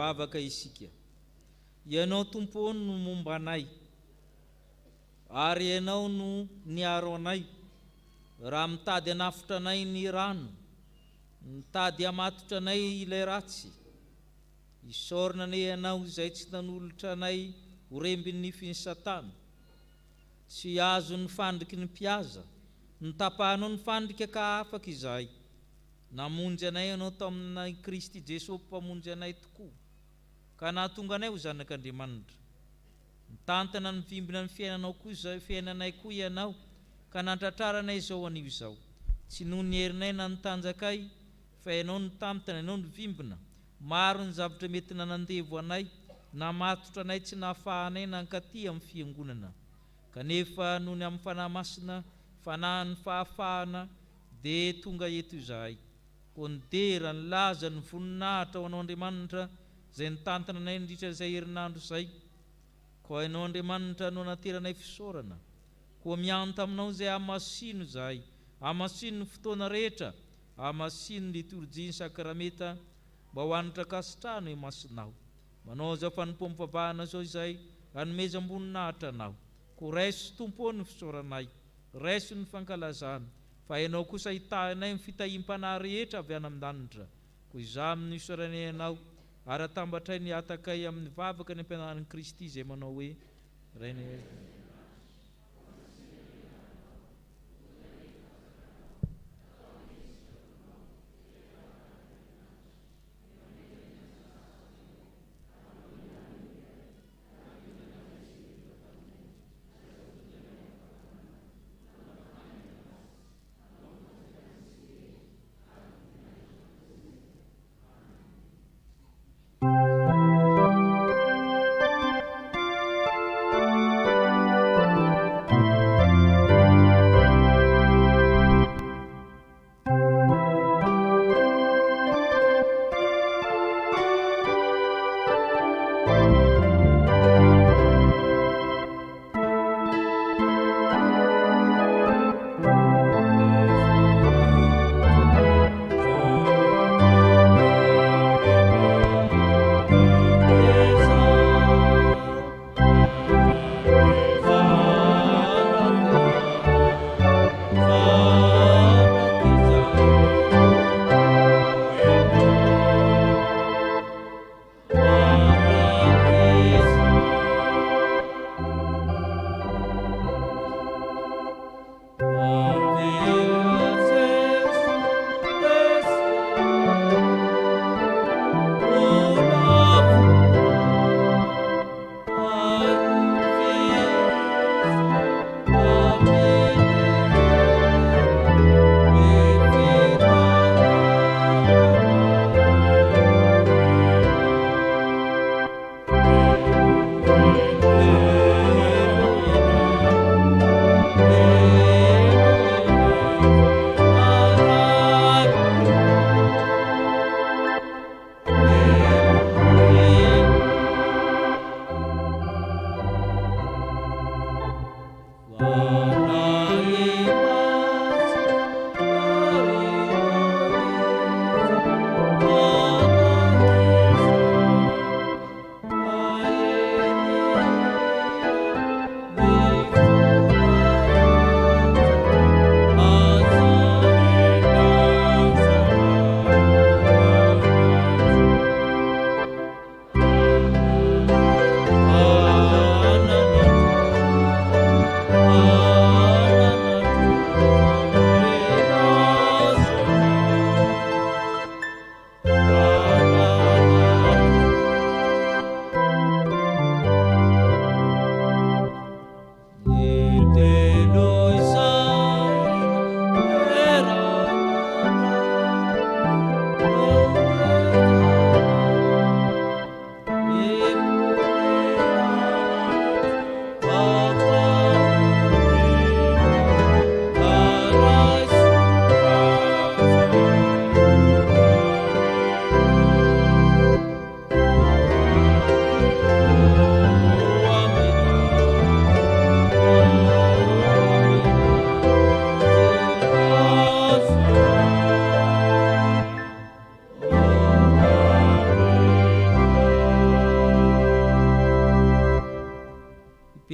mivavaka isika. Ianao Tompony no momba anay, ary ianao no niaro anay. Raha mitady hanafitra anay ny rano, mitady hamatotra anay ilay ratsy, isaorina anay ianao izay tsy nanolotra anay ho rembin'ny nifin'ny Satana. Tsy azo ny fandriky ny mpiaza, nitapahanao ny fandrika ka afaka izahay. Namonjy anay ianao taminay Kristy Jesosy mpamonjy anay tokoa, ka nahatonga anay ho zanak'Andriamanitra. Mitantana ny vimbina ny fiainanay koa ianao, ka nantratrara anay izao anio izao. Tsy noho ny herinay na ny tanjakay, fa ianao ny tantana, ianao ny vimbina. Maro ny zavatra mety nanandevo anay, namatotra anay tsy nahafahanay nankaty amin'ny fiangonana. Kanefa noho ny amin'ny fanahy masina, fanahy ny fahafahana, dia tonga eto izahay. Kondera ny laza ny voninahitra ho anao Andriamanitra, izay nitantana anay nandritra izay herinandro izay. Koa ianao Andriamanitra no nateranay fisaorana, koa mianta aminao izay hamasino izahay, hamasino ny fotoana rehetra, hamasino ny liturjia ny sakramenta, mba ho anitra kasitrahana io masinao. Manao zao fanompom-pavahana zao izahay, hanomezam-boninahitra anao. Ko raiso Tompony ny fisaoranay, raiso ny fankalazana, fa ianao kosa hitahinay ny fitahim-panahy rehetra avy any amin'Anitra. Ko izaho amin'ny fisaoranay ianao, ary atambatray ny atakay amin'ny vavaka ny ampianaran'i Kristy izay manao hoe Reine.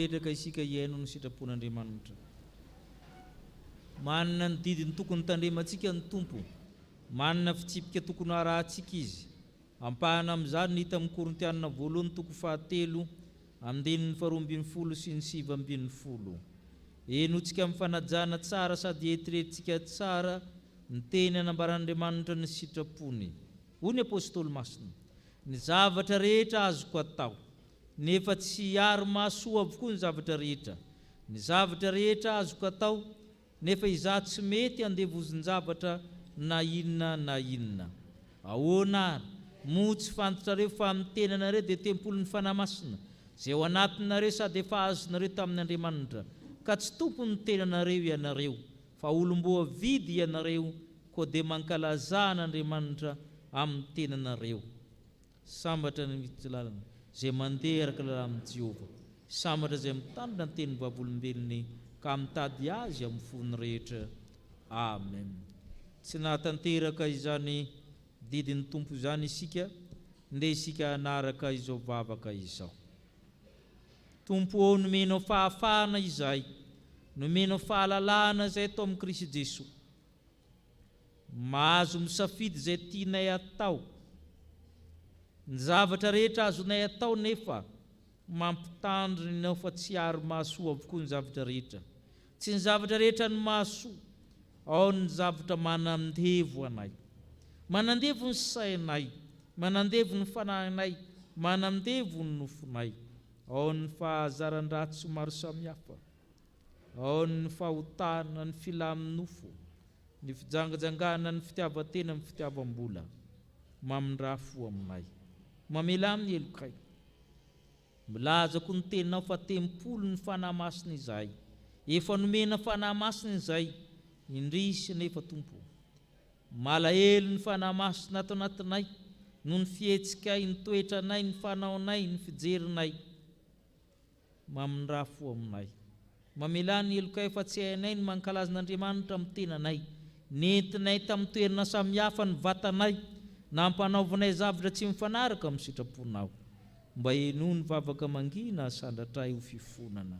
mipetraka isika iaino ny sitrapon'Andriamanitra. Manana ny didiny tokony tandremantsika ny Tompo, manana fitsipika tokony arahantsika izy. Ampahana amin'izany hita amin'ny Korintianina 2:12-20 Enotsika amin'ny fanajana tsara sady eritreretintsika tsara ny teny anambaran'Andriamanitra ny sitrapony. Hoy ny apôstôly masina, ny zavatra rehetra azoko atao, nefa tsy ary mahasoa avokoa ny zavatra rehetra. Ny zavatra rehetra azoko atao, nefa izaho tsy mety andevozin-javatra na inona na inona. Ahoana ary? Moa tsy fantatrareo fa amin'ny tenanareo dia tempolon'ny fanahy masina, izay ao anatinareo sady efa azonareo tamin'Andriamanitra, ka tsy tompony tenanareo ianareo, fa olom-boa vidy ianareo, koa dia mankalazà n'Andriamanitra amin'ny tenanareo. Sambatra ny lalana izay mandeha araka lalàn'i Jehova, sambatra izay mitandrina ny tenin'ny vavolombelony ka mitady azy amin'ny fony rehetra. Amen. Tsy nahatanteraka izany didin'ny Tompo izany isika, ndeha isika hanaraka izao vavaka izao. Tompo, nomenao fahafahana izay, nomenao fahalalahana izay atao amin'ny Kristy Jesosy. Mahazo misafidy izay tianay atao. Ny zavatra rehetra azonay atao nefa mampitandrina ianao fa tsy ary mahasoa avokoa ny zavatra rehetra. Tsy ny zavatra rehetra ny mahasoa, ao ny zavatra manandevo anay. Manandevo ny sainay, manandevo ny fanahinay, manandevo ny nofonay. Ao ny fahazaran-dratsy maro samihafa, ao ny fahotana, ny filaminofo, ny fijangajangana, ny fitiavatena, ny fitiavam-bola. Mamindra fo aminay, mamela amin'ny elokay. Milazako ny teninao fa tempolo ny fanahy masina izay. Efa nomena fanahy masina izay, indrisy nefa Tompo. Malahelo ny fanahy masina ato anatinay, noho ny fihetsikay, ny toetranay, ny fanaonay, ny fijerinay. Mamindra fo aminay. Mamela ny elokay fa tsy hainay ny mankalaza n'Andriamanitra amin'ny tenanay. Nentinay tamin'ny toerana samihafa ny vatanay, na ampanaovanay zavatra tsy mifanaraka amin'ny sitraponao. Mba eno ny vavaka mangina sandratray ho fifonana.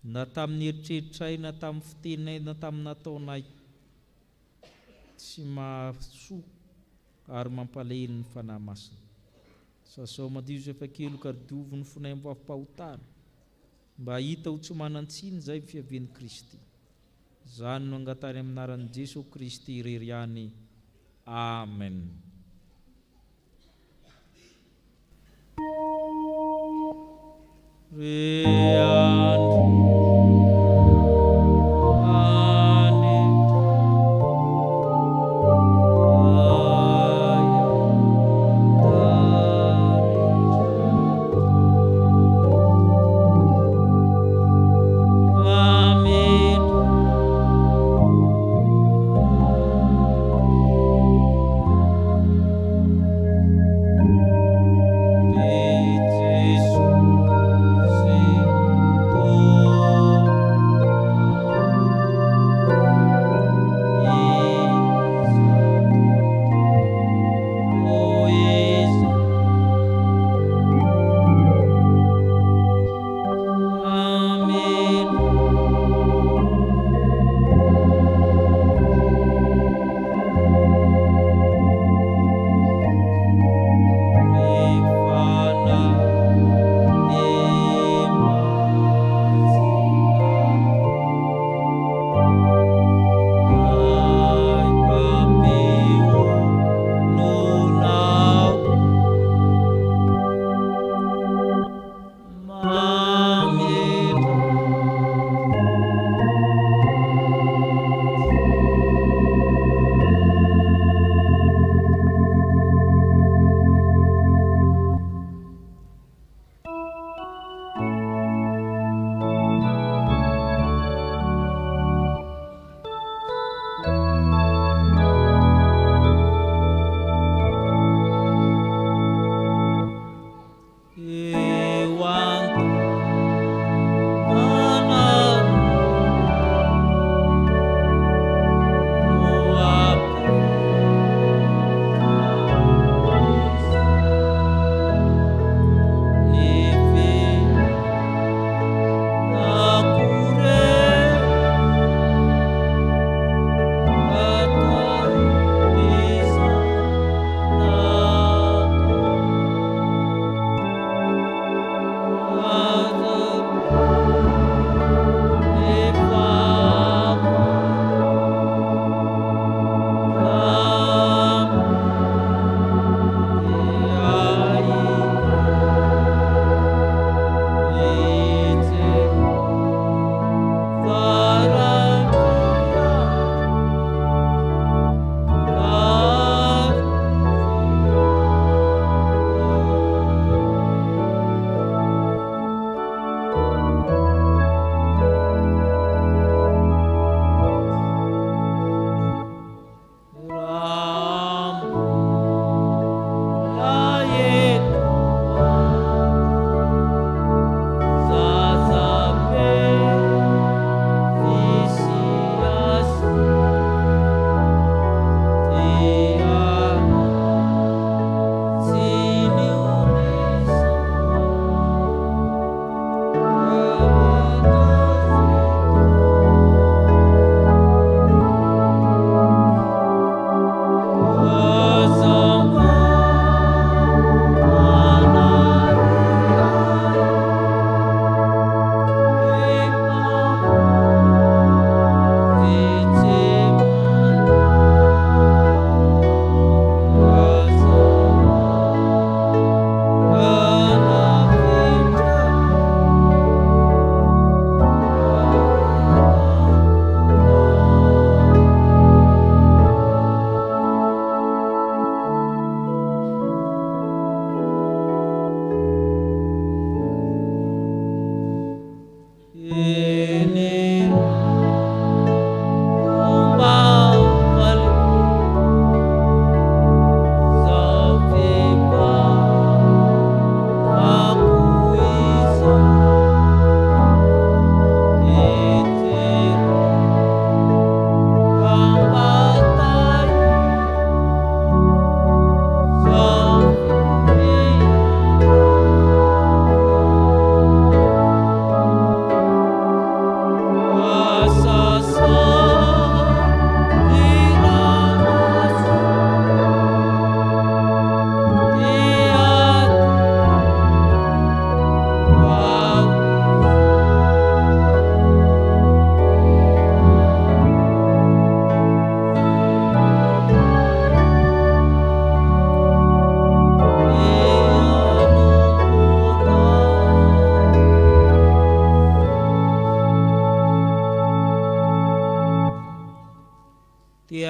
Na tamin'ny eritreritray, na tamin'ny fitenay, na tamin'ny nataonay, tsy mahasoa ary mampalahelo ny fanahy masina. Sasao madio efa kely ka diovo ny fonay amin'ny vavam-pahotana, mba hita ho tsy manan-tsiny izay fiavian'i Kristy. Izany no angatany amin'ny anaran'i Jesosy Kristy irery ihany. Amen.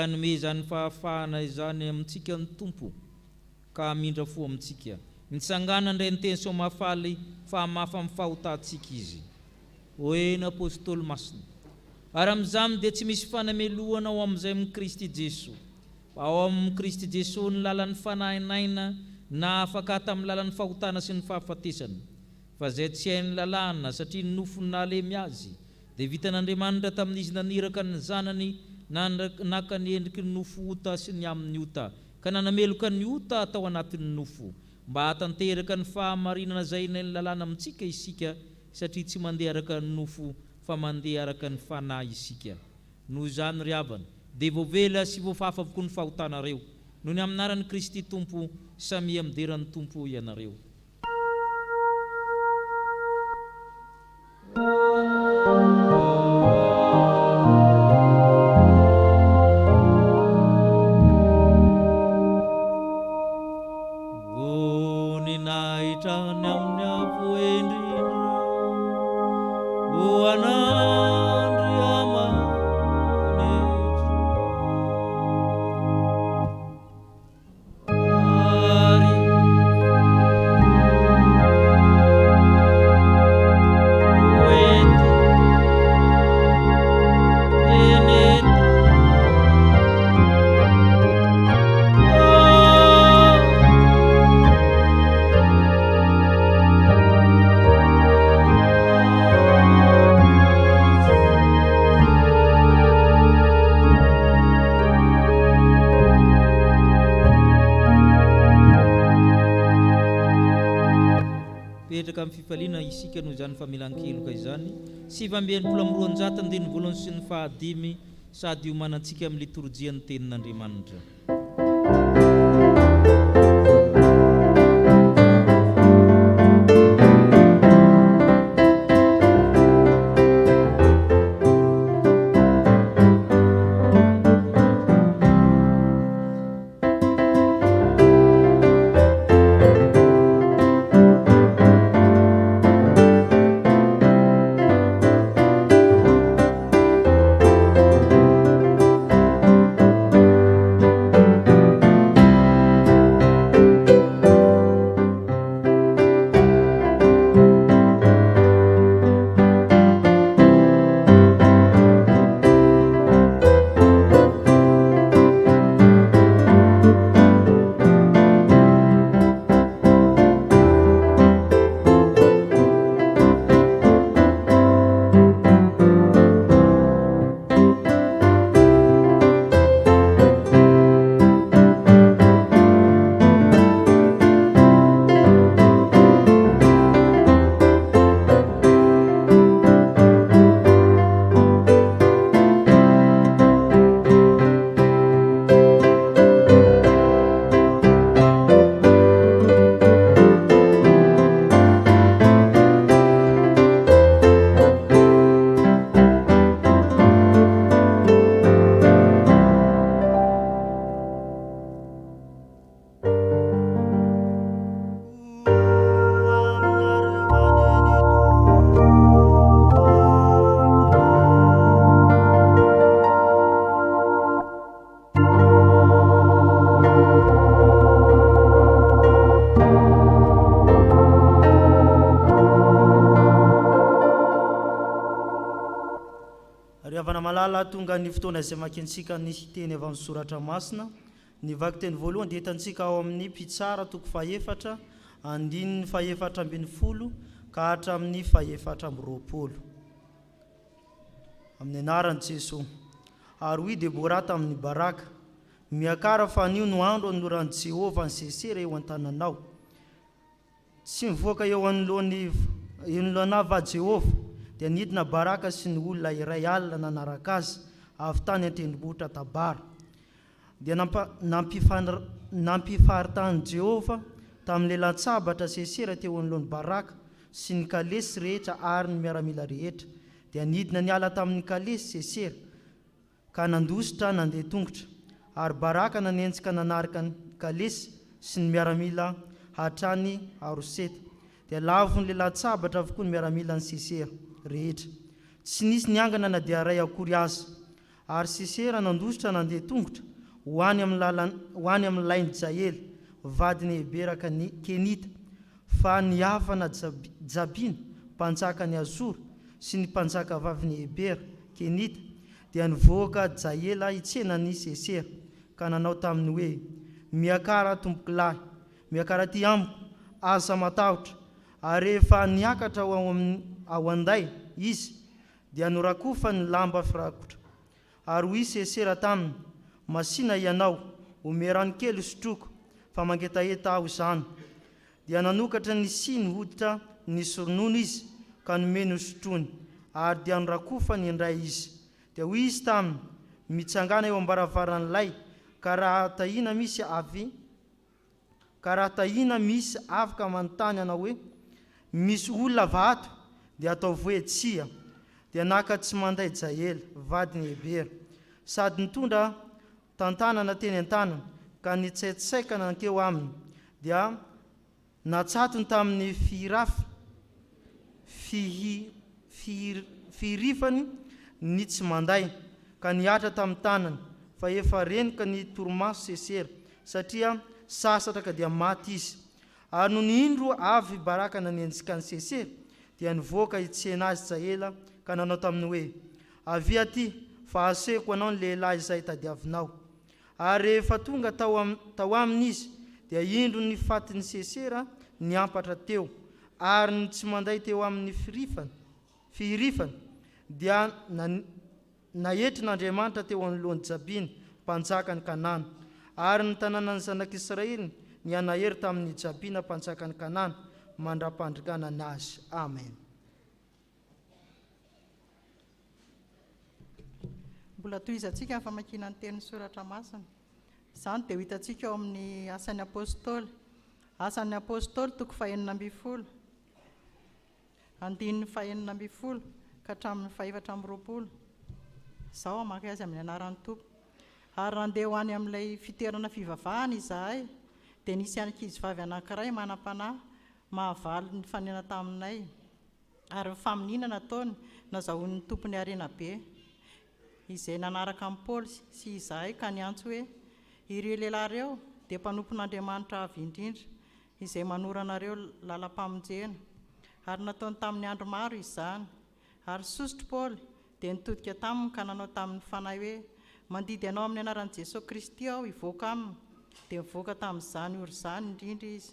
Hanome izany fahafahana izany amintsika ny tompo ka amindra fo amintsika nitsangana indray ny teny somafaly fa mafa amin'ny fahotantsika izy hoe ny apôstôly masina ary amin'izany dia tsy misy fanamelohana ao amin'izay amin'ny Kristy Jesosy ao amin'ny Kristy Jesosy ny lalan'ny fanahinaina na afaka tamin'ny lalan'ny fahotana sy ny fahafatesana fa zay tsy hain'ny lalàna satria ny nofony nalemy azy dia vitan'Andriamanitra tamin'izy naniraka ny zanany naka ny endriky ny nofo ota sy ny amin'ny ota ka nanameloka ny ota atao anatin'ny nofo mba hatanteraka ny fahamarinana zay ny lalàna amintsika isika satria tsy mandeha araka ny nofo fa mandeha araka ny fanahy isika noho izany ry havana dia voavela sy voafafa avokoa ny fahotanareo noho ny aminaran'ny Kristy Tompo samy amin'deran'ny Tompo ianareo. Petraka amin'ny fifaliana isika noho izany famelan-keloka izany 722 andiny voalohany sy ny fahadimy sady iomanantsika amin'ny liturjia ny tenin'Andriamanitra. Ary avana malala tonga ny fotoana izay makintsika ny teny avy amin'ny soratra masina. Ny vaky teny voalohany dia hitantsika ao amin'ny mpitsara toko faefatra andininy faefatra ambin'ny folo ka hatramin'ny faefatra amby roapolo. Amin'ny anaran'i Jesosy. Ary hoy Debora tamin'ny Baraka: miakara fa anio no andro anoran'i Jehovah ny sesera eo an-tananao. Tsy mivoaka eo anoloana va Jehovah, dia nidina Baraka sy ny olona iray alina nanaraka azy avy tany an-tendrombohitra Tabara. Dia nampifaritany Jehovah tamin'ny lelan-tsabatra sesera teo anoloan'i Baraka sy ny kalesy rehetra ary ny miaramila rehetra. Dia nidina niala tamin'ny kalesy sesera ka nandositra nandeha tongotra. Ary Baraka nanenjika nanaraka ny kalesy sy ny miaramila hatrany Aroseta. Dia lavo ny lelan-tsabatra avokoa ny miaramila ny sesera rehetra. Tsy nisy niangana na dia ray akory aza. Ary sesera nandositra nandeha tongotra ho any amin'ny lainy Jaely, vadiny Hebera Kenita, fa niafana Jabina, mpanjaka ny Azora, sy ny mpanjaka vaviny Hebera Kenita, dia nivoaka Jaela hitsenany sesera, ka nanao taminy hoe: miakara tomboky lahy, miakara ty amiko, aza matahotra. Ary rehefa niakatra ao anday izy, dia norakofa ny lamba firakotra. Ary hoy sesera taminy: masina ianao, ome rano kely sotroko, fa mangetaheta aho izany. Dia nanokatra ny siny hoditra nisy ronono izy, ka nomeny sotrony, ary dia norakofa ny indray izy. Dia hoy izy taminy: mitsangana eo am-baravaran'ilay, ka raha tahina misy afaka manontany anao hoe: misy olona vato, dia atao hoe tsia. Dia naka tsy manday Jaely, vadiny Hebera, sady nitondra tantanana teny an-tanana, ka nitsaitsaikana ankeo aminy. Dia natsatony tamin'ny firifany ny tsy manday, ka niatra tamin'ny tanany, fa efa renika ny torimaso sesera, satria sasatra ka dia maty izy. Ary no ny indro avy Baraka nanenjika ny sesera, dia nivoaka hitsena azy Jaela, ka nanao taminy hoe: avy aty, fa asehoko anao ny lehilahy izay tadiavinao. Ary rehefa tonga tao aminy izy, dia indro ny fatin'ny sesera niampatra teo, ary ny tsy manday teo amin'ny firifany, dia naetrin'Andriamanitra teo anoloan'i Jabina, mpanjaka ny Kanana. Ary ny tanànan'ny zanak'Israely ny anahery tamin'ny Jabina, mpanjaka ny Kanana, mandra-pandringana anazy. Amen. Mbola tohizantsika ny famakiana ny tenin'ny soratra masina. Izany dia ho hitantsika ao amin'ny asan'ny apôstôly. Asan'ny apôstôly toko 4:20, andininy 4:20 ka hatramin'ny 4:20. Izao amaky azy amin'ny anaran'ny Tompo. Ary nandeha ho any amin'ilay fitoerana fivavahana izahay, dia nisy ankizy-vavy anankiray manam-panahy mahavaly ny fanena taminay. Ary ny famoninana ataony nazahoan'ny tompony harena be, izay nanaraka amin'ny Paoly sy izahay, ka niantso hoe: ireo lehilahy ireo dia mpanompon'Andriamanitra avy indrindra, izay manoranareo lalam-pamonjena. Ary nataony tamin'ny andro maro izany. Ary sosotry Paoly dia nitodika taminy, ka nanao tamin'ny fanahy hoe: mandidy anao amin'ny anaran'i Jesosy Kristy aho hivoaka aminy. Dia mivoaka tamin'izany oro izany indrindra izy.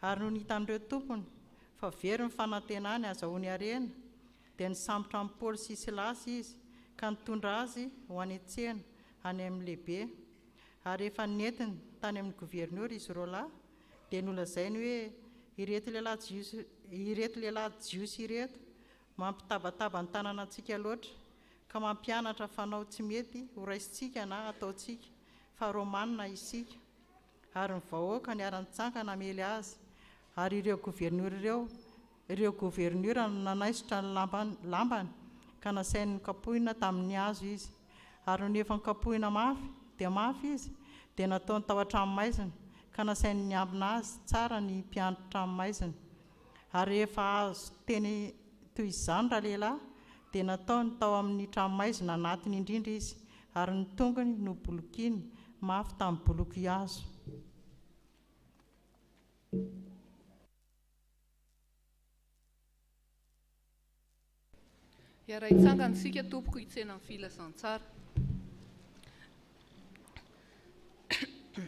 Ary no nitan'ireo tompony fa very ny fanantenany azahoany harena, dia nisambotra amin'ny Paoly sy Silasy izy, ka nitondra azy ho any an-tsena any amin'ny lehibe. Ary efa nentina tany amin'ny gouverneur izy roa lahy, dia nolazainy hoe: ireto lehilahy jiosy ireto mampitabataba ny tanànantsika loatra, ka mampianatra fanao tsy mety ho raisitsika na ataotsika, fa romanina isika. Ary ny vahoaka niara-nitsangana amely azy. Ary ireo gouverneur nanaisotra ny lambany, ka nasainy kapohina tamin'ny hazo izy. Ary no nefa nikapohina mafy dia mafy izy, dia nataony tao an-tranomaizina, ka nasainy niambina azy tsara ny mpiandry tranomaizina. Ary rehefa azo teny toy izany raha lehilahy, dia nataony tao amin'ny tranomaizina anatiny indrindra izy, ary ny tongony no bolokiny mafy tamin'ny boloky hazo. Iaraitsangantsika tompoko hitsena amin'ny filasan-tsara.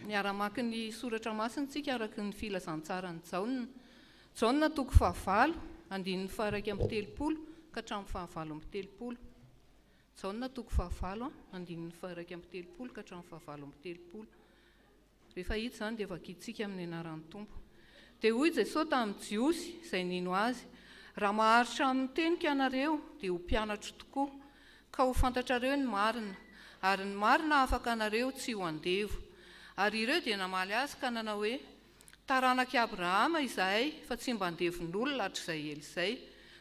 Miara-maka ny soratra masina tsika araka ny filazantsara ny Jaona. Jaona 4:9 andininy faha 1:30 ka hatramin'ny faha 7:30. Jaona 4:9 andininy faha 1:30 ka hatramin'ny faha 7:30. Rehefa hita zany dia vakitsika amin'ny anaran'ny Tompo. Dia hoy Jesosy tamin'ny Jiosy izay nino azy: raha maharitra amin'ny tenika ianareo dia ho mpianatra tokoa, ka ho fantatrareo ny marina, ary ny marina afaka anareo tsy ho andevo. Ary ireo dia namaly azy ka nanao hoe: taranaki Abrahama izahay fa tsy mba andevon'olona hatr'izay ela izay.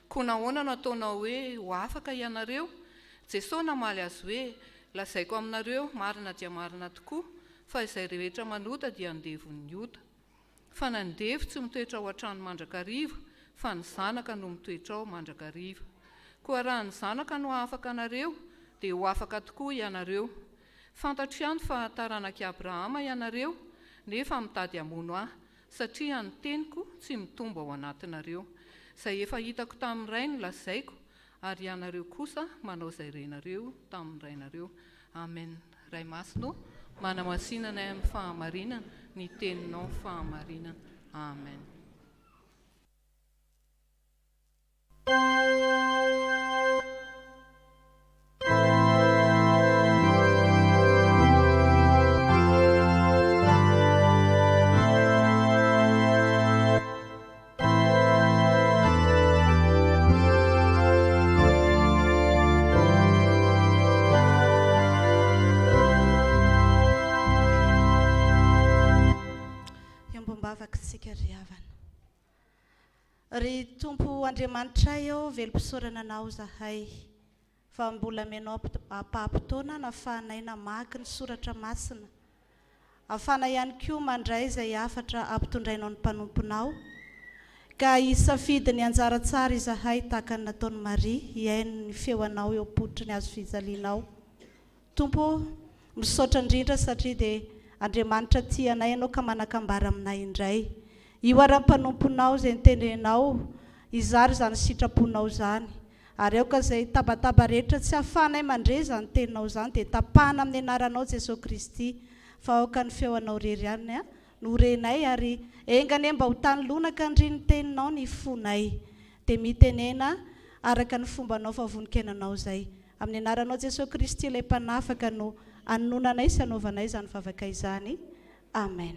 Koa nahoana nataonao hoe ho afaka ianareo? Jesosy namaly azy hoe: lazaiko aminareo marina dia marina tokoa fa izay rehetra manota dia andevon'ny ota. Fa nandevo tsy mitoetra ao an-trano mandrakariva, fa ny zanaka no mitoetra ao mandrakariva. Koa raha ny zanaka no afaka anareo dia ho afaka tokoa ianareo. Fantatro ihany fa taranaki Abrahama ianareo, nefa mitady hamono ahy, satria ny teniko tsy mitombo ao anatinareo. Izay efa hitako tamin'ny ray no lazaiko, ary ianareo kosa manao izay renareo tamin'ny rainareo. Amen. Ray masino, manamasinana amin'ny fahamarinana, ny teninao fahamarinana. Amen. Ry Tompo Andriamanitray ao velom-pisaorana anao zahay, fa mbola menao apaha-potoana nahafahanay namaky ny soratra masina, ahafahana ihany koa mandray izay afatra ampitondrainao ny mpanomponao, ka hisafidy ny anjara tsara izahay tahaka ny nataon'i Maria hiaino ny feonao eo am-poditry ny hazo fijalianao. Tompo, misaotra indrindra satria dia Andriamanitra tianay ianao ka manakambara aminay indray. Io ara-mpanomponao izay nitendrenao, izary izany sitraponao zany. Ary aoka izay tabataba rehetra tsy ahafahanay mandre izany teninao izany dia tapahana amin'ny anaranao Jesosy Kristy, fa aoka ny feonao rery ihany no renay, ary engane mba ho tany lonaka ndry ny teninao ny fonay. Dia mitenena araka ny fombanao fa vonikainanao izay. Amin'ny anaranao Jesosy Kristy ilay mpanafaka no anonanay sy anaovanay izany vavaka izany. Amen.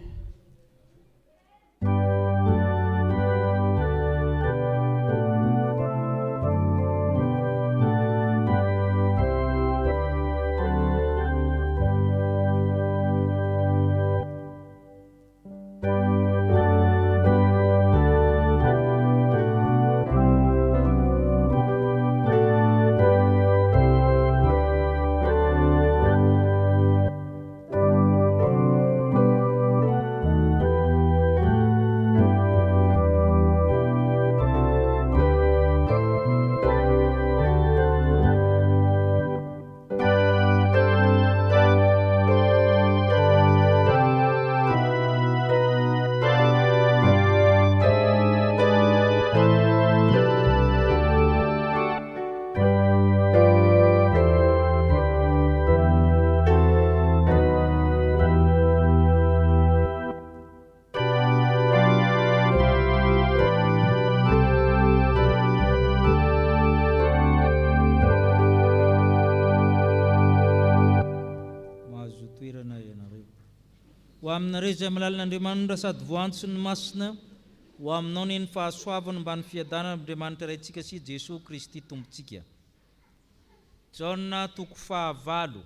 Aminareo izay amin'ny lalan'Andriamanitra sady voantso ny masina, ho aminao ny fahasoavana mba ny fiadanana Andriamanitra raintsika sy Jesosy Kristy tompontsika. Jaona 4:9.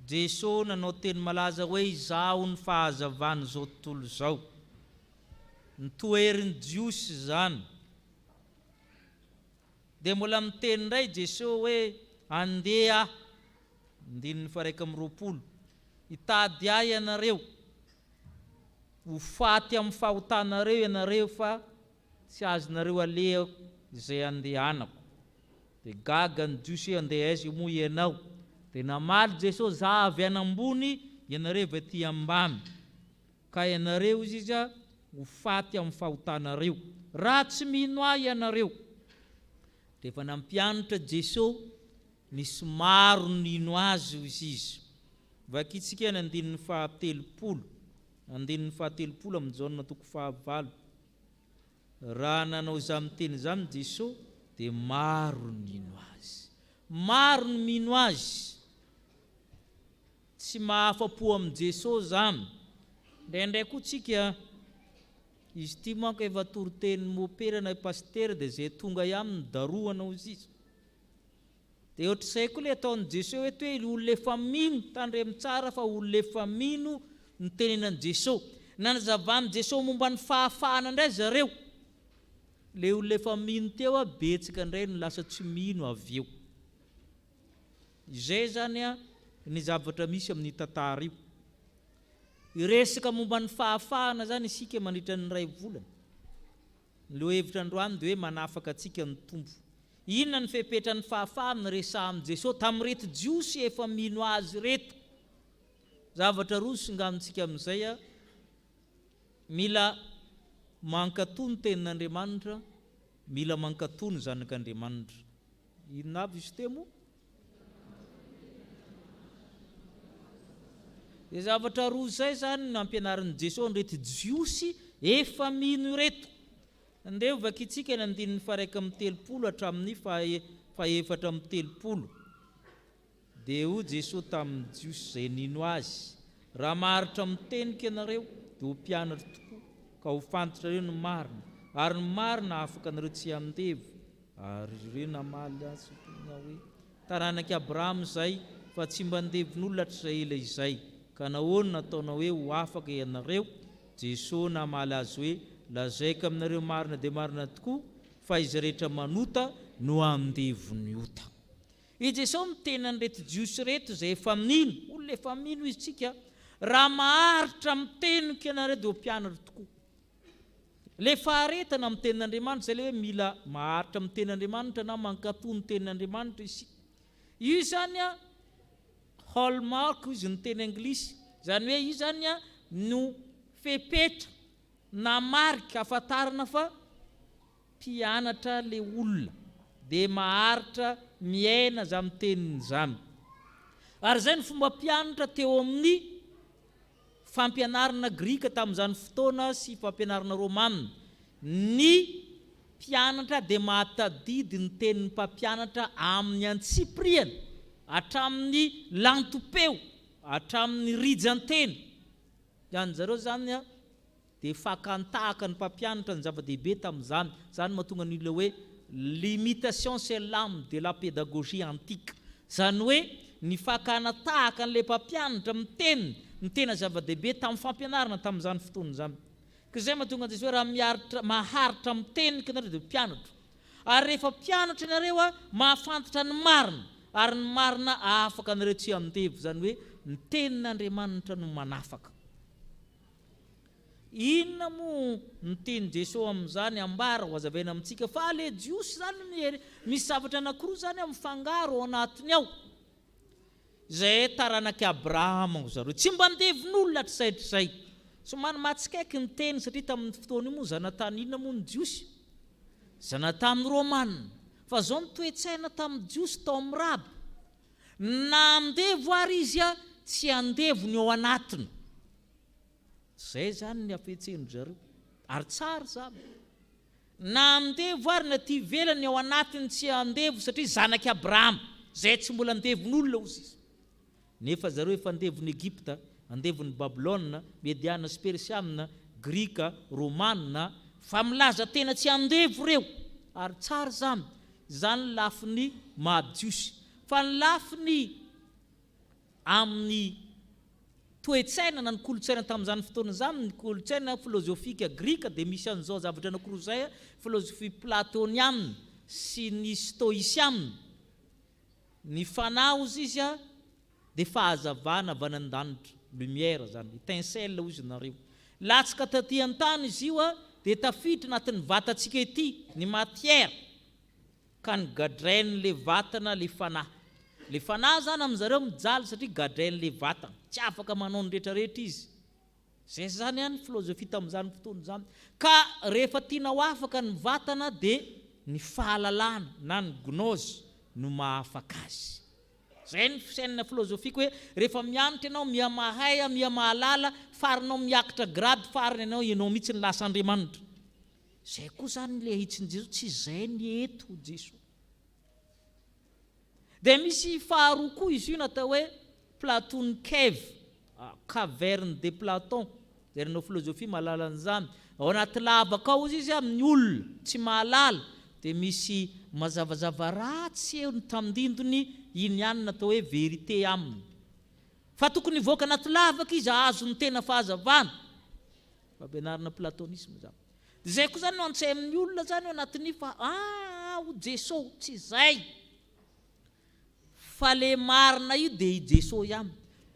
Jesosy nanao teny malaza hoe izaho ny fahazavana izao tontolo izao. Nitoeriny Jiosy zany. Dia mbola miteny indray Jesosy hoe andeha andininy faha 1:20. Hitady ahy ianareo, ho faty amin'ny fahotanareo ianareo fa tsy azonareo aleha izay andehanako. Dia gaga ny Jiosy andeha aiza moa ianao? Dia namaly Jesosy za avy any ambony, ianareo avy aty ambany. Ka ianareo izy ho faty amin'ny fahotanareo. Raha tsy mino ahy ianareo, rehefa nampianatra Jesosy nisy maro nino azy izy. Vakitsika ny andinin'ny fahatelopolo amin'ny Jaona 9. Raha nanao izany teny izany Jesosy dia maro nino azy. Maro ny mino azy. Tsy mahafa-po amin'ny Jesosy zany. Ndraindray koa tsika izy ty manko efa toroteny mopera na pasteur dia zay tonga aminy daroanao izy. Dia ohatr'izay koa le ataon'i Jesosy hoe olona efa mino tandremo tsara fa olona efa mino ny tenenan Jesosy. Nanazavain'i Jesosy momba ny fahafahana indray zareo. Le olona efa mino teo betsaka indray no lasa tsy mino avy eo. Izay zany ny zavatra misy amin'ny tantara io. Iresaka momba ny fahafahana zany isika mandritra ny 2 volana. Lo hevitra androany dia hoe manafaka atsika ny tombo. Inona ny fepetra ny fahafahana resahan'i Jesosy tamin'ireto jiosy efa mino azy reto. Zavatra roso ngamintsika amin'izay mila mankatony tenin'Andriamanitra, mila mankatony zanak'Andriamanitra. Inona avy izy temo? Dia zavatra roa zay zany nampianarin'i Jesosy reto jiosy efa mino reto. Andeo vakitsika ny 1:30 hatramin'ny 4:30. Dia io Jesosy tamin'ny jiosy zay nino azy. Raha maharitra mitenika ianareo dia ho mpianatra tokoa, ka ho fantatrareo ny marina, ary ny marina afaka anareo tsy handevo. Ary ireo namaly azy hoe taranaki Abrahama zay fa tsy mba andevon'olona hatr'izay ela izay. Ka nahoana nataonao hoe ho afaka ianareo? Jesosy namaly azy hoe lazaiko aminareo marina dia marina tokoa fa izy rehetra manota no andevony ota. I Jesosy miteny an'ireto jiosy reto izay efa mino, olona efa mino izy tsika, raha maharitra mitenika ianareo dia ho mpianatra tokoa. Le faharetana amin'ny tenin'Andriamanitra zay le hoe mila maharitra amin'ny tenin'Andriamanitra na mankatony tenin'Andriamanitra isika. Io zany hallmark izy ny teny anglisy. Zany hoe io zany no fepetra na marika ahafantarana fa mpianatra le olona dia maharitra miaina izany teniny izany. Ary zay ny fomba mpianatra teo amin'ny fampianarana Grika tamin'izany fotoana sy fampianarana Romanina. Ny mpianatra dia mahatadidy ny tenin'ny mpampianatra amin'ny antsipriana, hatramin'ny lantopeo, hatramin'ny rijanteny. Iany zareo zany dia fakantahaka ny mpampianatra ny zava-dehibe tamin'izany. Zany mahatonga ny olona hoe l'imitation c'est l'âme de la pédagogie antique. Zany hoe ny fakanatahaka an'ilay mpampianatra miteny ny tena zava-dehibe tamin'ny fampianarana tamin'izany fotoana izany. Ka izay mahatonga an'izy hoe raha maharitra mitenika ianareo dia mpianatra. Ary rehefa mpianatra ianareo mahafantatra ny marina, ary ny marina afaka anareo tsy handevo. Zany hoe ny tenin'Andriamanitra no manafaka. Inona moa ny teny Jesosy amin'izany ambara ho azavaina amintsika fa le jiosy zany misy zavatra anankiroa zany mifangaro ao anatiny ao. Zay taranaki Abrahama ho zareo, tsy mba andevon'olona hatr'izay. Somary matsikaiky ny teny satria tamin'ny fotoana io moa zanatany inona moa ny jiosy? Zanatany Romanina. Fa zao ny toe-tsaina tamin'ny jiosy tao amin'ny raby. Na andevo ary izy tsy andevo ny ao anatiny. Zay zany ny afetseny zareo. Ary tsara zany. Na andevo ary na ty velany ao anatiny tsy andevo satria zanaky Abrahama. Zay tsy mbola andevon'olona ozy izy. Nefa zareo efa andevon'ny Egypta, andevon'ny Babilôna, Mediana sy Persiana, Grika, Romanina, fa milaza tena tsy andevo reo. Ary tsara zany. Zany lafiny mahajiosy. Fa ny lafiny amin'ny toe-tsaina na ny kolotsaina tamin'izany fotoana izany, ny kolotsaina filozofika Grika dia misy an'izao zavatra anankiroa zay, filozofia platoniana sy ny stoisiana. Ny fanahy ozy izy dia fahazavana avy any an-danitra, lumière zany, étincelle ozy nareo. Latsaka taty an-tany izy io dia tafiditra anatin'ny vatantsika ety, ny matière, ka ny gadrain'le vatana le fanahy. Le fanahy zany amin'izareo mijaly satria gadrain'le vatana, tsy afaka manao ny rehetrarehetra izy. Zay zany filozofia tamin'izany fotoana izany. Ka rehefa tiana ho afaka ny vatana dia ny fahalalana na ny gnose no mahafaka azy. Zay ny fisainana filozofika hoe rehefa mianatra ianao miamahay miamahalala farinao miakatra grady fariny ianao mihitsy ny lasa Andriamanitra. Zay koa zany le hitsin Jesosy tsy zay ny eto Jesosy. Dia misy faharoa koa izy io natao hoe Platon cave, caverne de Platon. Zerinao filozofia mahalala an'izany. Ao anaty lavaka ao izy amin'ny olona tsy mahalala dia misy mazavazava ratsy eo ny tamindindony iny ihany natao hoe vérité aminy. Fa tokony hivoaka anaty lavaka izy azo ny tena fahazavana. Fampianarana platonisme zany. Zay koa zany no antsay amin'ny olona zany ao anatin'ny fa o Jesosy tsy zay. Fa le marina io dia i Jesosy ihany.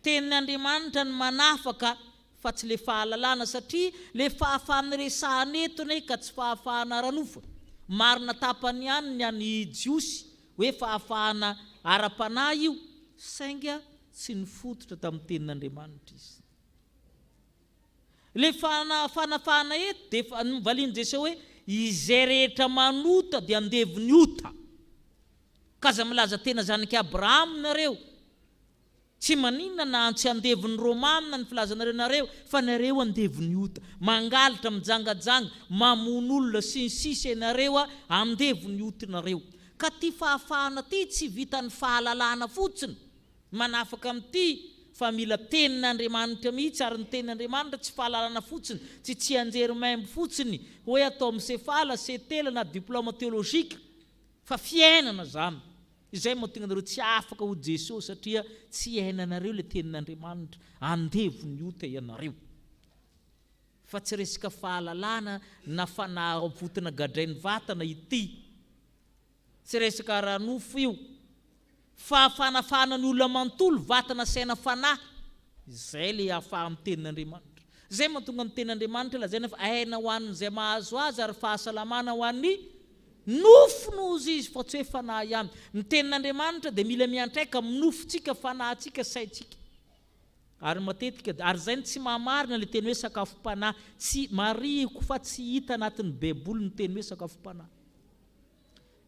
Tenin'Andriamanitra ny manafaka fa tsy le fahalalana satria le fahafahana resahana eto ka tsy fahafahana ara-nofa. Marina tapany ihany ny any Jiosy hoe fahafahana ara-panahy io sainga tsy nifototra tamin'ny tenin'Andriamanitra izy. Le fanafahana eto dia valiany Jesosy hoe izay rehetra manota dia andevy ny ota. Kaza milaza tena zanak'i Abraham nareo. Tsy maninona na tsy andevy ny Romana na ny filazanareo nareo fa nareo andevy ny ota. Mangalatra mijangajanga mamono olona sy ny sisa ianareo andevy ny ota nareo. Ka ty fahafahana ty tsy vita ny fahalalana fotsiny manafaka amin'ity fa mila tenin'Andriamanitra mihitsy ary ny tenin'Andriamanitra tsy fahalalana fotsiny tsy anjery maimbo fotsiny hoe atao misefala setela na diplôma teolojika fa fiainana zany. Izay mahatonga anareo tsy afaka ho Jesosy satria tsy ainanareo le tenin'Andriamanitra andevy ny ota ianareo. Fa tsy resaka fahalalana na fanavotana gadrain'ny vatana ity. Tsy resaka ara-nofo io. Fa fanafahana ny olona manontolo vatana saina fanahy. Zay le ahafaha amin'ny tenin'Andriamanitra. Zay mahatonga ny tenin'Andriamanitra lazaina fa aina ho an'izay mahazo azy ary fahasalamana ho an'ny nofo no izy fa tsy hoe fanahy ihany. Ny tenin'Andriamanitra dia mila miantraika amin'ny nofontsika, fanahintsika, saintsika. Ary matetika ary zay tsy mahamarina le teny hoe sakafom-panahy. Tsy mariko fa tsy hita anatin'ny Baiboly ny teny hoe sakafom-panahy.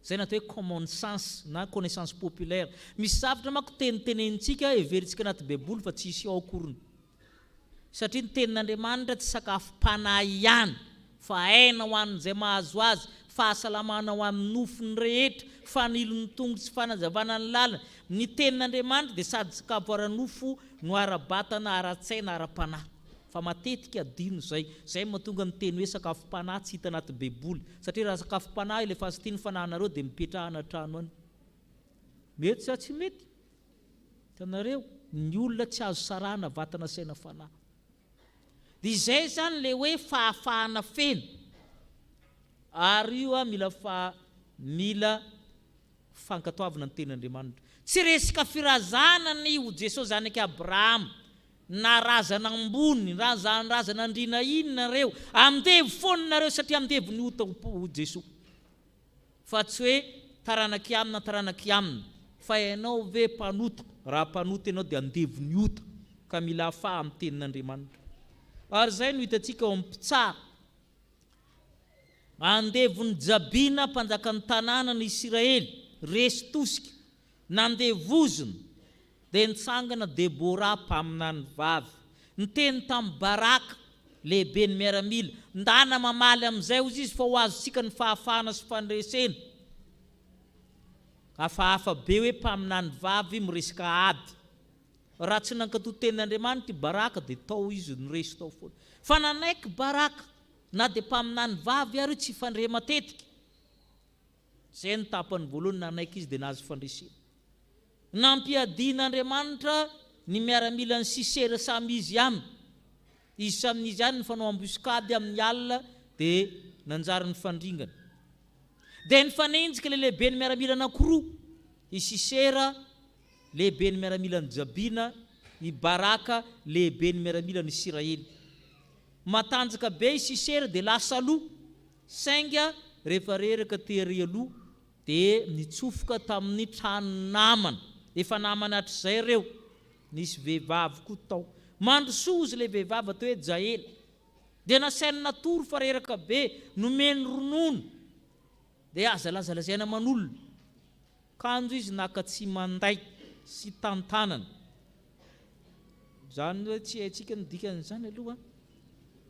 Zay natao hoe common sense na connaissance populaire. Misy zavatra manko tenitenenitsika everitsika anaty Baiboly fa tsy hisy ao akoriny. Satria ny tenin'Andriamanitra tsy sakafom-panahy ihany fa aina ho an'izay mahazo azy, fahasalamana ho amin'ny nofony rehetra, fanilony tongotra sy fanazavana ny lalana. Ny tenin'Andriamanitra dia sady sakafo ara-nofo no ara-batana, ara-tsaina, ara-panahy. Fa matetika adino zay. Zay mahatonga ny teny hoe sakafom-panahy tsy hita anaty Baiboly. Satria raha sakafom-panahy le fa sy tiany fanahinareo dia mipetrahana trano any. Mety sa tsy mety? Hitanareo, ny olona tsy azo sarana vatana saina fanahy. Dia izay zany le hoe fahafahana feno. Ary io mila fankatoavana ny tenin'Andriamanitra. Tsy resaka firazanana io Jesosy zanak'i Abraham na razana ambony, razana andrina inareo, amdevy foana nareo satria amdevy ny ota ho Jesosy. Fa tsy hoe taranaky amina, fa ianao ve mpanota, raha mpanota ianao dia andevy ny ota, ka mila ahafaha amin'ny tenin'Andriamanitra. Ary zay no hitantsika ao amin'ny mpitsara. Andevy ny Jabina mpanjakan'ny tanàna ny Israely, resy tosika, nandevozina, dia nitsangana Debora mpamina ny vavy. Niteny tamin'ny Baraka, lehibe ny miaramila, ndana mamaly amin'izay ozy izy fa ho azontsika ny fahafahana sy fandresena. Hafahafa be hoe mpamina ny vavy miresaka ady. Raha tsy nankatoa tenin'Andriamanitra i Baraka dia tao izy niresy tao foana. Fa nanaiky Baraka na dia mpamina ny vavy ary tsy fandre matetika. Zay ny tapany voalohany nanaiky izy dia nahazo fandresena. Nampiadin'Andriamanitra ny miaramila ny Sisera samy izy aminy. Izy samy izy ihany ny fanao ambuskady amin'ny alina dia nanjary ny fandringana. Dia nifanenjika le lehibe ny miaramila anankiroa. I Sisera lehibe ny miaramila ny Jabina, i Baraka lehibe ny miaramila ny Israely. Matanjaka be i Sisera dia lasa aloha, sainga rehefa reraka tery aloha dia nitsofoka tamin'ny trano namana. Efa namana hatr'izay ireo, nisy vehivavy koa tao. Mandrosozy le vehivavy atao hoe Jaela. Dia nasainy natory fa reraka be, nomeny ronono. dia azalazalazaina manolona kanjo izy naka tsy manday sy tantanana zany hoe tsy haintsika ny dikan'izany aloha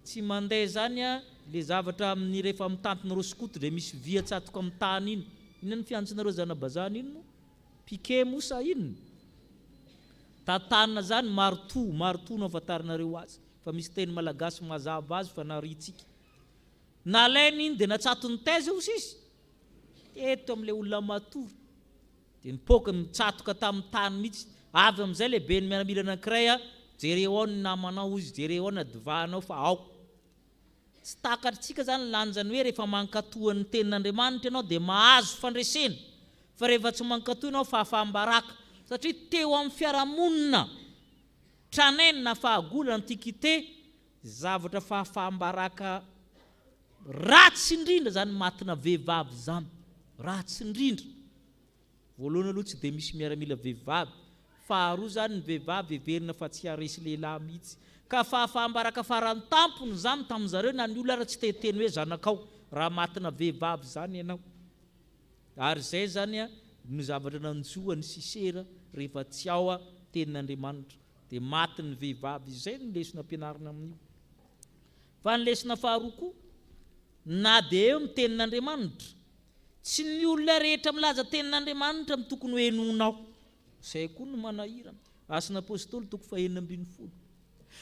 tsy mandeha zany a le zavatra amin'ny rehefa mitantona rosokoto dia misy vy atsatoka amin'ny tany iny inona ny fiantsonareo zanabazana iny mo piqué mosa inona tantanina zany marto no afantarinareo azy fa misy teny malagasy mazava azy fa naritsika nalaina iny dia natsatony taiza osa izy eto amin'ilay olona matory dia nipoka mitsatoka tamin'ny tany mihitsy avy amin'izay lehibe ny miaramila anankiray a jereo ao ny namanao izy jereo ao na divanao fa ao tsy takatritsika zany lanjany hoe rehefa mankatohan'ny tenin'Andriamanitra ianao dia mahazo fandresena fa rehefa tsy mankatoha ianao fahafahambaraka satria teo amin'ny fiarahamonina tranainy na fahagola antikité zavatra fahafahambaraka ratsy indrindra zany matina vehivavy zany ratsy indrindra voalohany aloha tsy dia misy miaramila vehivavy faharoa zany ny vehivavy heverina fa tsy haresy lehilahy mihitsy ka fahafahambaraka farany tampony zany tamin'izareo na ny olona raha tsy teteny hoe zanakao raha matina vehivavy zany ianao ary zay zany a ny zavatra nanjoany Sisera rehefa tsy ao a tenin'Andriamanitra dia matiny vehivavy izay ny lesona ampianarina amin'io fa ny lesona faharoa koa na dia eo ny tenin'Andriamanitra tsy ny olona rehetra milaza tenin'Andriamanitra amin'ny tokony ho henonao izay koa no manahirana Asina Apôstôly 9:12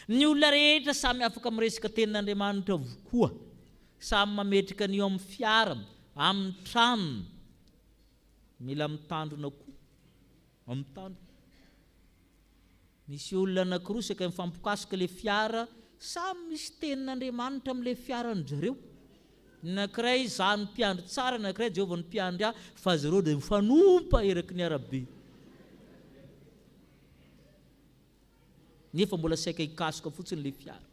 ny olona rehetra samy afaka miresaka tenin'Andriamanitra avokoa samy mametraka an'io amin'ny fiara amin'ny tranony mila mitandrona koa amin'ny tandro misy olona anankiroa saka mifampikasika le fiara samy misy tenin'Andriamanitra amin'ilay fiaran'jareo anankiray zany mpiandry tsara anankiray Jehovah ny mpiandry ahy fa zareo dia mifanompa eraky ny arabe nefa mbola saika hikasika fotsiny le fiara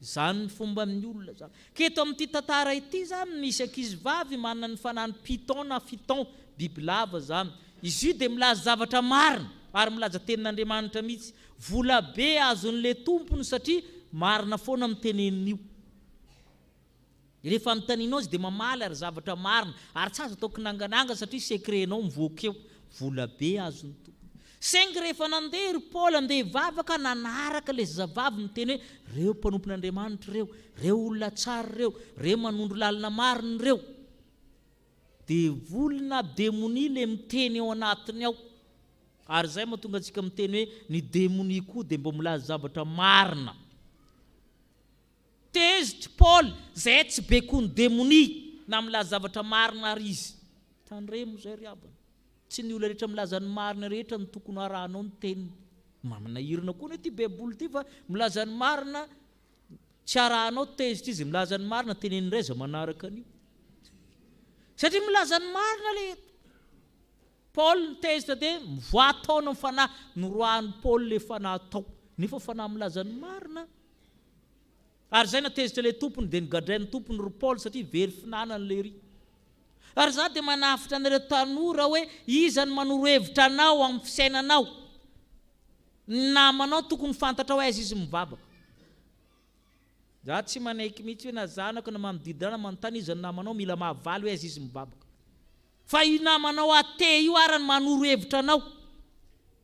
zany ny fomba amin'ny olona zany keto amin'ity tantara ity zany misy ankizy vavy manana ny fanany piton na fiton bibilava zany izy io dia milaza zavatra marina ary milaza tenin'Andriamanitra mihitsy vola be azon'le tompony satria marina foana mitenen'io rehefa notaninao izy dia mamaly ary zavatra marina ary tsy azo ataoko nangananga satria sekrenao mivoaka eo vola be azon'ny tompony saingy rehefa nandeha ry Paul andeha hivavaka nanaraka le zazavavy miteny hoe reo mpanompon'Andriamanitra reo olona tsara reo manondro lalina marina reo dia volona demonia le miteny ao anatiny ao ary zay mahatonga antsika miteny hoe ny demonia koa dia mba milaza zavatra marina tezitra Paul zay tsy bekony demonia na milaza zavatra marina ary izy tandremo zay ry abana tsy ny olona rehetra milaza ny marina rehetra ny tokony arahanao ny teniny manahirana koa ny ty baiboly ty fa milaza ny marina tsy arahanao tezitra izy milaza ny marina teneny iray za manaraka an'io satria milaza ny marina le Paul ny tezitra dia mivoataona ny fanahy noroahan'ny Paul le fanahy tao nefa fanahy milaza ny marina ary zay natezitra le tompony dia nigadrain'ny tompony ry Paul satria very finanany le ry ary za dia manafitra an'ireo tanora hoe iza ny manoro hevitra anao amin'ny fisainanao namanao tokony fantatra ho aiza izy mivavaka za tsy manaiky mihitsy hoe na zanako na manodidina na manontany iza ny namanao mila mahavaly ho aiza izy mivavaka fa io namanao ate io ara ny manoro hevitra anao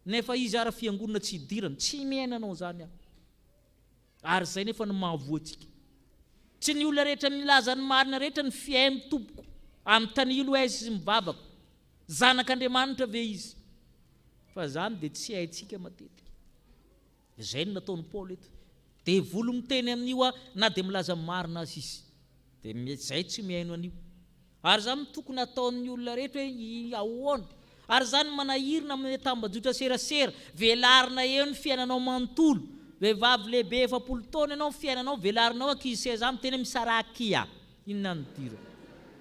nefa izy ara fiangonana tsy hidirana tsy miainanao zany aho ary zay nefa ny mahavoatsika tsy ny olona rehetra milaza ny marina rehetra ny fiainy tompoko amin'ny tany ilo aiza izy mivavaka zanak'Andriamanitra ve izy fa zany dia tsy haintsika matetika zay no nataon'ny Paul eto dia volo miteny amin'io na dia milaza marina azy izy dia zay tsy miaino an'io ary zany tokony ataon'ny olona rehetra hoe ahoana ary zany manahirina amin'ny tambajotra serasera velarina eo ny fiainanao manontolo vehivavy lehibe 70 taona ianao fiainanao velarinao ankizy seza miteny misarakia inona ny dira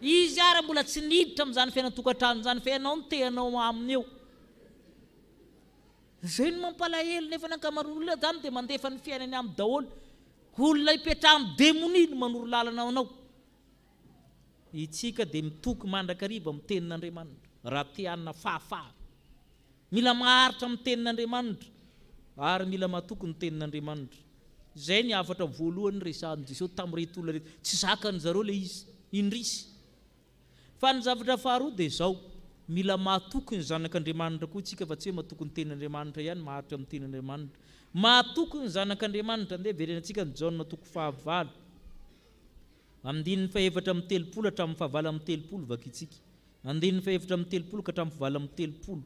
izy ara mbola tsy niditra amin'izany fiainan-tokantrano zany fa ianao ny teanao aminy eo zay no mampalahelo nefa nankamarolona zany dia mandefa ny fiainany amin'ny daholo olona hipetraha amin'ny demonia no manoro lalana anao itsika dia mitoky mandrakariva amin'ny tenin'Andriamanitra raha te hanana fahafaha mila maharitra amin'ny tenin'Andriamanitra ary mila matoky ny tenin'Andriamanitra zay ny afatra voalohany resahan'i Jesosy tamin'ny reto olona reto tsy zakan'zareo le izy indrisy Fa ny zavatra faharoa dia izao, mila mahatoky ny zanak'Andriamanitra koa tsika fa tsy hoe mahatoky ny tenin'Andriamanitra ihany maharitra amin'ny tenin'Andriamanitra. Mahatoky ny zanak'Andriamanitra andeha verenantsika ny Jaona toko 9 andininy fahefatra amin'ny telopolo hatramin'ny fahavalo amin'ny telopolo vakitsika. Andininy fahefatra amin'ny telopolo ka hatramin'ny fahavalo amin'ny telopolo.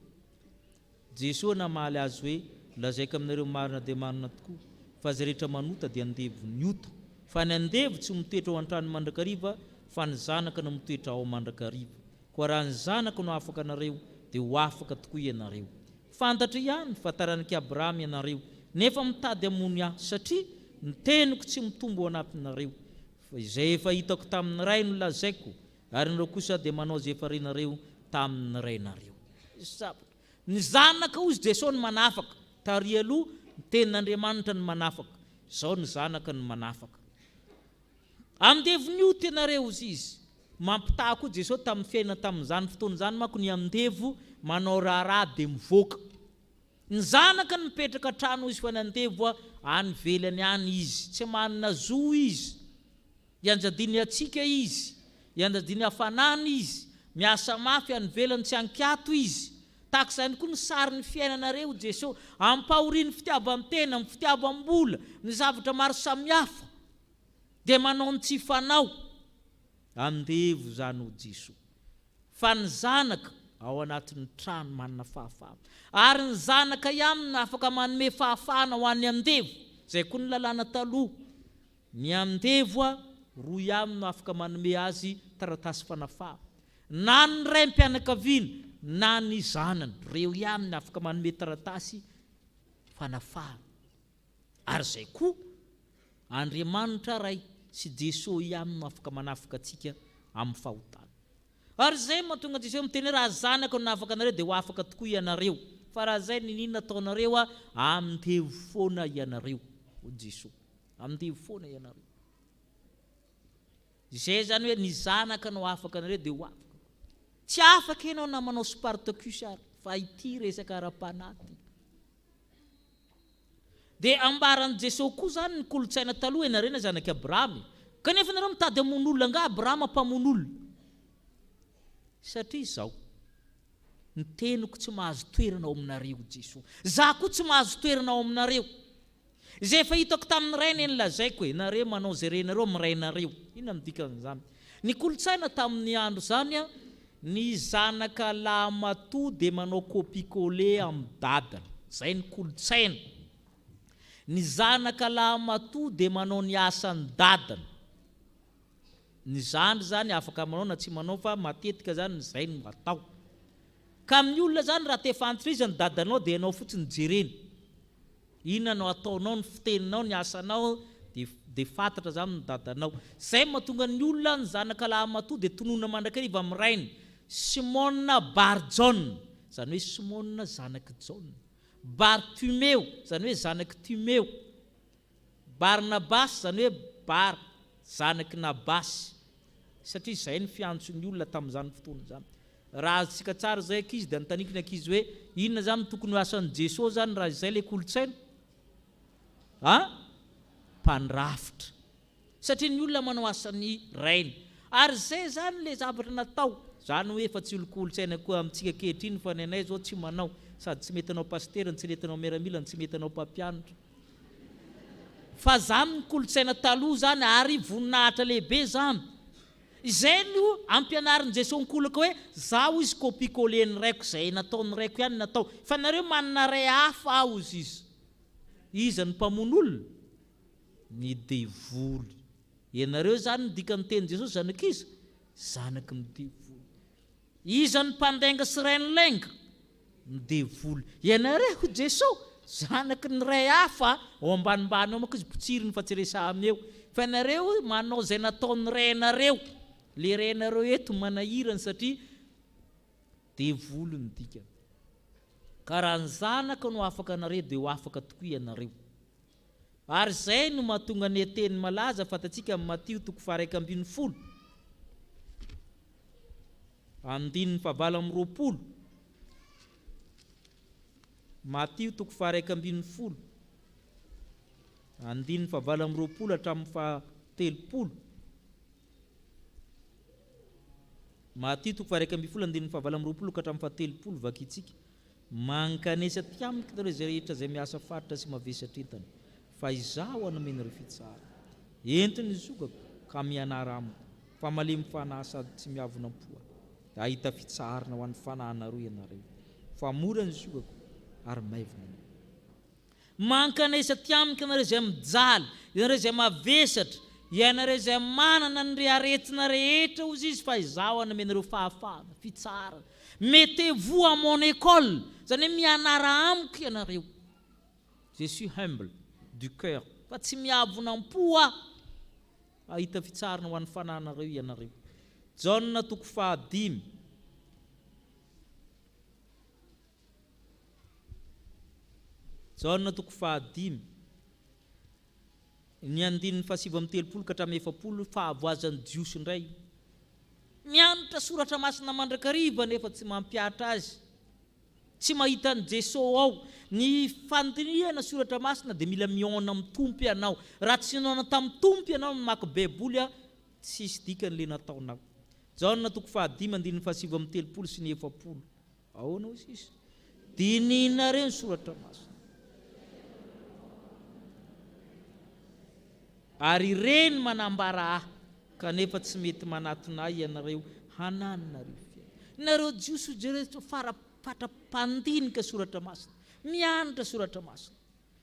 Jesosy namaly azy hoe lazaiko aminareo marina dia marina tokoa fa zay rehetra manota dia andevo ny ota. Fa ny andevo tsy mitoetra ao an-trano mandrakariva fa ny zanaka no mitoetra ao mandrakariva. Koa raha ny zanaka no afaka anareo dia ho afaka tokoa ianareo. Fantatra ihany fa taranak'i Abrahama ianareo nefa mitady hamono ahy satria ny teniko tsy mitombo ao anatinareo. Fa izay efa hitako tamin'ny ray no lazaiko ary nareo kosa dia manao izay efa renareo tamin'ny rainareo. Ny zanaka ozy Jesosy ny manafaka. Tary aloha ny tenin'Andriamanitra ny manafaka. Izao ny zanaka ny manafaka. Amdevo ny ota ianareo izy. Mampitaha koa Jesosy tamin'ny fiainana tamin'izany fotoan'izany manko ny amdevo manao raharaha dia mivoaka. Ny zanaka ny mipetraka trano izy fa ny andevo any velany any izy. Tsy manana zo izy. Ianjadiny atsika izy. Ianjadiny hafanana izy. Miasa mafy any velany tsy ankiato izy. Tahaka izany koa ny sary ny fiainanareo Jesosy. Ampahoriany fitiavam-tena, amin'ny fitiavam-bola, ny zavatra maro samihafa. Dia manao ny tsy fanao. Andevo zany ho Jesosy. Fa ny zanaka ao anatin'ny trano manana fahafahana. Ary ny zanaka ihany afaka manome fahafahana ho an'ny andevo. Zay koa ny lalàna taloha. Ny andevo roa ihany no afaka manome azy taratasy fanafahana. Na ny raim-pianakaviana na ny zanany, reo ihany no afaka manome taratasy fanafahana. Ary zay koa Andriamanitra ray sy Jesosy ihany no afaka manafaka atsika amin'ny fahotana. Ary zay mahatonga Jesosy miteny raha zanaka no afaka anareo dia ho afaka tokoa ianareo. Fa raha zay ninona ataonareo amdevo foana ianareo. O Jesosy, amdevo foana ianareo. Izay zany hoe ny zanaka no afaka anareo dia ho afaka. Tsy afaka ianao na manao Spartacus ary fa ity resaka ara-panahy. Dia ambaran'i Jesosy koa zany ny kolotsaina taloha ianarena zanak'i Abrahama. Kanefa nareo mitady hamono olona nga Abrahama mpamono olona. Satria izao, ny teniko tsy mahazo toerana ao aminareo Jesosy. Za koa tsy mahazo toerana ao aminareo. Izay efa hitako tamin'ny rainy ny lazaiko hoe nareo manao zay renareo amin'ny rainareo. Inona ny dikan'izany? Ny kolotsaina tamin'ny andro zany ny zanaka lahy matoa dia manao copie-coller amin'ny dadany. Zay ny kolotsaina. Ny zanaka lahy matoa dia manao ny asan'ny dadany. Ny zandry zany afaka manao na tsy manao fa matetika zany zay no atao. Ka amin'ny olona zany raha te fantatra izy ny dadanao dia ianao fotsiny jereny. Inona no ataonao, ny fiteninao, ny asanao dia fantatra zany ny dadanao. Zay mahatonga ny olona ny zanaka lahy matoa dia tonona mandrakariva amin'ny rainy. Simone Bar-John, zany hoe Simone zanaky John. Bartumeo, zany hoe zanaky Tumeo. Barnabas, zany hoe Bar, zanaky Nabasy. Satria izay ny fiantson'ny olona tamin'izany fotoana izany. Raha azontsika tsara izay ankizy dia notaniky ny ankizy hoe inona zany tokony ho asan'i Jesosy zany raha izay ilay kolotsaina? Mpandrafitra. Satria ny olona manao asan'ny rainy. Ary izay zany ilay zavatra natao. Zany hoe efa tsy olo-kolotsaina koa amintsika ankehitriny fa ny anay zao tsy manao. Sady tsy mety anao pastera, tsy mety anao miaramila, tsy mety anao mpampianatra. Fa zany ny kolotsaina taloha zany ary voninahitra lehibe zany. Izay no ampianarin' Jesosy nikolaka hoe zaho izy copie-coller ny raiko, izay nataon'ny raiko ihany natao. Fa nareo manana ray hafa aho izy. Iza ny mpamono olona? Ny devoly. Ianareo zany dika ny teny Jesosy zanak'iza? Zanaky ny devoly. Iza ny mpandainga sy rain'lainga? Ny devoly. Ianareo Jesosy zanaky ny ray hafa ao ambanimbany ao manko izy potsiriny fa tsy resahamy eo. Fa ianareo manao izay nataon'ny rainareo. Le rainareo eto manahirana satria devoly ny dikany. Ka raha ny zanaka no afaka anareo dia ho afaka tokoa ianareo. Ary izay no mahatonga ny teny malaza fantatsika amin'ny Matio 1:20. Andininy fahavalo amby 20. Matio 1:20. Andininy fahavalo amby 20 hatramin'ny 30. Matitoko fa 1:7 ka hatramin'ny 7 vakitsika mankanesa tiamika nareo zay rehetra zay miasa faritra sy mavesatra entana fa izaho anomeny ireo fitsara entiny zogako ka mianara amiko fa malemy fanahy sady tsy miavonam-poa ahita fitsarana ho an'ny fanahynareo ianareo fa mora ny zogako ary maivona mankanesa tiamika nareo zay mijaly ianareo zay mavesatra ianareo zay manana ny reharetina rehetra ozy izy fa izaho anomenareo fahafahana fitsarana mettez-vous à mon école zany mianara amiko ianareo je suis humble du cœur fa tsy miavonam-poa ahita fitsarana ho an'ny fanahinareo ianareo. Jaona 5:5 Jaona 5:5 ny 7:7 ka hatramin'ny 7 fahavoazan'ny jiosy indray mianatra soratra masina mandrakariva nefa tsy mampiatra azy tsy mahita ny Jesosy ao ny fandiniana soratra masina dia mila miona amin'ny tompo ianao raha tsy miona tamin'ny tompo ianao ny mamaky baiboly tsisy dikany le nataonao. Jaona 5:7 sy 7 ahoana ozy izy dininareo ny soratra masina ary ireny manambara ahy kanefa tsy mety manatona ianareo hananonareo fiaina. Nareo jiosy jeretra fara-patra-pandinika soratra masina mianatra soratra masina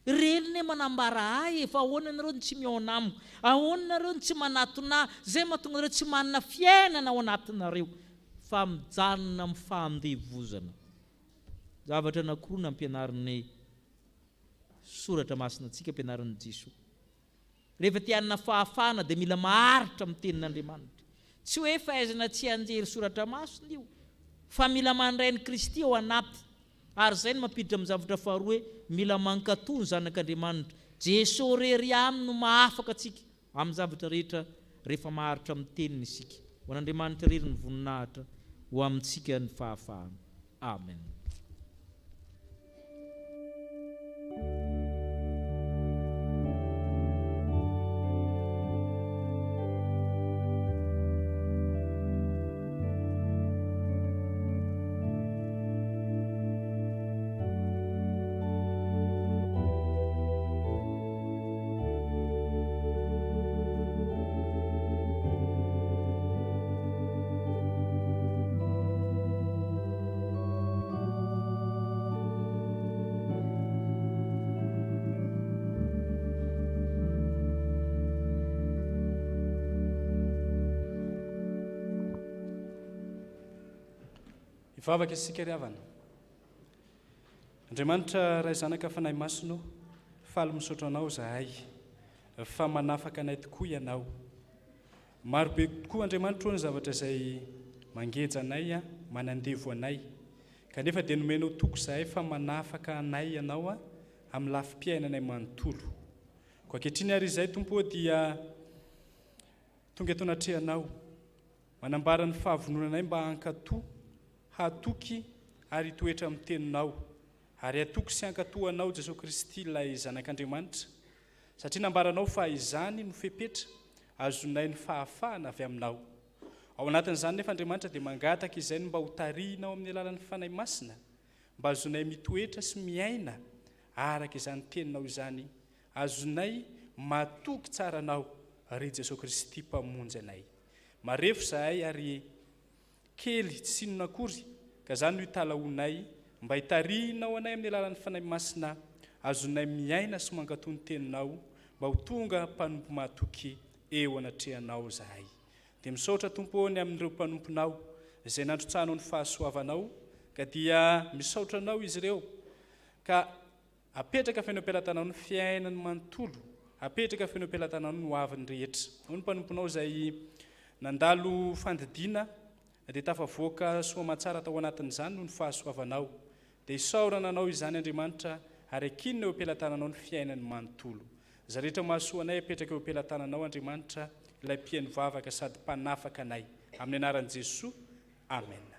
ireny ne manambara ahy efa ahoana nareo tsy miona amiko ahoana nareo tsy manatona zay mahatonga nareo tsy manana fiainana ao anatinareo fa mijanona amin'ny fahandevozana. Zavatra anankiroa nampianarin'ny soratra masina antsika ampianarin'ny Jesosy. Rehefa tianana fahafahana dia mila maharitra amin'ny tenin'Andriamanitra. Tsy hoe fahaizana tsy anjery soratra masina io fa mila mandray ny Kristy ao anaty. Ary izay no mampiditra amin'ny zavatra faharoa hoe mila mankatoa ny zanak'Andriamanitra. Jesosy rery aminy no mahafaka antsika amin'ny zavatra rehetra rehefa maharitra amin'ny teniny isika. Ho an'Andriamanitra rery ny voninahitra ho amintsika ny fahafahana. Amen. Vavaka isika ry havana. Andriamanitra ray zanaka fanahy masino faly misaotra anao zahay fa manafaka anay tokoa ianao. Marobe tokoa Andriamanitra ny zavatra izay mangeja anay manandevo anay kanefa dia nomenao toko zahay fa manafaka anay ianao amin'ny lafim-piainanay manontolo. Ko ankehitriny ary izay Tompo dia tonga eto anatrehanao manambara ny fahavononanay mba hankatoa hatoky ary toetra amin'ny teninao ary hatoky sy hankatoanao Jesosy Kristy ilay zanak'Andriamanitra satria nambaranao fa izany no fepetra azonay ny fahafahana avy aminao. Ao anatin'izany nefa Andriamanitra dia mangataka izay mba ho tarihinao amin'ny alalan'ny fanahy masina mba azonay mitoetra sy miaina araka izany teninao izany azonay matoky tsara anao ry Jesosy Kristy mpamonjy anay. Marefo zahay ary kely tsy inona akory ka zany no hitalaonay mba hitarihinao anay amin'ny alalan'ny fanahy masina azonay miaina sy mankatony teninao mba ho tonga mpanompo mahatoky eo anatrehanao zahay. Dia misaotra Tompoany amin'ireo mpanomponao izay nandrotsanao ny fahasoavanao ka dia misaotra anao izy ireo ka apetraka feno am-pelantanao ny fiainany manontolo apetraka feno am-pelantanao ny hoaviny rehetra. Ao ny mpanomponao izay nandalo fandidiana dia tafavoaka soamatsara tao anatin'izany no ny fahasoavanao dia isaorana anao izany Andriamanitra ary akinina eo am-pelantananao ny fiainany manontolo. Za rehetra mahasoa anay apetraka eo am-pelantananao Andriamanitra ilay mpihaino vavaka sady mpanafaka anay amin'ny anaran'i Jesosy. Amen.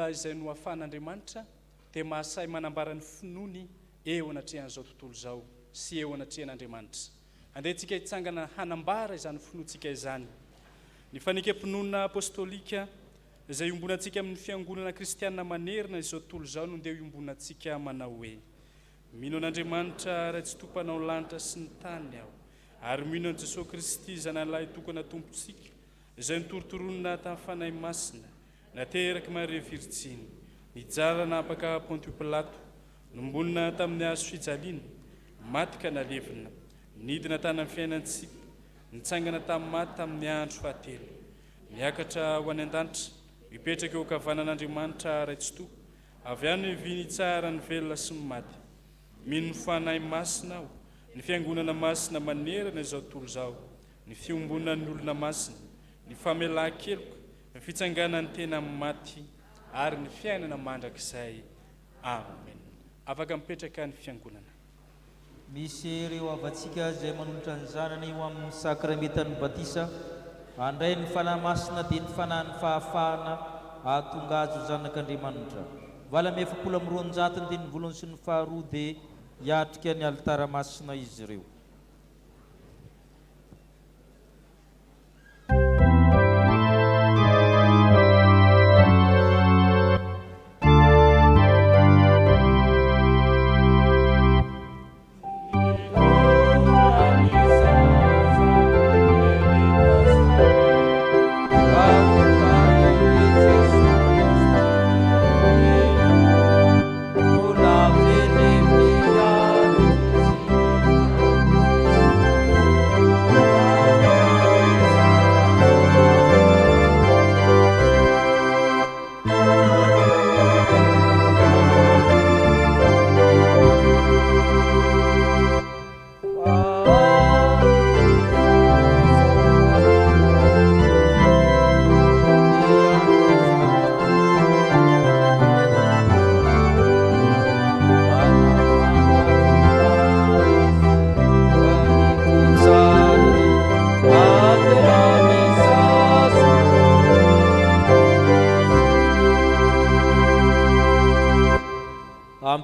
izay no ahafan'andriamanitra dia mahasay manambarany finoany eo anatrehan'izao tontolo izao sy eo anatrehan'andriamanitra. Andehantsika hitsangana hanambara izany finoantsika izany. Ny fanekam-pinoana apôstôlika izay iombonantsika amin'ny fiangonana kristianina manerina izao tontolo izao no ndeha iombonantsika manao hoe: mino an'Andriamanitra ray tsy tompanao lanitra sy ny tany aho, ary mino an'i Jesosy Kristy zanalahy tokana tompontsika izay nitorotoronina tamin'ny fanahy masina, nateraky Maria Virjiny, nijara napaka Pontio Pilato, nombonina tamin'ny hazo fijaliana, maty ka nalevina, nidina tany amin'ny fiainantsika, nitsangana tamin'ny maty tamin'ny andro fahatelo, niakatra ho any an-danitra, mipetraka eo ankavanan'Andriamanitra ray tsy toko, avy any viny tsara ny velona sy ny maty. Mino ny fanahy masina aho, ny fiangonana masina manerana izao tontolo izao, ny fiombonan'ny olona masina, ny famelan-keloka, ny fitsanganan'ny tena amin'ny maty, ary ny fiainana mandrakizay. Amen. Afaka mipetraka ny fiangonana. Misy ireo avantsika izay manolotra ny zanany ho amin'ny sakramentan'ny batisa, handray ny fanahy masina dia ny fanahy ny fahafahana ahatonga azy ho zanak'Andriamanitra. Vala amy 720 dia ny voalohany sy ny faharoa dia hiatrika ny alitara masina izy ireo.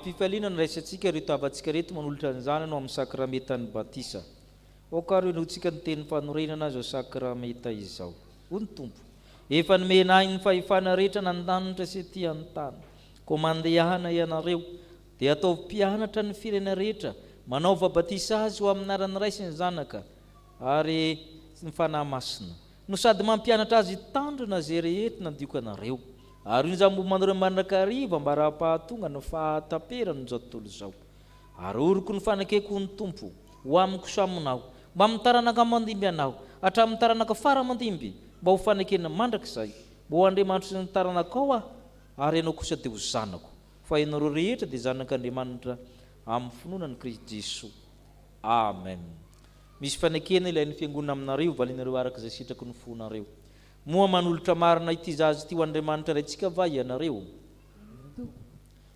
Fifaliana ny raisantsika reto avantsika reto manolotra ny zanany amin'ny sakramentan'ny batisa. Okaro enotsika ny teny fanorenana izao sakramenta izao. Hoy ny Tompo: efa nomenay ny fahefana rehetra nandanitra sy ety an-tany, ko mandehana ianareo dia ataovy mpianatra ny firena rehetra, manaova batisa azy ho amin'ny anaran'ny Ray sy ny Zanaka ary ny fanahy masina, no sady mampianatra azy hitandrina zay rehetra nandioko anareo. Ary iny zambomanareo mandrakariva mba raha-pahatonga ny fahataperana izao tontolo izao. Ary oriko ny fanakeko ny Tompo ho amiko saminao, mba mitaranaka mandimby anao hatramin'ny taranaka fara mandimby, mba ho fanekena mandrakizay, mba ho Andriamanitra sy ny taranaka ao aho, ary ianao kosa dia ho zanako, fa ianareo rehetra dia zanak'Andriamanitra amin'ny finoanan'i Kristy Jesosy. Amen. Misy fanekena ilain'ny fiangonana aminareo, valinareo araka izay sitraky ny fonareo. Moa manolotra marina ity zazy ity ho Andriamanitra raintsika va ianareo?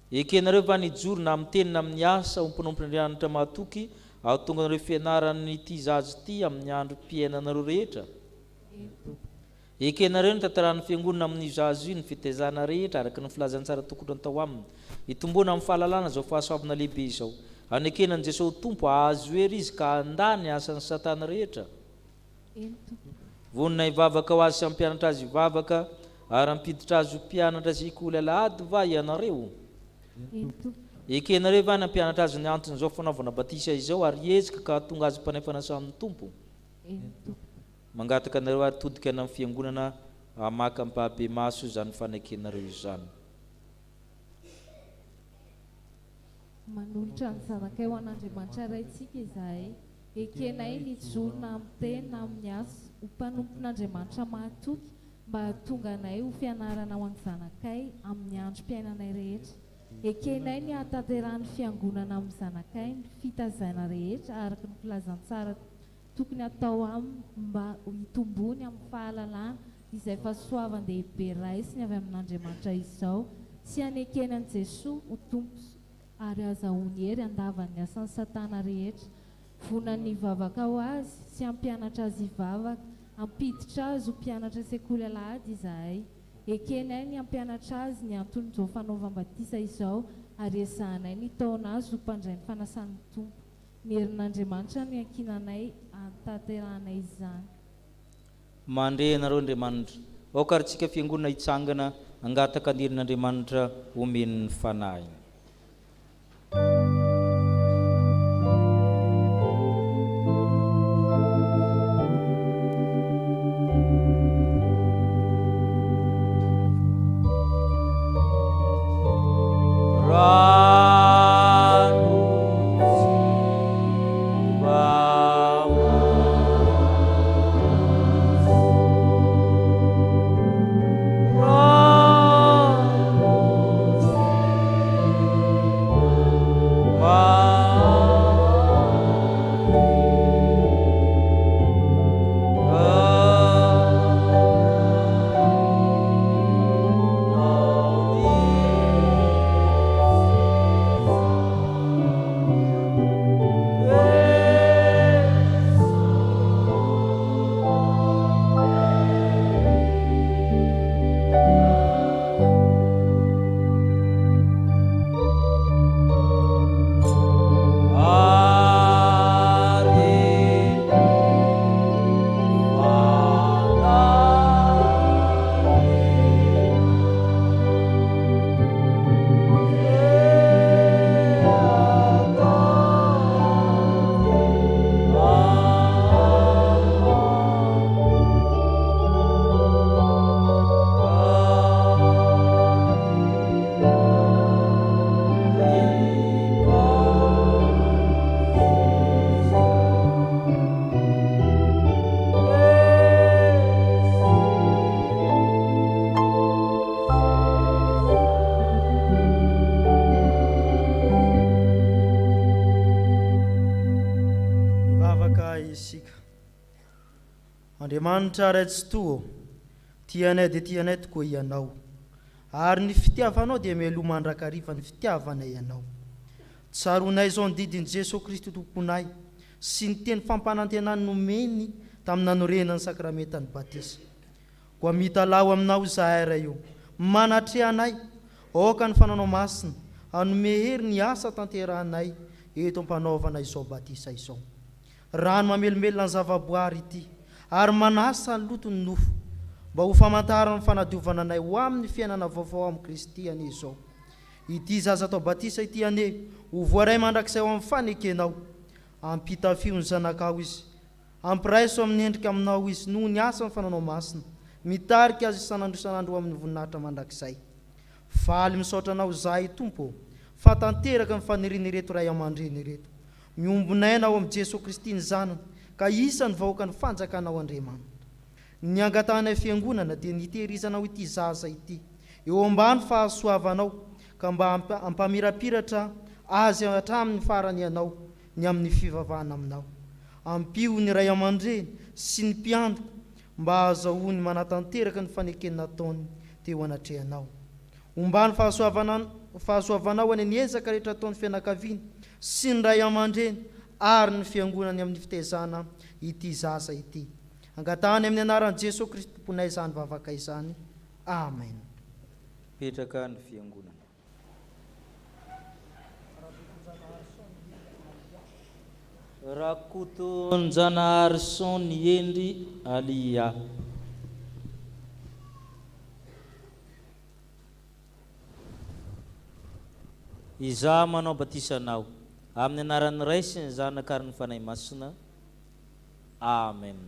Ekenareo va nijoro na amin'ny teny na amin'ny asa omponompon'Andriamanitra mahatoky ahatonga anareo fianarany ity zazy ity amin'ny andro mpiainanareo rehetra? Ekenareo ny tantaran'ny fiangonana amin'ny zazy io ny fitaizana rehetra araka ny filazantsara tokony atao aminy, hitomboana amin'ny fahalalana izao fahasoavana lehibe izao. Anekenan'i Jesosy Tompo ahazo hery izy ka handany asan'ny Satana rehetra. Vonina hivavaka ho azy sy hampianatra azy hivavaka, ary hampiditra azy ho mpianatra sy hikoly alahady va ianareo? Ekenareo va ny hampianatra azy ny anton'izao fanaovana batisa izao, ary hiezaka ka hahatonga azy mpanefana samin'ny Tompo? Mangataka anareo ary todika any amin'ny fiangonana hamaka ampahabe maso izany fanekenareo izany. Manolotra ny zanakay ho an'Andriamanitra raintsika izahay, ekenay nijoro na amin'ny teny na amin'ny asa ho mpanompon'Andriamanitra mahatoky, mba hahatonga anay ho fianarana ho an'ny zanakay amin'ny andro mpiainanay rehetra. Ekenay ny hahatanterahany fiangonana amin'ny zanakay ny fitazaina rehetra araka ny filazantsara tokony atao aminy, mba hitombony amin'ny fahalalana izay fahasoavan-dehibe raisiny avy amin'Andriamanitra izao, sy hanekenan'i Jesosy ho Tompo ary azahoany hery andavan'ny asan'ny Satana rehetra. Vonany hivavaka ho azy sy hampianatra azy hivavaka, hampiditra azy ho mpianatra sekoly alahady izahay. ekenay ny ampianatra azy ny anton'izao fanaovam-batisa izao ary ezahanay ny taona azy ho mpandray ny fanasan'ny tompo. Mierin'Andriamanitra ny ankinanay antaterahanay izany. Mandre nareo Andriamanitra, aokarytsika fiangonana hitsangana angataka anirin'Andriamanitra omen'ny fanahy. Andriamanitra raitsy toa, tianay dia tianay tokoa ianao, ary ny fitiavanao dia mialoha mandrakariva ny fitiavanay ianao. Tsaronay izao ny didin' Jesosy Kristy tomponay sy ny teny fampanantenany nomeny tamin'ny nanorenany sakramentany batisa. Koa mitalao aminao izahay ray io, manatrehanay aoka ny fananao masina, hanome hery ny asa tanterahanay eto ampanaovana izao batisa izao. Rano mamelomelona ny zavaboary ity, ary manasa ny lotony nofo, mba ho famantara ny fanadiovana anay ho amin'ny fiainana vaovao amin'ny Kristy ane izao. Ity zaza tao batisa ity ane, ho voaray mandrakizay ho amin'ny fanekenao, ampitafio ny zanakao izy, ampiraiso amin'ny endrika aminao izy noho ny asa ny fananao masina, mitarika azy isan'andro isan'andro amin'ny voninahitra mandrakizay. Faly misaotra anao zahay Tompo, fa tanteraka ny faniriany reto ray aman-dreny reto, miombonay nao amin'ny Jesosy Kristy ny zanany, ka isany vahoaka ny fanjakanao Andriamanitra. Ny angatanay fiangonana dia nitehirizanao ity zaza ity, eo ambany fahasoavanao, ka mba ampamirapiratra azy hatramin'ny farany ianao, ny amin'ny fivavahana aminao. Ampio ny ray aman-dreny sy ny mpiandrika, mba azahoany manatanteraka ny fanekena nataony teo anatrehanao. Ombany fahasoavanao any niezaka rehetra ataon'ny fianakaviany sy ny ray aman-dreny ary ny fiangonany amin'ny fitezana ity zaza ity. Angatahany amin'ny anaran'i Jesosy Kristy tomponay izany vavaka izany. Amen. Petraka ny fiangonana. Rakotonjanahary son ny endry alia. Iza manao batisanao amin'ny anaran'ny Ray sy ny Zanaka ary ny Fanahy Masina. Amen.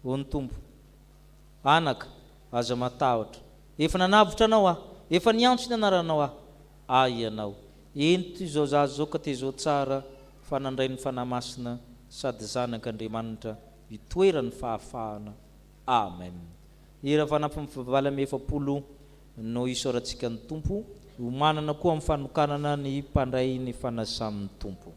Ony Tompo, anaka aza matahotra, efa nanavotra anao efa niantso ny anaranao ianao, ento izao zaza zao ka tezao tsara fanandray ny fanahy masina sady zanak'Andriamanitra itoerany fahafahana. Amen. Ira fanampy mifavalame efapolo no isaorantsika ny Tompo, ho manana koa amin'ny fanokanana ny mpandray ny fanasan'ny Tompo.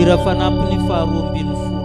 hira fanampiny faharoa ambin'ny folo.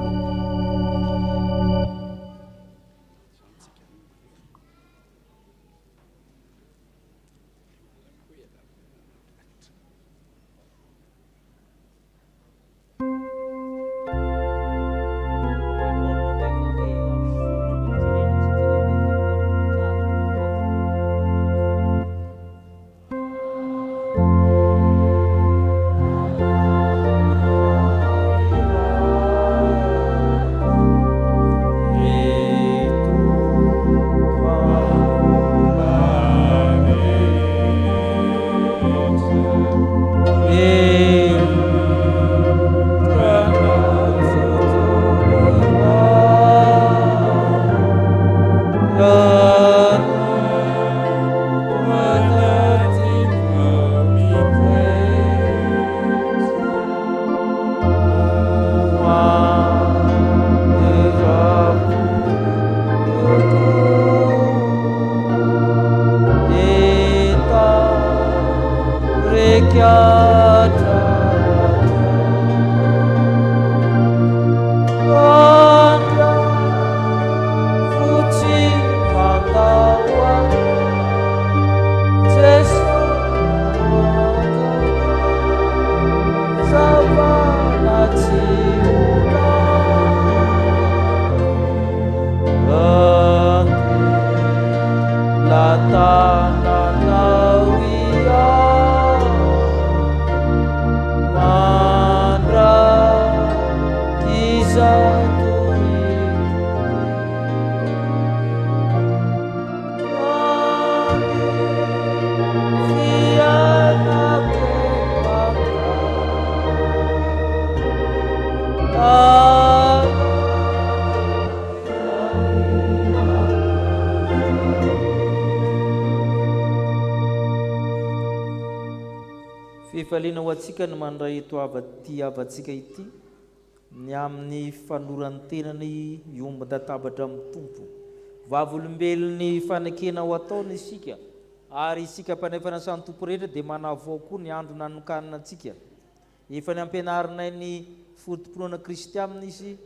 Fifaliana ho antsika ny mandray ito avatsika ity ny amin'ny fanoran'ny tenany iomban-databatra amin'ny tompo vavolombelony fanekena ho ataony isika ary isika mpanefana sany tompo rehetra dia manavao koa ny andro nanokanina antsika efa ny ampianarinay ny fotom-pinoana kristianina izy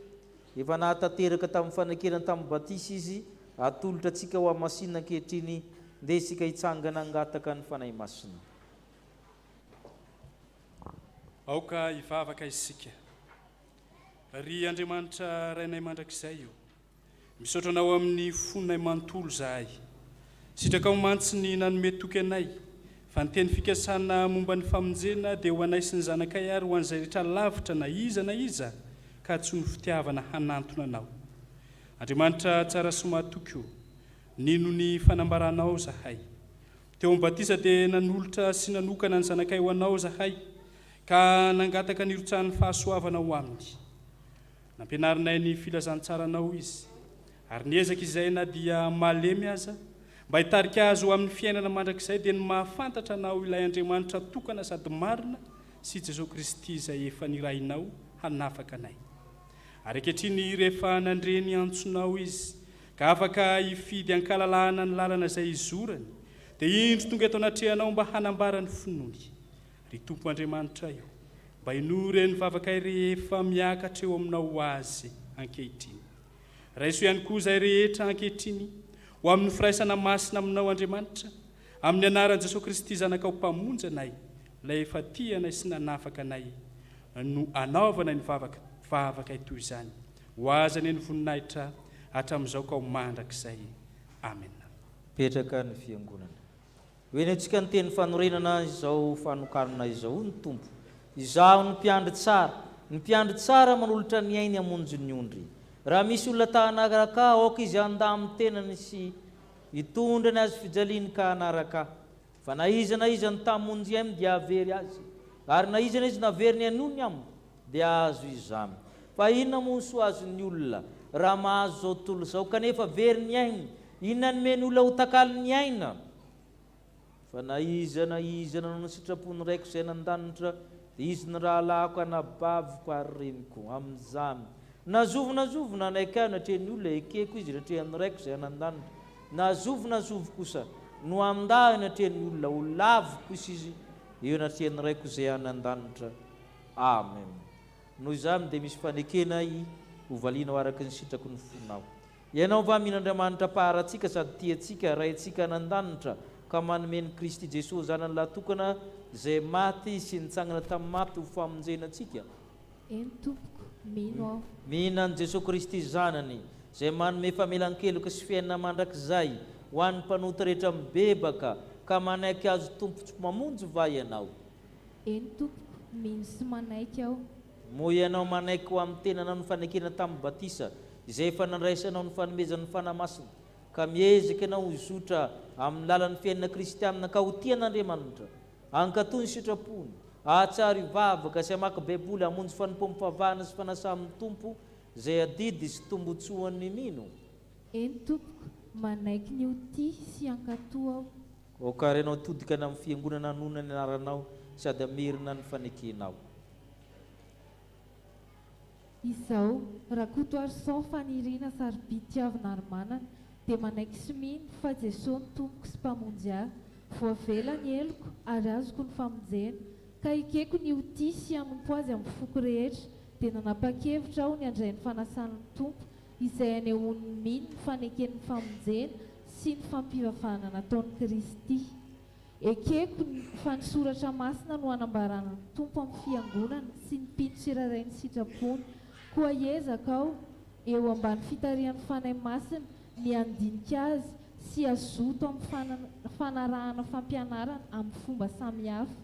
efa nahatateraka tamin'ny fanekena tamin'ny batisy izy atolotra antsika ho amasinina ankehitriny dia isika hitsangana angataka ny fanahy masina. Aoka ivavaka isika ry Andriamanitra rainay mandrakizay io misaotra anao amin'ny fonay manontolo zahay sitraka ho mantsy ny nanome toky anay fa ny teny fikasana momba ny famonjena dia ho anay sy ny zanakay ary ho an'izay rehetra lavitra na iza ka tsy ny fitiavana hanantona anao. Andriamanitra tsara sy mahatoky io nino ny fanambaranao zahay teo amin'ny batisa dia nanolotra sy nanokana ny zanakay ho anao zahay ka nangataka nirotsahan'ny fahasoavana ho aminy. Nampianarinay ny filazantsaranao izy ary niezaka izay na dia malemy aza mba hitarika azy ho amin'ny fiainana mandrakizay dia ny mahafantatra anao ilay Andriamanitra tokana sady marina sy Jesosy Kristy izay efa nirahinao hanafaka anay. Ary ankehitriny rehefa nandreny antsonao izy ka afaka hifidy ankalalahana ny lalana izay izorany dia indro tonga eto anatrehanao mba hanambara ny finoany. Ry Tompo Andriamanitra io mba hinory ny vavakay rehefa miakatra eo aminao azy ankehitriny. Raiso ihany koa izay rehetra ankehitriny ho amin'ny firaisana masina aminao Andriamanitra amin'ny anaran'i Jesosy Kristy zanakao mpamonjy anay ilay efa tianay sy nanafaka anay no anaovana ny vavaka toy izany ho aza ny voninahitra hatramin'izao ka ho mandrakizay. Amen. Petraka ny fiangonana. Hoeny antsika ny teny fanorenana izao fanokanana izao ny tompo izaho ny mpiandry tsara manolotra ny ainy hamonjy ny ondry raha misy olona tahanaraka aoka izy anda amin'ny tenany sy hitondrany azy fijaliany ka hanaraka fa na iza ny tamonjy aminy dia avery azy ary na iza izy navery ny anony aminy dia azo izamy fa inona monso azony olona raha mahazo zao tontolo zao kanefa very ny ainy inona ny meny olona ho takalo ny aina fa na iza no nasitrapony raiko izay nandanitra dia izy ny rahalahako anabaviko ary reniko amin'izany nazovona anaiky natreny olona ekeko izy natreny raiko izay nandanitra nazovo kosa no andahy natreny olona ho laviko izy eo natreny raiko izay nandanitra. Amen. noho izany dia misy fanekena hovalianao araka ny sitraky ny fonao. Ianao va min'Andriamanitra paharatsika sady tiatsika raintsika nan-danitra ka manomeny Kristy Jesosy zanany lahatokana izay maty sy nitsangana tamin'ny maty ho famonjenantsika. Eny tompoko, mino aho. Mihinany Jesosy Kristy zanany izay manome famelan-keloka sy fiainana mandrakizay ho an'ny mpanota rehetra mibebaka ka manaiky azo tompotsy mamonjy va ianao. Eny tompoko, mino sy manaiky aho. Moa ianao manaiky ho amin'ny tenanao ny fanekena tamin'ny batisa izay efa nandraisanao ny fanomezan'ny fanamasina ka miezaka ianao ho zotra amin'ny lalan'ny fiainana kristianina ka ho tian'Andriamanitra ankatony sitrapony ahatsara ivavaka sy hamaky baiboly hamonjy fanompom-pavahana sy fanasà amin'ny tompo izay adidy sy tombotsoan'ny mino. Eny tompoko, manaiky ny oti sy ankatoa aho. Okary ianao todika amin'ny fiangonana anona ny anaranao sady amerina ny fanekenao. Izao rakoto arison faniriana sary-bitiavina ary manana dia manaiky sy mino fa Jesosy ny tompoko sy mpamonjy ahy voavela ny eloko ary azoko ny famonjena ka ikeko ny oti sy hanompo azy amin'ny foko rehetra dia nanapa-kevitra aho ny andray ny fanasan'ny tompo izay anehoan'ny mino ny faneken'ny famonjena sy ny fampivavahana nataon'ny Kristy. Ekeko fa ny soratra masina no hanambarana ny tompo amin'ny fiangonana sy ny mpino tsiraray ny sitrapony koa ezaka aho eo ambany fitarian'ny fanahy masina ny andinika azy sy azoto amin'ny fanarahana fampianarana amin'ny fomba samihafa.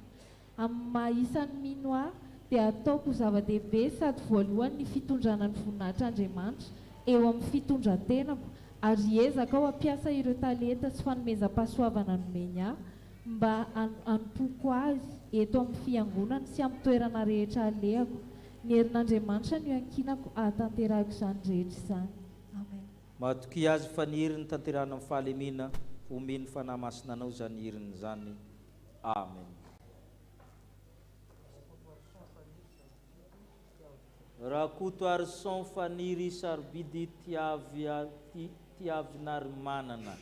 Amin'ny maha-isan'ny mino ahy dia ataoko zava-dehibe sady voalohany ny fitondrana ny voninahitr'Andriamanitra eo amin'ny fitondran-tenako ary ezaka aho hampiasa ireo talenta sy fanomezam-pahasoavana nomeny ahy mba hanompoako azy eto amin'ny fiangonana sy amin'ny toerana rehetra alehako. Ny herin'Andriamanitra no ankinako ahatanterahako izany rehetra izany. Amen. Matoky azy fa ny heriny tanterahana amin'ny fahalemena omeny fanahy masina anao izany heriny izany. Amen. Rakoto arison faniry sarobidy tiavina ary manana.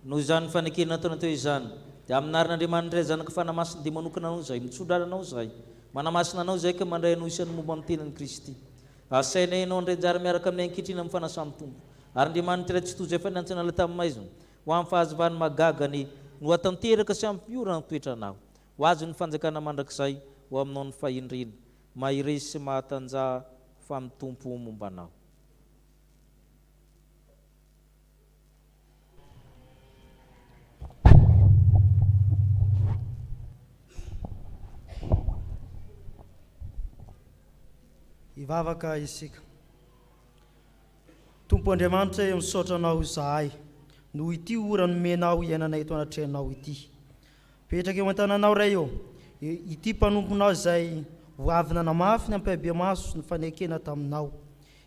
Noho izany fanekena ataona teo izany dia aminarin'Andriamanitra zanaka fanamasina dia manokana anao izay mitsodraranao izay manamasina anao izay ka mandray anao isan'ny momba amin'ny tenan'i Kristy. Asaina ianao andraynjara miaraka amin'ny ankehitriny amin'ny fanasan'ny tompo ary Andriamanitra tsy toy izay fa niantsona la tamin'ny maizina ho amin'ny fahazavany magagany no hatanteraka sy hampiorana ny toetranao ho azy ny fanjakana mandrakizay ho aminao ny fahindrina mahiresy sy mahatanja fa amin'ny tompo momba anao. Ivavaka isika. Tompo Andriamanitra eo misaotra anao izahay noho ity ora nomenao iainanay eto anatrehanao ity. Petraka eo an-tananao ray eo ity mpanomponao izay voavina namafy ny ampabe maso ny fanekena taminao.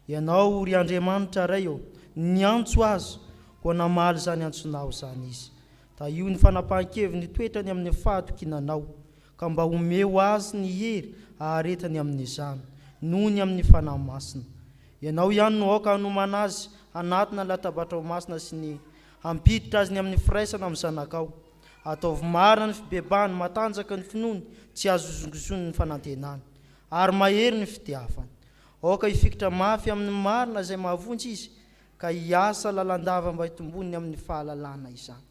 Ianao ry Andriamanitra ray eo ny antso azy koa namaly izany antsonao izany izy. Da io ny fanapahan-keviny toetrany amin'ny fahatokinanao ka mba omeo azy ny hery aharetany amin'izany noho ny amin'ny fanahy masina. Ianao ihany no aoka hanomana azy anatina latabatra masina sy ny hampiditra azy ny amin'ny firaisana amin'ny zanakao. Ataovy marina ny fibebahany matanjaka ny finoany tsy azo zongozony ny fanantenany ary mahery ny fitiavany. Aoka hifikitra mafy amin'ny marina izay mahavonjy izy ka hiasa lalandava mba hitombony amin'ny fahalalana izany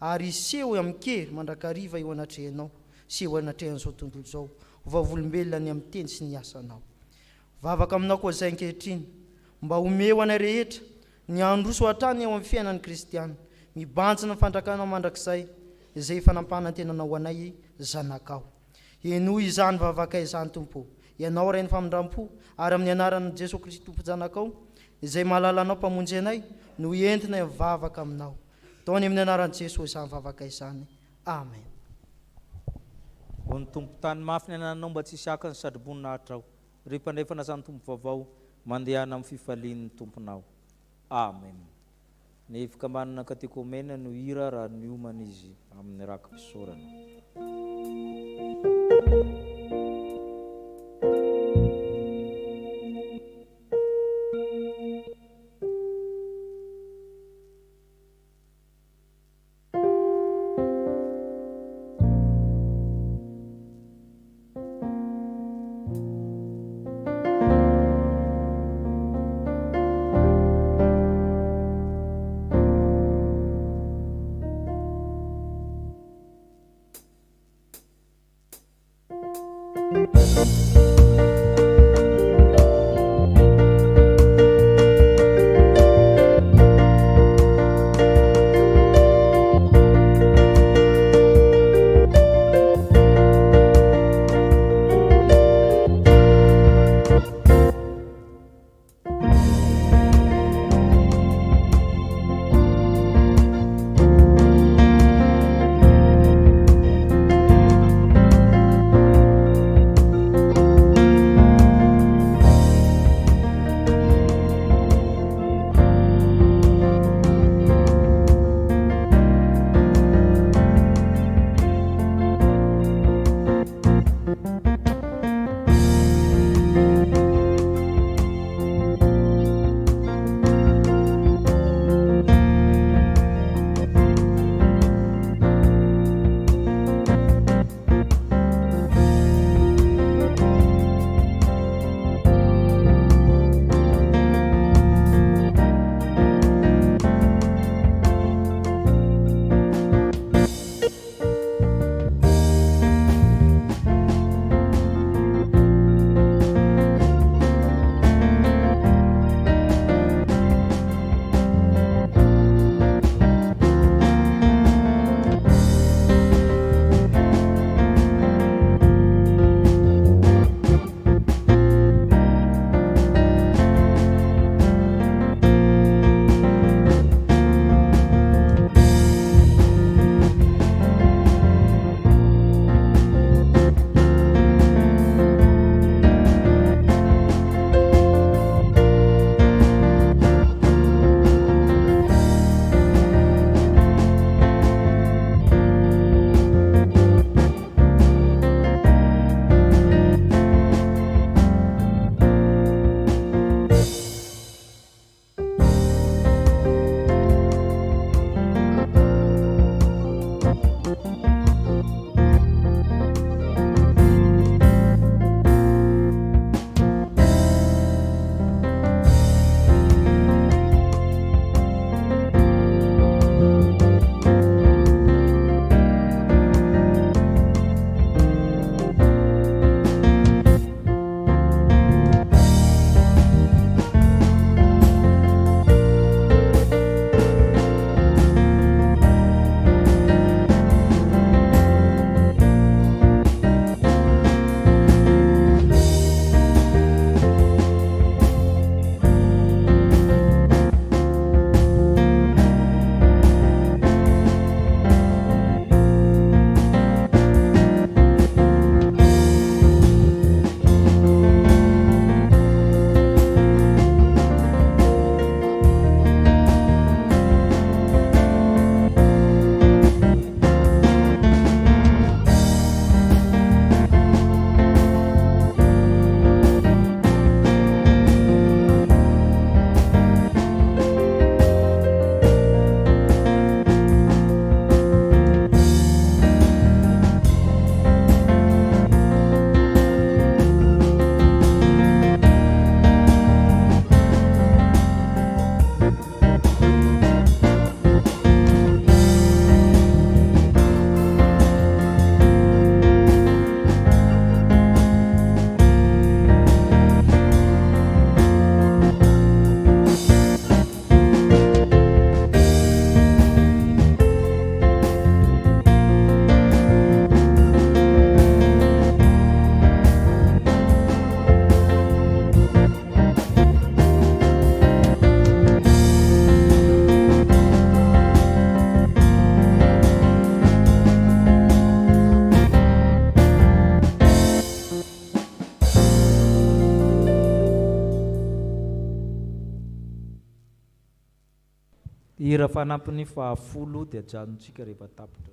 ary iseho amin'ny kery mandrakariva eo anatrehanao sy eo anatrehan'izao tontolo izao vavolombelona ny amin'ny teny sy ny asanao. Vavaka aminao koa izay ankehitriny mba omeo anay rehetra ny androso hatrany eo amin'ny fiainan'ny kristiana mibantsina ny fandrakana mandrakizay izay fanampahana tenanao anay zanakao. Enoho izany vavaka izany tompo ianao ray ny famindram-po ary amin'ny anaran'i Jesosy Kristy tompo zanakao izay mahalala anao mpamonjy anay no entina mivavaka aminao. Taony amin'ny anaran'i Jesosy izany vavaka izany. Amen. Ho ny tompo tany mafy ny anananao mba tsy sakany sady boninahitra ao. Ry mpandray fanasany tompo vavao mandehana amin'ny fifalian'ny tomponao. Amen. Ny fikambanana katekomena no hira raha niomana izy amin'ny raka-pisaorana. Hira fanampiny 10 dia janontsika rehefa tapitra.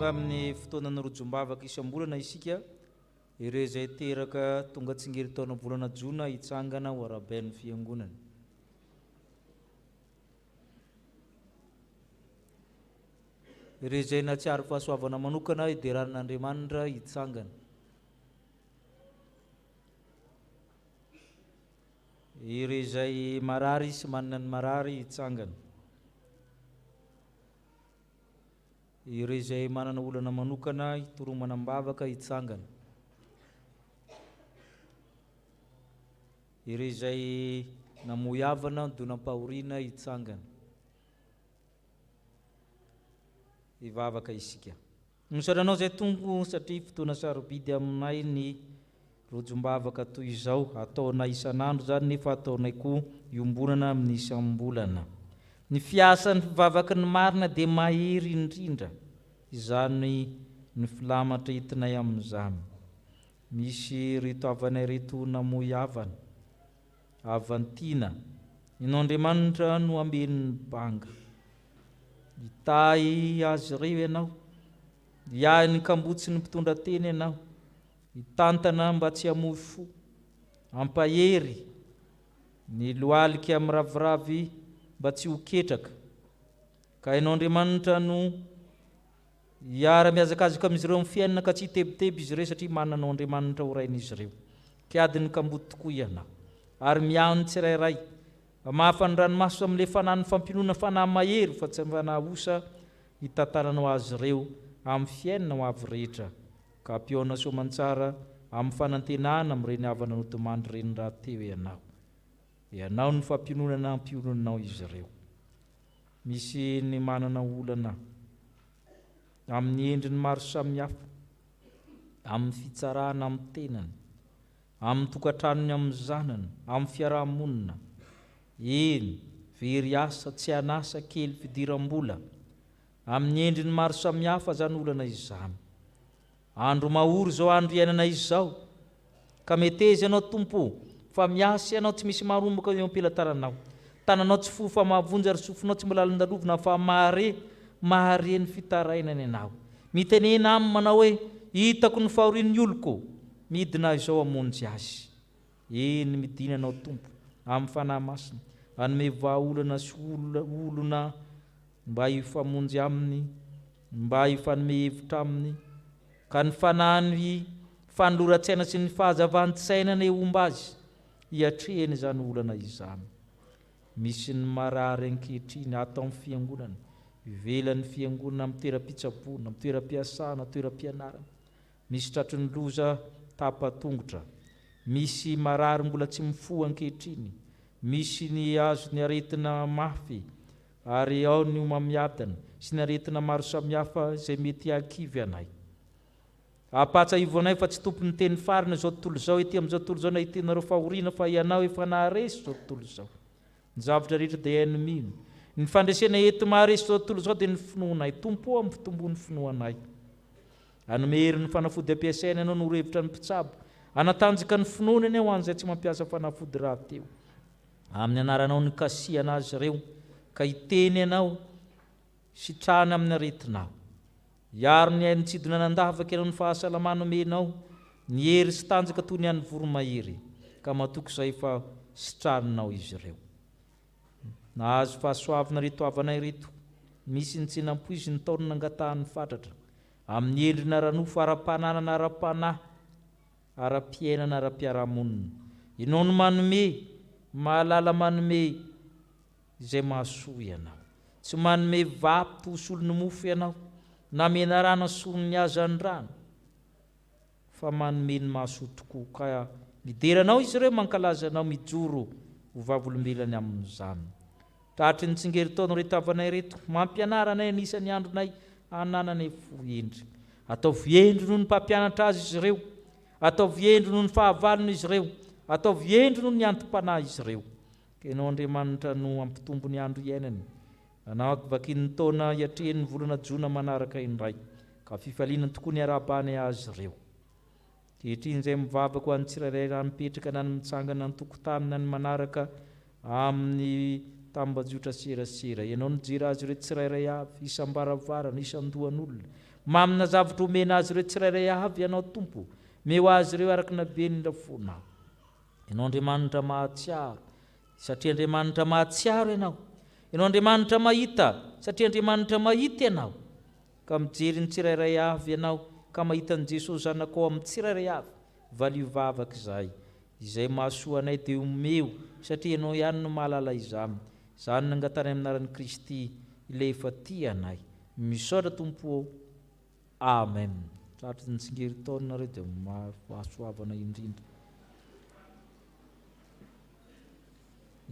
Amin'ny fotoanany rojombavaka isam-bolana isika ireo izay teraka tonga tsingery taona volana jona hitsangana ho arabain'ny fiangonana. Ireo izay natsiary fahasoavana manokana hideran'Andriamanitra hitsangana. Ireo izay marary sy manana ny marary hitsangana. Ireo izay manana olana manokana hitoromana ambavaka hitsangana. Ireo izay namoyavana donam-pahoriana hitsangana. Hivavaka isika. Misaranao izay tongo satria fotoana sarobidy aminay ny rojombavaka toy izao ataonay isan'andro zany nefa ataonay koa iombonana amin'ny isam-bolana. Ny fiasan'ny fivavaky ny marina dia mahery indrindra, izany ny filamatra hitinay amin'izany. Misy reto avanay reto namoy havana, avantiana, ino Andriamanitra no amben'ny banga. Hitay azy ireo ianao, hiahy ny kambotsy ny mpitondra teny ianao, hitantana mba tsy hamoy fo, ampahery ny loalika amin'ny raviravy mba tsy ho ketraka. Ka ianao Andriamanitra no hiara-miazakazaka amin'izy ireo amin'ny fiainana ka tsy hitebiteby izy ireo satria mananao Andriamanitra ho rain'izy ireo. Kiadiny kamboty tokoa ianao ary miahony tsirairay, mahafany ranomaso amin'ilay fanahy fampinoana fanahy mahery fa tsy fanahy osa hitantaranao azy ireo amin'ny fiainana ho avy rehetra. Ka ampiona soamantsara amin'ny fanantenana amin'ireny havana notomandry ireny raha teo ianao. Ianao ny fampinonana ampionanao izy ireo. Misy ny manana olana amin'ny endriny maro samihafa, amin'ny fitsarana amin'ny tenany, amin'ny tokantranony amin'ny zanany, amin'ny fiarahamonina. Eny, very asa tsy anasa kely fidiram-bola, amin'ny endriny maro samihafa zany olana izany. Andro mahory zao andro iainana izao, ka meteza ianao tompo, fa miasa ianao tsy misy marombaka eo am-pelantaranao. Tananao tsy fo fa mahavonjy ary sofinao tsy mbola lalovina fa mahare ny fitarainana ianao. Mitenena aminy manao hoe hitako ny fahorian'ny oloko, midina izao amonjy azy. eny midinanao tompo amin'ny fanahy masina, anome vahaolana sy olona mba hifamonjy aminy, mba hifanome hevitra aminy, ka ny fanahiny fanoloran-tsaina sy ny fahazavan-tsainana eomba azy hiatrehany izany olana izany. Misy ny marary ankehitriny atao amin'ny fiangonana, ivelan'ny fiangonana amin'ny toeram-pitsaboana, amin'ny toeram-piasana, toeram-pianarana. Misy tratry ny loza tapatongotra, misy marary mbola tsy mifoha ankehitriny, misy ny azo ny aretina mafy, ary ao ny mamiadana sy ny aretina maro samihafa izay mety hankivy anay. Apatsa ivo anay fa tsy tompony teny farina izao tontolo izao, ety amin'izao tontolo izao nahitenareo fahoriana fa ianao efa naharesy izao tontolo izao. Ny zavatra rehetra dia ennemi. Ny fandresena ety maharesy izao tontolo izao dia ny finoanay, tompo amin'ny fitombony finoanay. Anome hery ny fanafody ampiasaina ianao no horohevitra ny mpitsabo, anatanjaka ny finoana ianao ho an'izay tsy mampiasa fanafody rahateo. Amin'ny anaranao ny kasiana azy ireo, ka hiteny ianao sitrahany amin'ny aretinao. Iaro ny ainitsidona nandavaka ianao ny fahasalamana omenao, ny hery sy tanjaka toy ny an'ny voromahery, ka matoky izay fa sitraninao izy ireo. Nahazo fahasoavana reto avanay reto, misy ny tsinam-poizy ny taona nangatahan'ny fatratra, amin'ny endrina ranofo ara-pananana ara-panahy, ara-piainana ara-piarahamonina. Ianao no manome, mahalala manome izay mahasoa ianao. Tsy manome vapo tosolon'ny mofo ianao, na menarana son'ny azan'ny rano, fa manome ny mahasoa tokoa. Ka mideranao izy ireo mankalaza anao mijoro ho vavolombelany amin'izany. Tratry ny tsingeritaona reto avanay reto, mampianaranay anisan'ny andronay hanananay vohendry. Atao vihendry noho ny mpampianatra azy izy ireo, atao vihendry noho ny fahavalony izy ireo, atao vihendry noho ny antom-panahy izy ireo. Ka ianao Andriamanitra no ampitombo ny andro iainany, anao vakin'ny taona hiatrehan'ny volana jona manaraka indray, ka fifalinany tokoa ny arabany azy ireo. Kehitriny izay mivavaka ho an'ny tsirairay raha mipetraka na ny mitsangana ny tokotany na ny manaraka amin'ny tambajotra serasera. Ianao no jera azy ireo tsirairay avy, isam-baravarana, isan-dohan'olona. Mamina zavatra omena azy ireo tsirairay avy ianao Tompo, meo azy ireo araka nabeny rafonao. Ianao Andriamanitra mahatsiaro, satria Andriamanitra mahatsiaro ianao. Ianao Andriamanitra mahita, satria Andriamanitra mahita ianao. Ka mijery ny tsirairay avy ianao, ka mahita ny Jesosy zanakao amin'ny tsirairay avy, valio vavaka izay mahasoa anay dia omeo, satria ianao ihany no mahalala izany. Izany nangatany amin'ny anaran'i Kristy ilay efa tia anay. Misaotra Tompo. Amen. Tratry ny tsingeritaona nareo dia mahasoavana indrindra.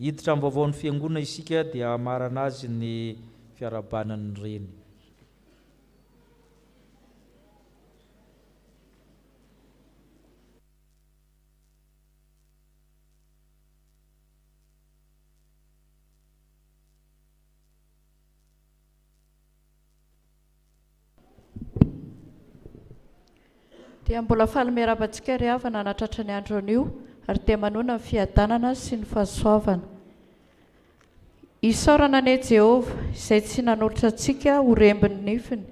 Hiditra amin'ny vaovaon'ny fiangonana isika dia marana azy ny fiarabanan'ny reny. Dia mbola faly miarabantsika ry havana anatratra ny andro anio, ary dia manoana ny fiadanana sy ny fahasoavana. Isaorana ane Jehova izay tsy nanolotra antsika ho rembiny nifiny.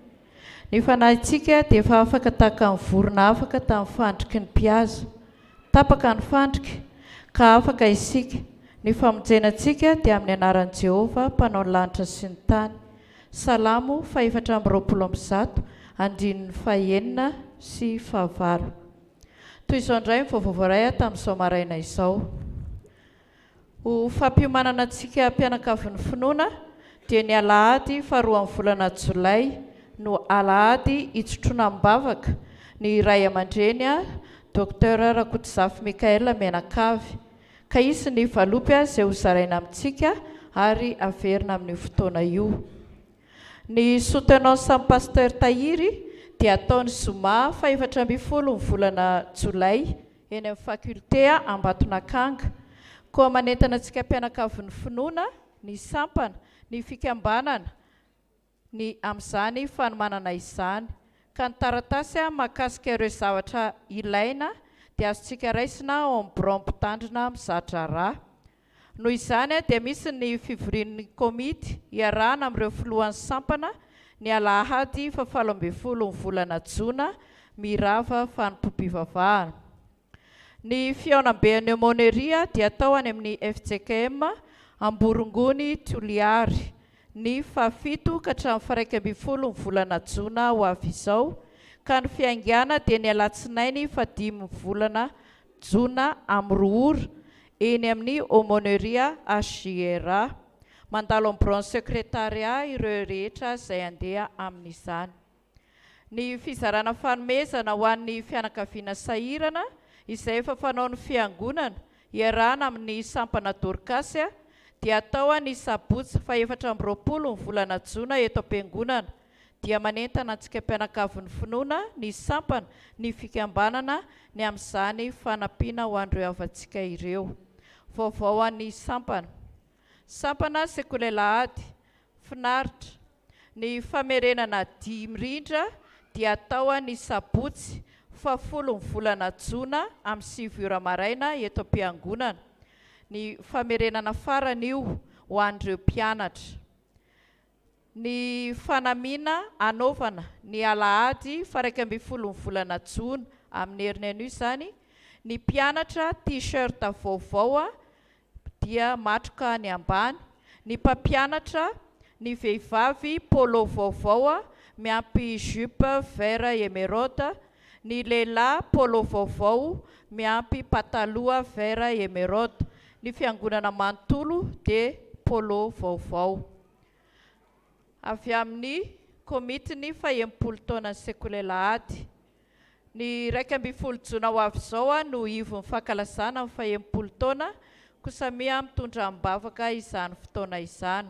Ny fanahitsika dia efa afaka tahaka ny vorona afaka tamin'ny fandriky ny mpihaza, tapaka ny fandriky ka afaka isika. Ny famonjenantsika dia amin'ny anaran'i Jehova mpanao ny lanitra sy ny tany. Salamo 420 andininy 9 sy 10. Toy izao indray ny vaovao iray tamin'izao maraina izao. Ho fampiomanana antsika mpianakavin'ny finoana dia ny alahady 2 volana Jolay no alahady itsotrona am-bavaka ny ray aman-dreny Dr Rakototsafy Mikaela Menakavy, ka izy ny valopy izay ho zaraina amintsika ary averina amin'ny fotoana io. Ny soutenance amin'ny pasteur Tahiry dia ataony zoma 14 volana Jolay eny amin'ny fakulté Ambatonakanga. Koa manentana antsika mpianakavin'ny finoana ny sampana, ny fikambanana, ny amin'izany fanomanana izany. Ka ny taratasy mahakasika ireo zavatra ilaina dia azontsika raisina ao amin'ny bureau mpitandrina mizatra raha. Noho izany dia misy ny fivorian'ny komity iarahana amin'ireo filohan'ny sampana ny alahady 17 volana Jona mirava fanompom-pivavahana. Ny fiaonam-bean'ny Moneria dia atao any amin'ny FJKM Amborongony Toliary ny 7 ka hatramin'ny 1 ny volana Jona ho avy izao, ka ny fiaingana dia ny alatsinainy 5 ny volana Jona amin'ny 2 ora eny amin'ny Moneria HJRA. Mandalo amin'ny bureau secrétariat ireo rehetra izay andeha amin'izany. Ny fizarana fanomezana ho an'ny fianakaviana sahirana izay efa fanao ny fiangonana iarahana amin'ny sampana Dorcas dia atao ny sabotsy 24 ny volana Jona eto am-piangonana, dia manentana antsika mpianakavin'ny finoana ny sampana ny fikambanana ny amin'izany fanampiana ho an'ireo havantsika ireo. Vaovao an'ny sampana Sekolelahady finaritra. Ny famerenana dia mirindra dia atao ny sabotsy 10 ny volana Jona amin'ny 7 ora maraina eto am-piangonana. Ny famerenana farany io ho an'ireo mpianatra. Ny fanamiana anaovana ny alahady 21 ny volana Jona amin'ny herinay anio izany, ny mpianatra t-shirt vaovao dia matroka ny ambany, ny mpampianatra ny vehivavy polo vaovao miampy jupe vert émeraude, ny lehilahy polo vaovao miampy pataloha vert émeraude, ny fiangonana manontolo dia polo vaovao. Avy amin'ny komitiny 70 taona Sekolelahady. Ny 12 Jona ho avy izao no ivon'ny fankalazana amin'ny 70 taona, kosamia mitondra mibavaka izany fotoana izany.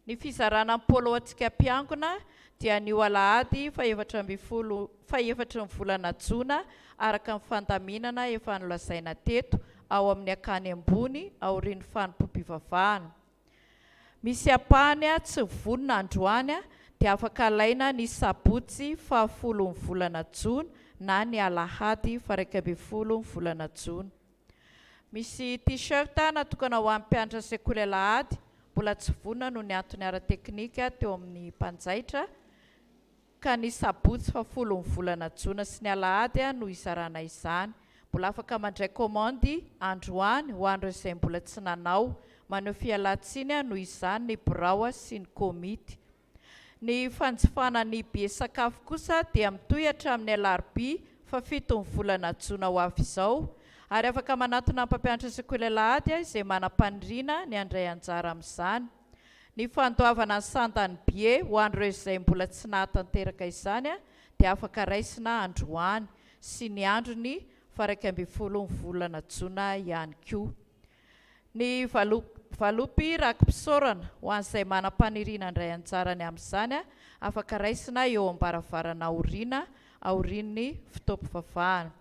Ny fizarana polo antsika mpiangona dia ny alahady 14 ny volana Jona araka ny fandaminana efa nolazaina teto ao amin'ny akany ambony aorian'ny fanompoam-pivavahana. Misy apahany tsy vonona androany dia afaka alaina ny sabotsy 10 ny volana Jona na ny alahady 21 ny volana Jona. Misy t-shirt natokana ho an'ny mpianatra Sekolelahady, mbola tsy vonona no ny antony ara-teknika teo amin'ny mpanjaitra, ka ny sabotsy 10 ny volana Jona sy ny alahady no izarana izany. Mbola afaka mandray komandy androany ho an'ireo izay mbola tsy nanao, maneho fialan-tsiny noho izany ny birao sy ny komity. Ny fanjifana ny be sakafo kosa dia mitohy hatramin'ny alarobia 7 ny volana Jona ho avy izao, ary afaka manatona mpampianatra Sekolelahady izay manam-paniriana ny andray anjara amin'izany. Ny fandoavana ny sandany bie ho an'ireo izay mbola tsy nahatanteraka izany dia afaka raisina androany sy ny androny 21 ny volana Jona ihany koa. Ny valopy rakim-pisaorana ho an'izay manam-paniriana andray anjarany amin'izany afaka raisina eo ambaravarana aorian'ny fitaovam-pivavahana.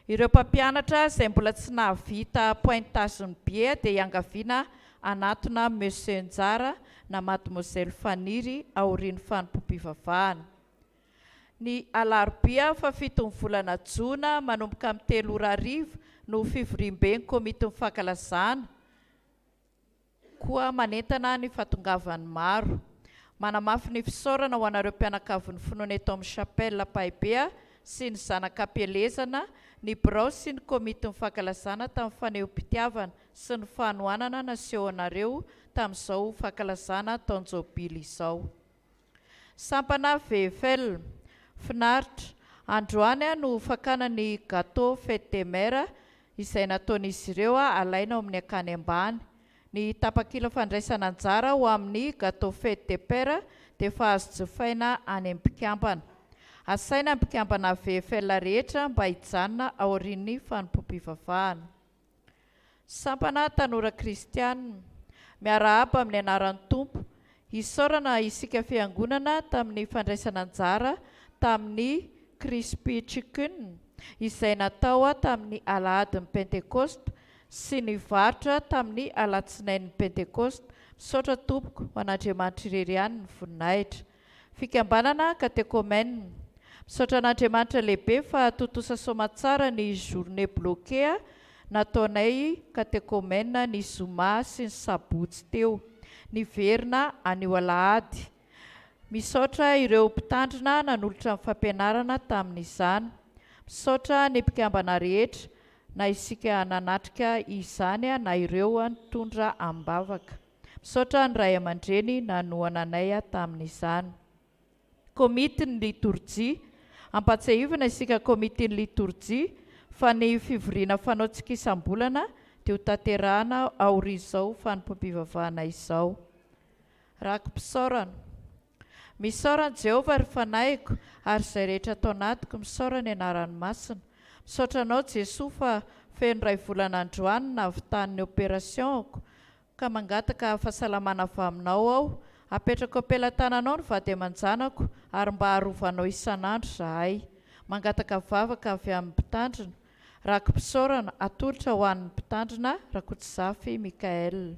Ireo mpampianatra izay mbola tsy nahavita pointage-ny bie dia iangaviana anatona Monsieur Njara na Mademoiselle Faniry aorian'ny fanompoam-pivavahana. Ny alarobia 7 ny volana Jona manomboka amin'ny 3 ora hariva no fivoriam-ben'ny komitin'ny fankalazana, koa manentana ny fatongavany maro. Manamafy ny fisaorana ho anareo mpianakavin'ny finoana eto amin'ny chapelle Pahibea sy ny zanakam-pielezana, ny birao sy ny komitin'ny fankalazana tamin'ny faneho-pitiavana sy ny fanohanana naseho anareo tamin'izao fankalazana taonjobily izao. Sampana VFL finaritra. Androany no fakana ny gâteau fête des mères izay nataon'izy ireo alaina ao amin'ny akany ambany. Ny tapakila fandraisana anjara ho amin'ny gâteau fête des pères dia efa azo jifaina any am-pikambana. Asaina am-pikambana VFL rehetra mba hijanona aorian'ny fanompoam-pivavahana. Sampana tanora kristianina. Miarahaba amin'ny anaran'ny Tompo, hisaorana isika fiangonana tamin'ny fandraisana anjara tamin'ny Crispy Chicken izay natao tamin'ny alahadin'ny Pentecoste sy ny varotra tamin'ny alatsinain'ny Pentecoste. Misaotra tompoko ho an'Andriamanitra irery ihany ny voninahitra. Fikambanana katekômène. Misaotra an'Andriamanitra lehibe fa totosa soamantsara ny journée bloquée nataonay katekômène ny zoma sy ny sabotsy teo, ny verina anio alahady. Misaotra ireo mpitandrina nanolotra amin'ny fampianarana tamin'izany. misaotra ny mpikambana rehetra na isika nanatrika izany na ireo nitondra ambavaka. Misaotra ny ray aman-dreny nanoana anay tamin'izany. Komitiny liturjia, ampatsiahivana isika komitiny liturjia fa ny fivoriana fanaontsika isam-bolana dia ho tanterahana aorian'izao fanompom-pivavahana izao. Rakom-pisaorana. Misaorana Jehovah ary fanahyko ary izay rehetra atao anatiko misaorana ny anaran'ny masina. Misaotra anao Jesoa fa feno ray volana androany navitahan'ny opérationko ka mangataka fahasalamana avy aminao aho. Apetrako ampelantananao ny vady aman-janako ary mba harovanao isan'andro zahay. Mangataka vavaka avy amin'ny mpitandrina. Rakom-pisaorana atolotra ho an'ny mpitandrina Rakotsizafy Mikael.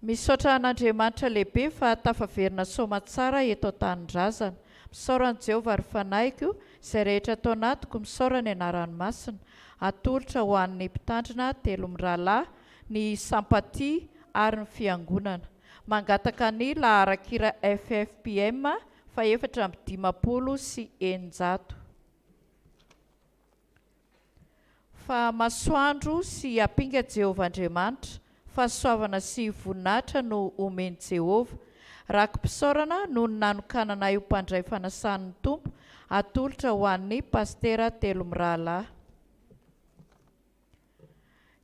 Misaotra an'Andriamanitra lehibe fa tafaverina soma tsara eto an-tanindrazana. Misaorana Jehovah ary fanahyko izay rehetra atao anatiko misaorana ny anaran'ny masina. Atolotra ho an'ny mpitandrina telo mirahalahy ny Sampaty ary ny fiangonana. Mangataka ny laharan-kira FFPM fa 450 fa masoandro sy apinga Jehovah Andriamanitra, fahasoavana sy voninahitra no omeny Jehovah. Rakom-pisaorana no nanokanana io mpandray fanasan'ny tompo, atolotra ho an'ny pastera telo mirahalahy.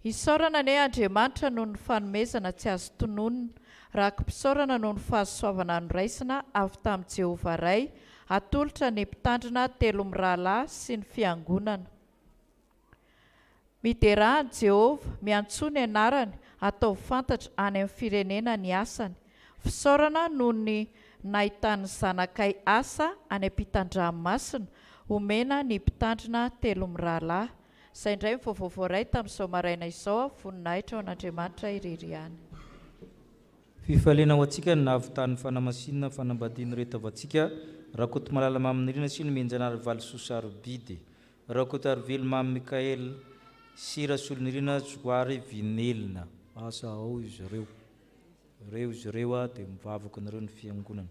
Isaorana ny Andriamanitra no ny fanomezana tsy azo tononona. Rakom-pisaorana no ny fahasoavana noraisina avy tamin'i Jehovah ray, atolotra ny mpitandrina telo mirahalahy sy ny fiangonana. Miderahany Jehovah, miantsoa ny anarany, atao fantatra any amin'ny firenena ny asany. Fisaorana no ny nahitany zanakay asa any am-pitandramasina, omena ny mpitandrina telo mirahalahy. Izay indray ny vaovao ray tamin'izao maraina izao, voninahitra ao an'Andriamanitra irery ihany. Fifaliana ho antsika ny nahavitan'ny fanamasinana fanambadiana rehetra vatsika rakoto malala maminirina sy ny menjanary valisosa robidy rakoto arively mamy Mikael sy rasolonirina joary vinelina asa ao izy ireo dia mivavaka nareo ny fiangonana.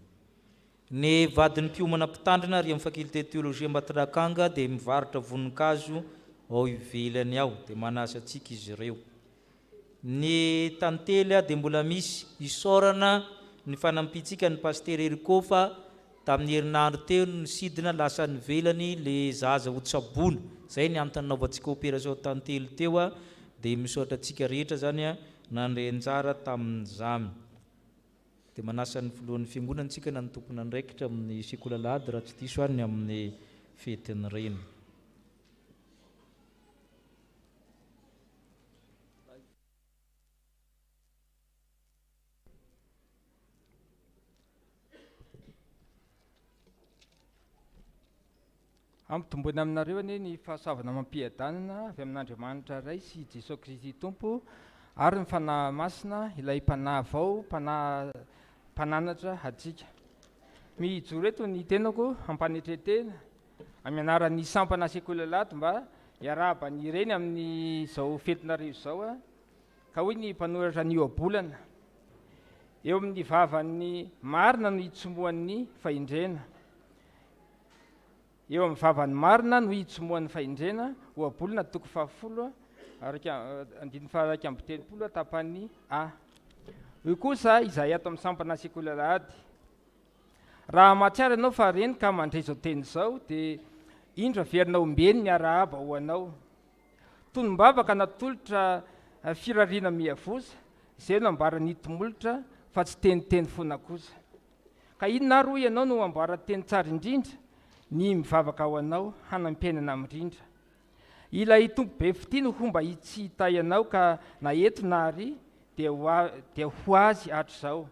Ny vadin'ny mpiomana mpitandrina ary amin'ny fakulté théologie Mbatrakanga dia mivarotra voninkazo ao ivelany ao dia manasa antsika izy ireo. Ny tantely dia mbola misy isaorana ny fanampitsika ny paster Eriko fa tamin'ny herinandro teo ny sidina lasa nivelany le zaza ho tsabona. Zay ny antony naovantsika opération tantely teo dia misaotra antsika rehetra zany nandray anjara tamin'izany. Dia manasa ny filohan'ny fiangonana antsika na ny tompona andraikitra amin'ny sikolalady raha tsy diso any amin'ny fetiny reny. Ampitombona aminareo anie ny fahasoavana mampiadanana avy amin'Andriamanitra ray sy Jesosy Kristy Tompo ary ny fanahy masina ilay mpanahy vao mpananatra atsika. Mijoro eto ny tenako ampanetretena amin'ny anaran'ny sampana sekolalady mba hiarahaba ny ireny amin'izao fetinarivo izao ka hoy ny mpanoratra ny oabolana eo amin'ny vavan'ny marina no hitsomoan'ny faindrena. Eo amin'ny vavan'ny marina no hitsomoan'ny faindrena oabolana toko 10 andiny faharaiky amby telopolo tapany A. Io kosa izay ato amin'ny sampana sekolalady. Raha mahatsiaro ianao fa reny ka mandray izao teny izao dia indro averinao ombeny ny arahaba ho anao. Tonombavaka natolotra firariana miavosa, izay no ambarany hitomolotra fa tsy teniteny foana kosa. Ka inona ary hoy ianao no ambarany teny tsara indrindra ny mivavaka ao anao hanampiainana mirindra. Ilay tompo be fity no fomba tsy hita ianao ka na eto na ary dia ho azy hatr'izao.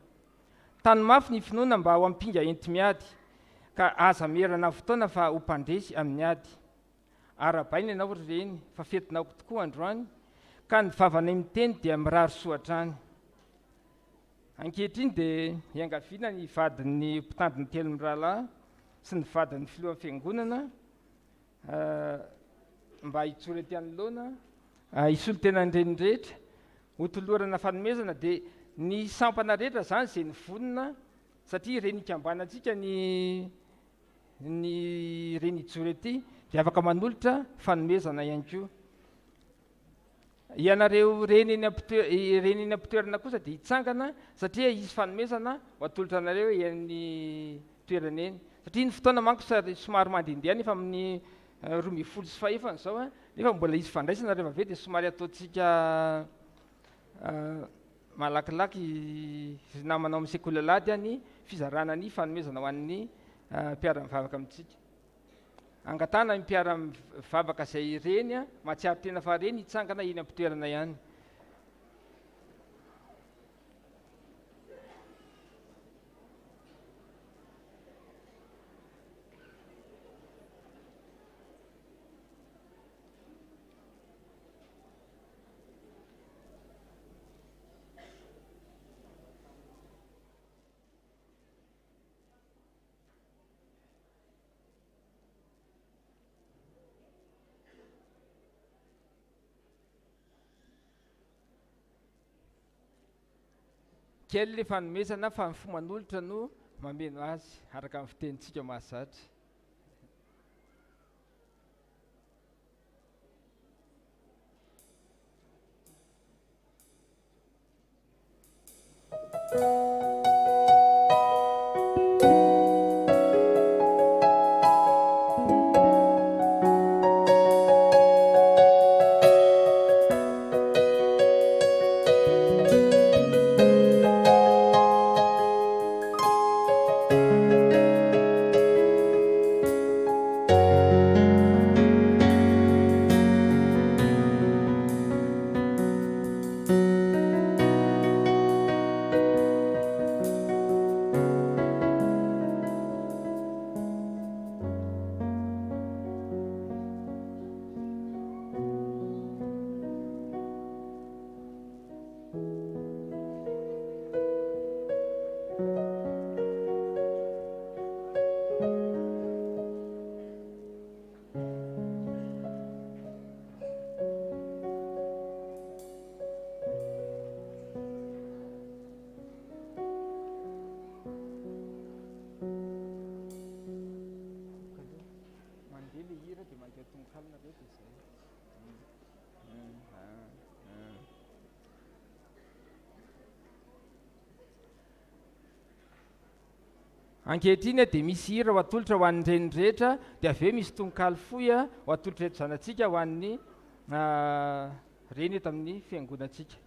Tany mafy ny finoana mba ho ampinga enti-miady ka aza merana fotoana fa ho mpandresy amin'ny ady. Arabaina ianao reny fa fetinao tokoa androany ka ny vavanay miteny dia mirary soatrany. Ankehitriny dia hiangaviana ny vadin'ny mpitandrina telo mirahalahy sy ny vadin'ny filohan'ny fiangonana mba hitsora ety anoloana hisolo tena andrenindrehetra ho tolorana fanomezana dia ny sampana rehetra zany izay ny vonona satria reny ikambanatsika ny ny reny ijoro ety dia afaka manolotra fanomezana ihany koa. Ianareo reny eny ampitoerana kosa dia hitsangana satria izy fanomezana atolotra anareo eny toerana eny, satria ny fotoana manko somary mandehandeha nefa amin'ny 2015 zao nefa mbola izy fandraisana rehefa avy eo dia somary ataontsika malakilaky namanao amin'ny sekoly alady ny fizarana ny fanomezana ho an'ny mpiara-mivavaka amintsika. Angatana ny mpiara-mivavaka izay reny mahatsiaro tena fa reny hitsangana eny ampitoerana ihany. Kely le fanomezana fa ny fomanolotra no mameno azy araka amin'ny fitenitsika mahazatra. Ankehitriny dia misy hira ho atolotra ho an'ny renindrehetra dia avy eo misy tononkalo fohy ho atolotra eto zanatsika ho an'ny reny eto amin'ny fiangonantsika.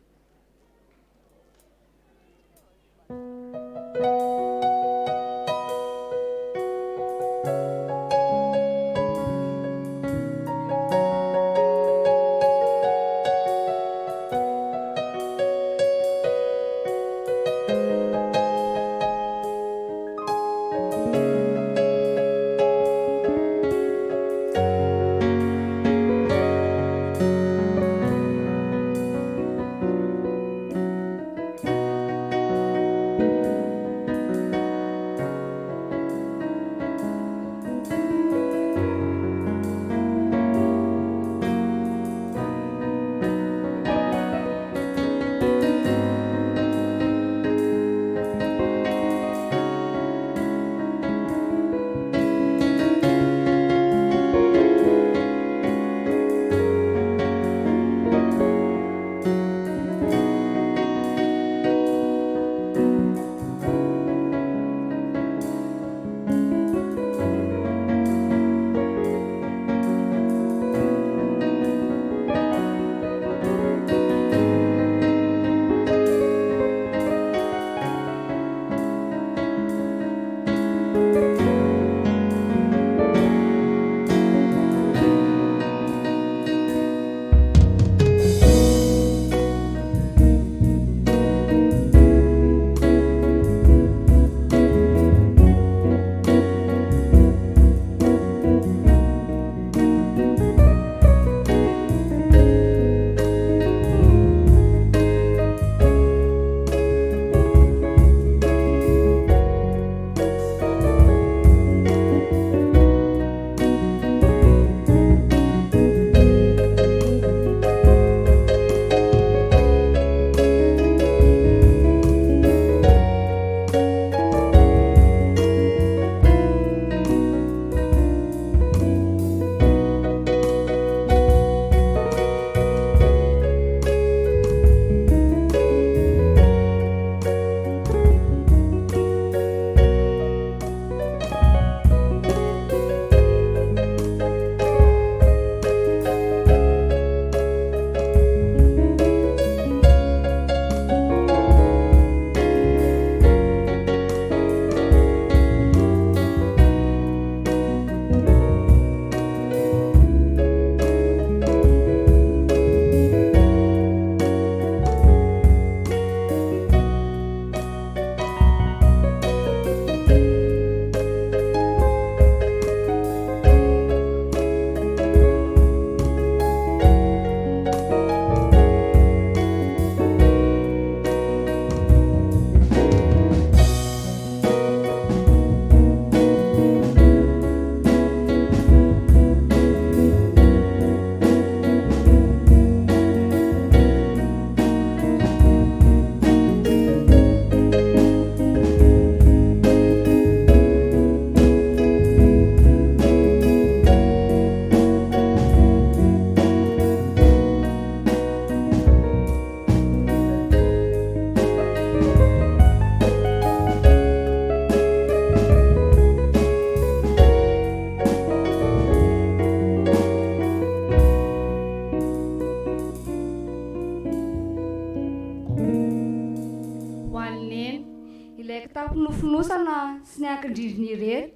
fonosana sy ny ankindririny irery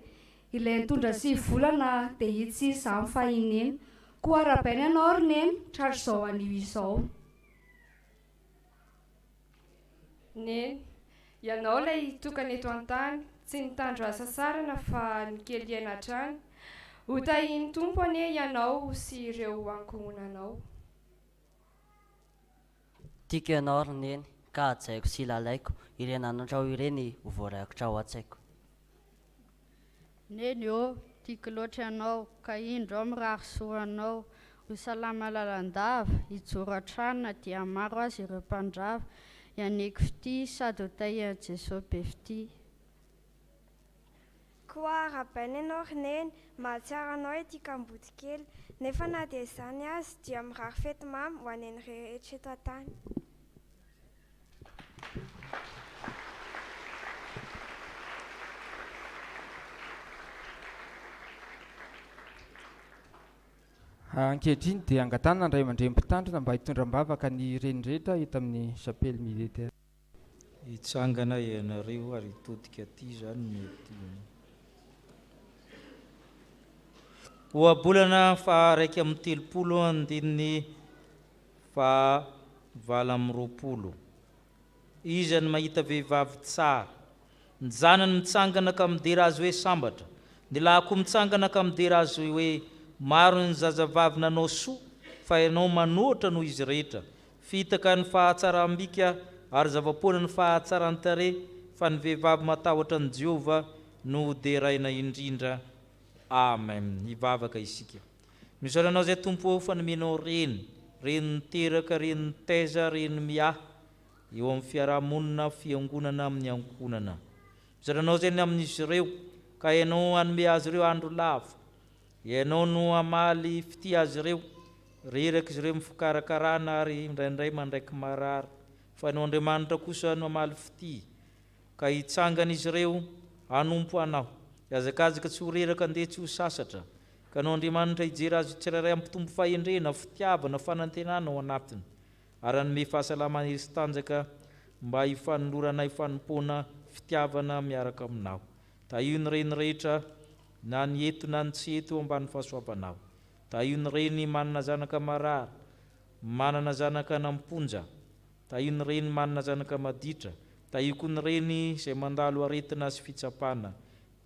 ilay nitondra 7 volana dia hita sy izaho fahineny koa arabainy ianao roneny tratra izao anio izao. Neny, ianao ilay tokana eto an-tany tsy nitandro asa sarana fa nikely aina hatrany. Hotahiny tompo anie ianao sy ireo ankohonanao. Tiako ianao roneny ka hajaiko sy lalaiko ireny anandrao ireny ho voaraikotra ao an-tsaiko. Neny ô, tiako loatra ianao ka indro ao mirary soranao ho salama lalandava hijoro an-tranona dia maro azy ireo mpandrava ianeko fity sady ho tahian Jesosy be fity. Koa arabaina ianao roneny mahatsiaro anao ety Kambody kely nefa na dia izany azy dia mirary fety mamy ho aneny rehetra eto an-tany. Ankehitriny dia angatana ndray mandray mpitandrina mba hitondram-bavaka ny renirehitra hita amin'ny chapelle militaire. Hitsangana ianareo ary hitodika aty zany mety. Ohabolana fa 1 andininy fa 20. Izany mahita vehivavy tsara, ny zanany mitsangana ka midera azy hoe sambatra, ny lahako mitsangana ka midera azy hoe maro ny zazavavy nanao soa fa ianao manoatra noho izy rehetra. Fitaka ny fahatsarambika ary zavapoana ny fahatsaran-tare fa ny vehivavy matahotra ny Jehova no deraina indrindra. Amen. Hivavaka isika. Misaoranao zay tompo fa nomenao reny niteraka, reny nitaiza, reny miahy eo amin'ny fiarahamonina, fiangonana amin'ny ankonana. Misaoranao zay ny amin'izy ireo ka ianao hanome azy ireo andro lava. Ianao no amaly fity azy ireo, reraka izy ireo mifikarakarana ary indraindray mandraiky marary. Fa ianao Andriamanitra kosa no amaly fity ka hitsangana izy ireo hanompo anao. Azakazaka tsy ho reraka andeha tsy ho sasatra. Ka ianao Andriamanitra hijery azy tsirairay ampitombo fahendrena, fitiavana, fanantenana ao anatiny. Ary hanome fahasalamana izy tanjaka mba hifanolorana, hifanompoana, fitiavana miaraka aminao. Tahio ny reny rehetra na ny eto na ny tsy eto ambany fahasoavanao. Tahio ny reny manana zanaka marary, manana zanaka namponja. Tahio ny reny manana zanaka maditra. Tahio koa ny reny izay mandalo aretina sy fitsapana.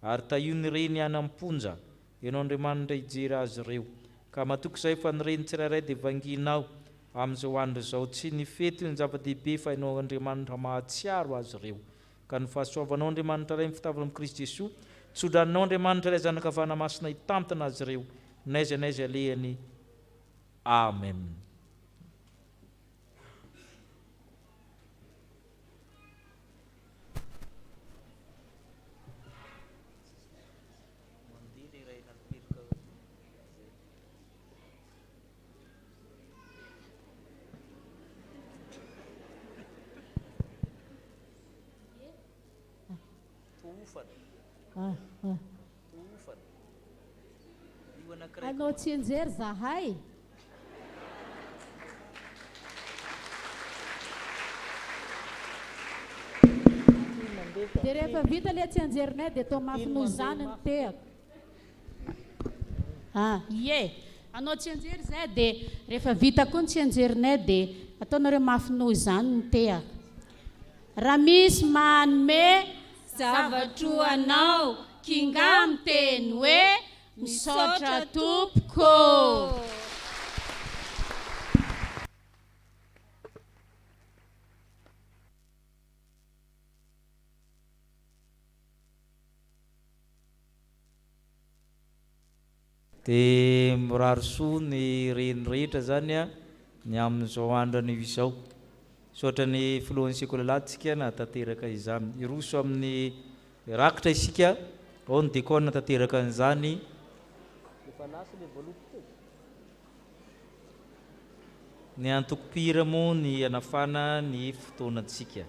Ary tahio ny reny anamponja. Ianao Andriamanitra hijery azy ireo. Ka matoky izay fa ny reny tsirairay dia vanginao amin'izao andro izao. Tsy ny fety ny zava-dehibe fa ianao Andriamanitra mahatsiaro azy ireo. Ka ny fahasoavanao Andriamanitra iray fitavana amin'ny Kristy Jesosy, tsodranao Andriamanitra ilay zanaka vanamasina hitantana azy ireo n'aiza n'aiza alehany. Amen. Anao tsy anjery zahay. Dia rehefa vita ilay tsy anjerinay dia atao mafy noho izany ny tehaka. Ie, anao tsy anjery zay dia rehefa vita koa ny tsy anjerinay dia ataonareo mafy noho izany ny tehaka. Raha misy manome zavatro anao kinga miteny hoe misaotra tompoko. Dia mirary soa ny reny rehetra zany a ny amin'izao andro anio izao. Sotra ny filohan'ny sekolalahitsika na tanteraka izany. Iroso amin'ny rakitra isika, ao ny dekona tanteraka an'izany. Ny antoko-pira moa ny anafana ny fotoanantsika.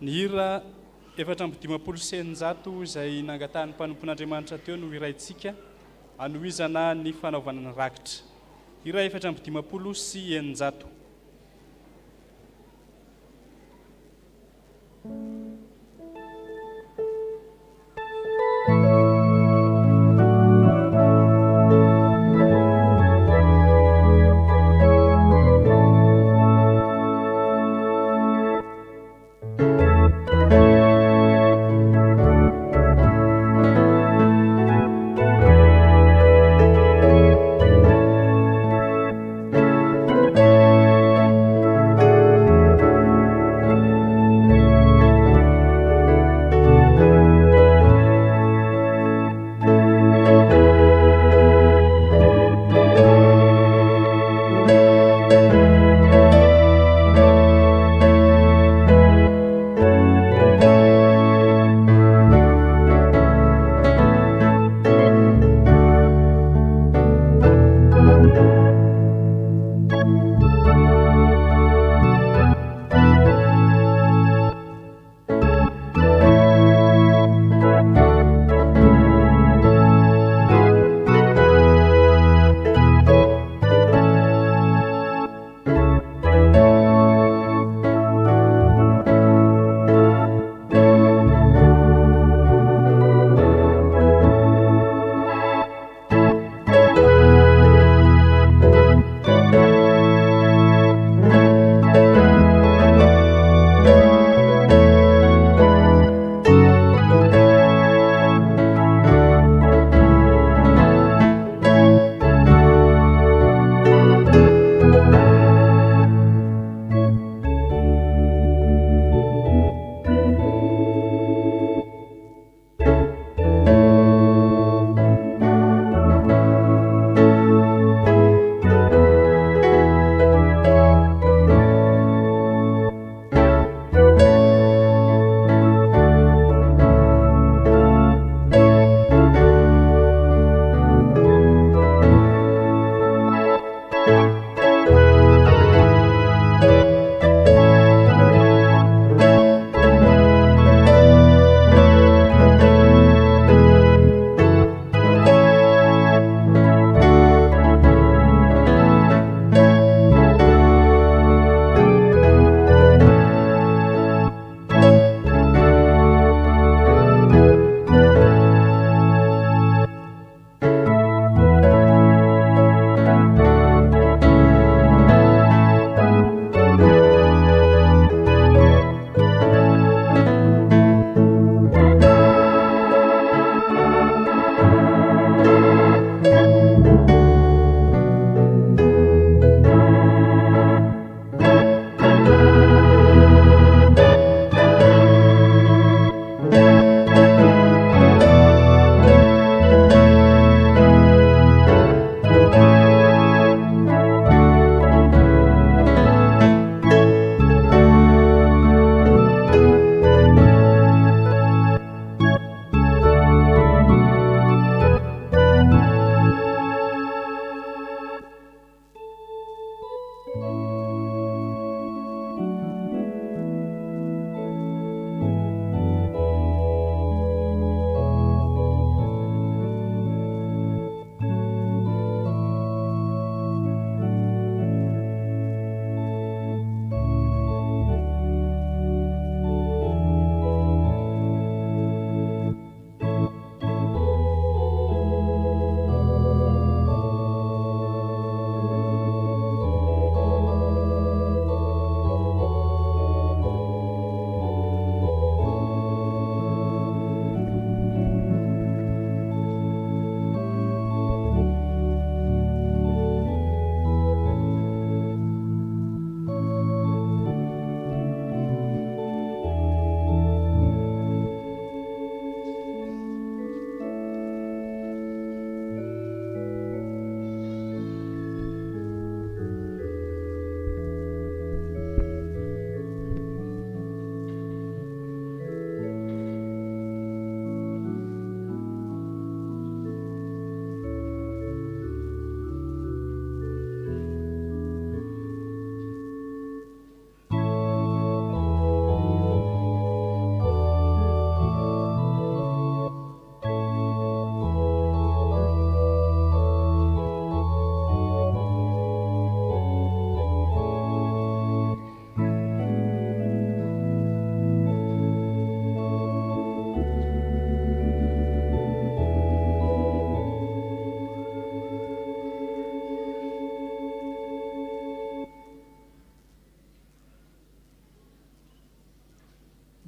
ny hira 450 senjato izay nangatahany mpanompon'Andriamanitra teo no iraintsika anohizana ny fanaovana ny rakitra. Hira 450 sy eninjato.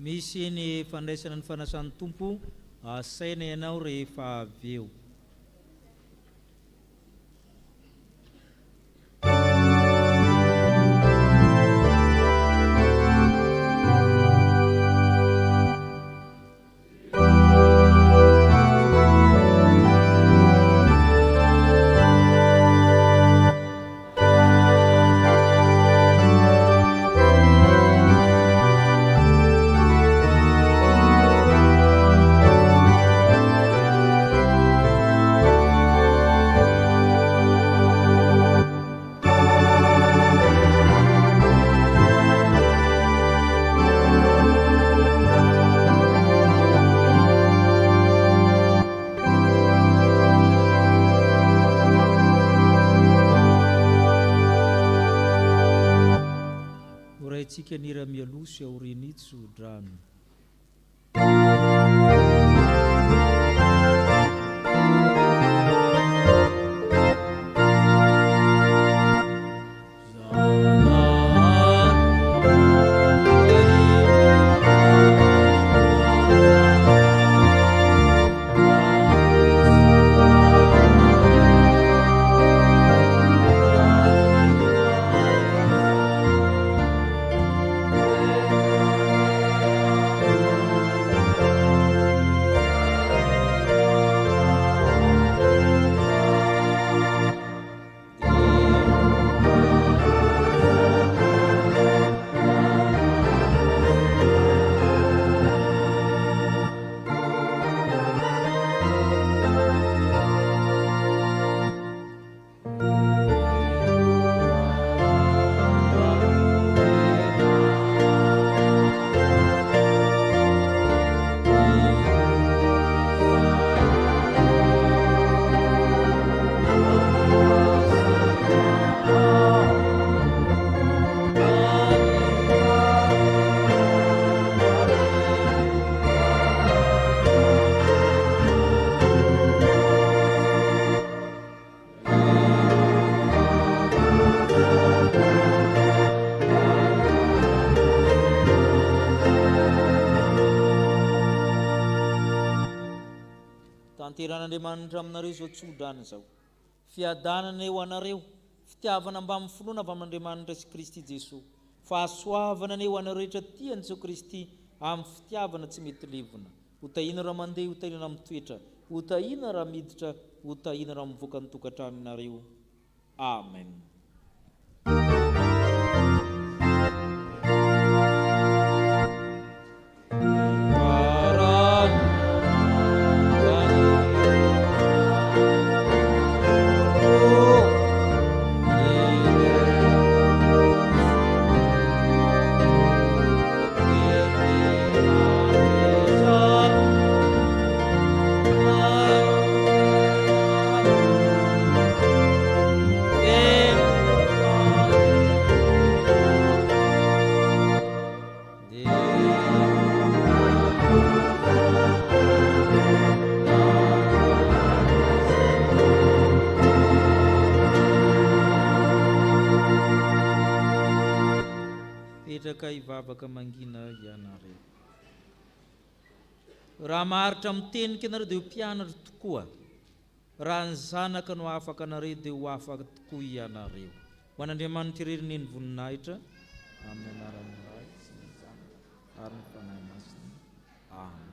misy ny fandraisana ny fanasan'ny tompo asaina ianao rehefa avy eo. Oraitsika nira mialoso aorinitsy odrano. Tanteran'Andriamanitra aminareo zao tsodrany zao. Fiadanana eo anareo, fitiavana mba amin'ny finoana avy amin'Andriamanitra sy Kristy Jesosy. Fahasoavana eo anareo rehetra tiany Jesosy Kristy amin'ny fitiavana tsy mety levona. Hotahina raha mandeha, hotahina raha mitoetra, hotahina raha miditra, hotahina raha mivoaka ny tokantranonareo. Amen. Petraka ivavaka mangina ianareo. Raha maharitra mitenika anareo dia ho mpianatra tokoa. Raha ny zanaka no afaka anareo dia ho afaka tokoa ianareo. Ho an'Andriamanitra irery ny voninahitra amin'ny anaran'ny Ray sy ny Zanaka ary ny Fanahy Masina. Amen.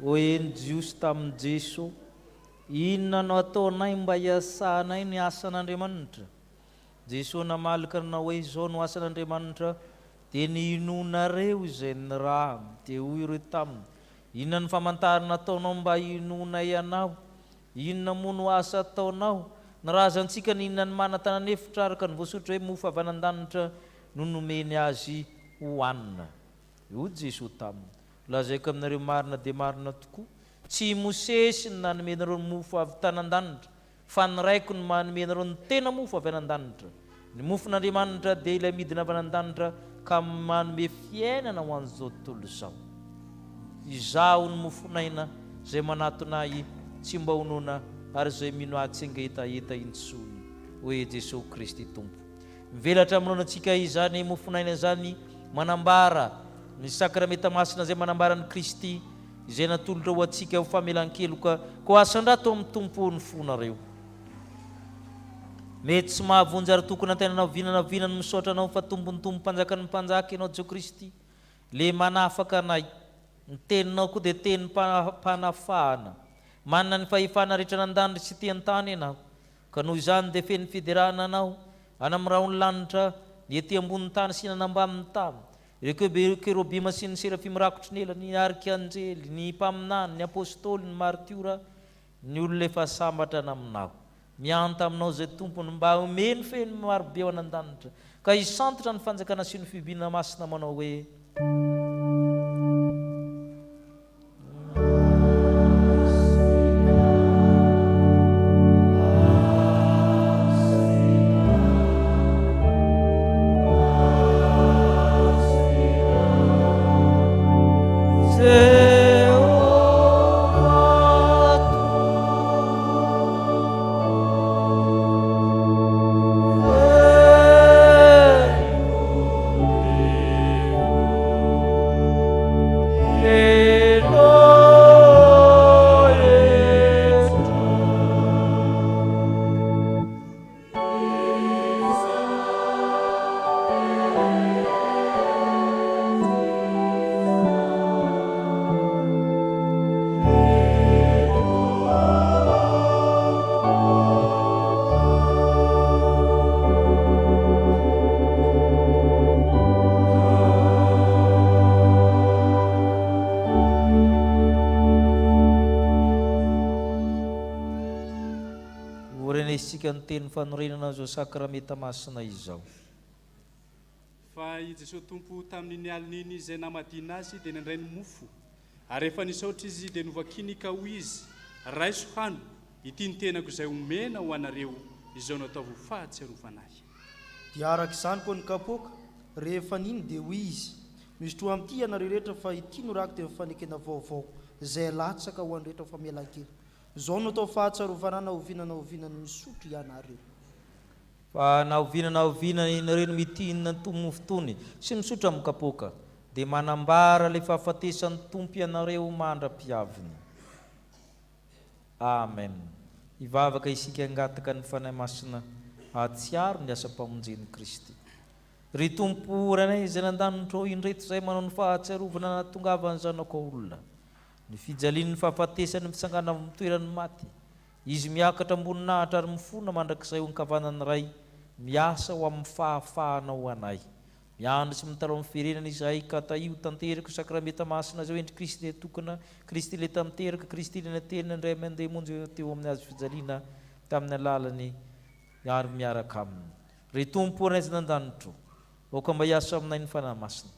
hoe ny jiosy tamin'ny Jesosy, inona no ataonay mba hiasanay ny asan'Andriamanitra? Jesosy namalaka anao hoe izao no asan'Andriamanitra, dia ny inonareo izay ny raha dia hoy ireo taminy, inona ny famantarana ataonao mba inonay anao? Inona moa no asa ataonao? Ny razantsika ny inona ny manantananefitra araka ny voasoratra hoe mofo avy any an-danitra no nomeny azy hohanina. Io Jesosy taminy. Lazaiko aminareo marina dia marina tokoa, tsy Mosesy ny nanomenareo ny mofo avy tany an-danitra, fa ny raiko ny manomenareo ny tena mofo avy any an-danitra. Ny mofon'Andriamanitra dia ilay midina avy any an-danitra ka manome fiainana ho an'izao tontolo izao. Izaho ny mofonaina izay manatonay tsy mba honona ary izay mino atsenga etaeta intsony hoe Jesosy Kristy Tompo. Mivelatra aminao antsika izany mofonaina izany manambara ny sakramenta masina izay manambara ny Kristy izay natolotra ho antsika ho famelan-keloka ko asan-drato amin'ny tompo ny fonareo. Mety tsy mahavonjy ary tokony antenanao vinany misaotra anao fa tombony tompo mpanjaka ny mpanjaka ianao Jesosy Kristy, le manafaka anay. Ny teninao koa dia teny mpanafahana, manana ny fahefana rehetra nan-danitra sy te-antany ianao, ka noho izany dia feny fiderana anao anamiraho ny lanitra ny ety ambony tany sy nanambamin'ny tany. Ireo kerobima sy ny serafim rakotry ny ela, ny arkanjely, ny mpaminany, ny apôstôly, ny martiora, ny olona efa sambatra naminao, mianta aminao zay tompony mba omeny feny marobe ao an-danitra, ka hisantotra ny fanjakana sy ny fibina masina manao hoe ny teny fanorenana zao sakramenta masina izao. Fa i Jesosy Tompo tamin'ny alininy izay namadina azy dia nandray ny mofo, ary rehefa nisaotra izy dia novakiny ka ho izy raiso hano, ity ny tenako izay omena ho anareo izao natao ho fahatsiarovana ahy. Dia araka izany koa ny kapoaka rehefa niny dia hoy izy, misy toa amin'ity ianareo rehetra fa ity no rako dia mifanekena vaovao izay latsaka ho an'ny rehetra famelan-kely. Izao no atao fahatsarovana nahovinana misotro ianareo. Fa nahovinana ianareo no mitinina ny tomofo tony sy misotra amin'ny kapoaka, dia manambara ilay fahafatesan'ny tompo ianareo mandra-piaviny. Amen. Ivavaka isika angataka ny fanahy masina atsiaro ny asa-pamonjen'i Kristy. Ry tompo ranay izay nandanitra indreto izay manao ny fahatsiarovana nahatongavany zanaka olona, ny fijalian'ny fahafatesany fitsangana amin'ny toerany maty, izy miakatra amboninahitra ary mifona mandrakizay ho nkavanany ray, miasa ho amin'ny fahafahana ho anay. Miandry sy mitalao amin'ny firenena izahay ka taio tanteraka sakramenta masina zao endry Kristy tokana, Kristy le tamteraka, Kristy le natena indray mandeha monjy teo amin'ny azo fijaliana tamin'ny alalany ary miaraka aminy. Ry tompo anay izay nandanitro, oka mba hiasa aminay ny fanahy masina,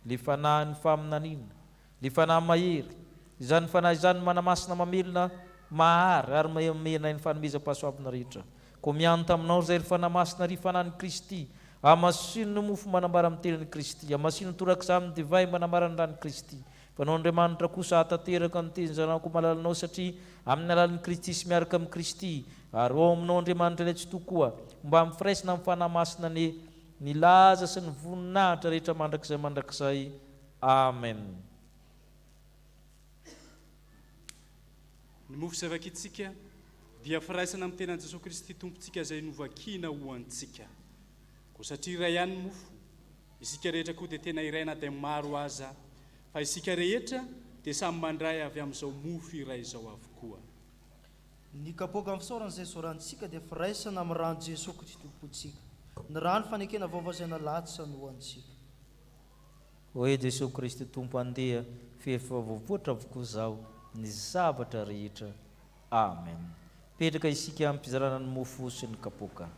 le fanahy ny faminanina, le fanahy mahery, izany fanahy izany manamasina mamelona mahary ary menay ny fanomezam-pahasoavana rehetra. Ko mianta aminao zay ry fanahy masina ry fanahy ny Kristy, amasino ny mofo manambara amin'ny tenan'i Kristy, amasino ny torak'izay amin'ny divay manambara ny ran'i Kristy. Fa nao Andriamanitra kosa atateraka ny teny zanako malalanao satria amin'ny alalan'i Kristy sy miaraka amin'ny Kristy, ary ao aminao Andriamanitra ilay tsy tokoa mba mifiraisina amin'ny fanahy masina ny laza sy ny voninahitra rehetra mandrakizay. Amen. Ny mofo izay vakitsika dia firaisana amin'ny tenan Jesosy Kristy tompontsika izay novakina ho antsika. Ko satria iray ihany mofo, isika rehetra koa dia tena iray na dia maro aza, fa isika rehetra dia samy mandray avy amin'izao mofo iray izao avokoa. Ny kapoaka amin'ny fisaoran'izay zorantsika dia firaisana amin'ny rano Jesosy Kristy tompontsika. Ny rano fanekena vaovazaina latsa no hoantsika. Hoe Jesosy Kristy tompo andeha fefa voavoatra avokoa zao ny zavatra rehetra. Amen. Petraka isika amin'ny mpizarana ny mofo sy ny kapoaka.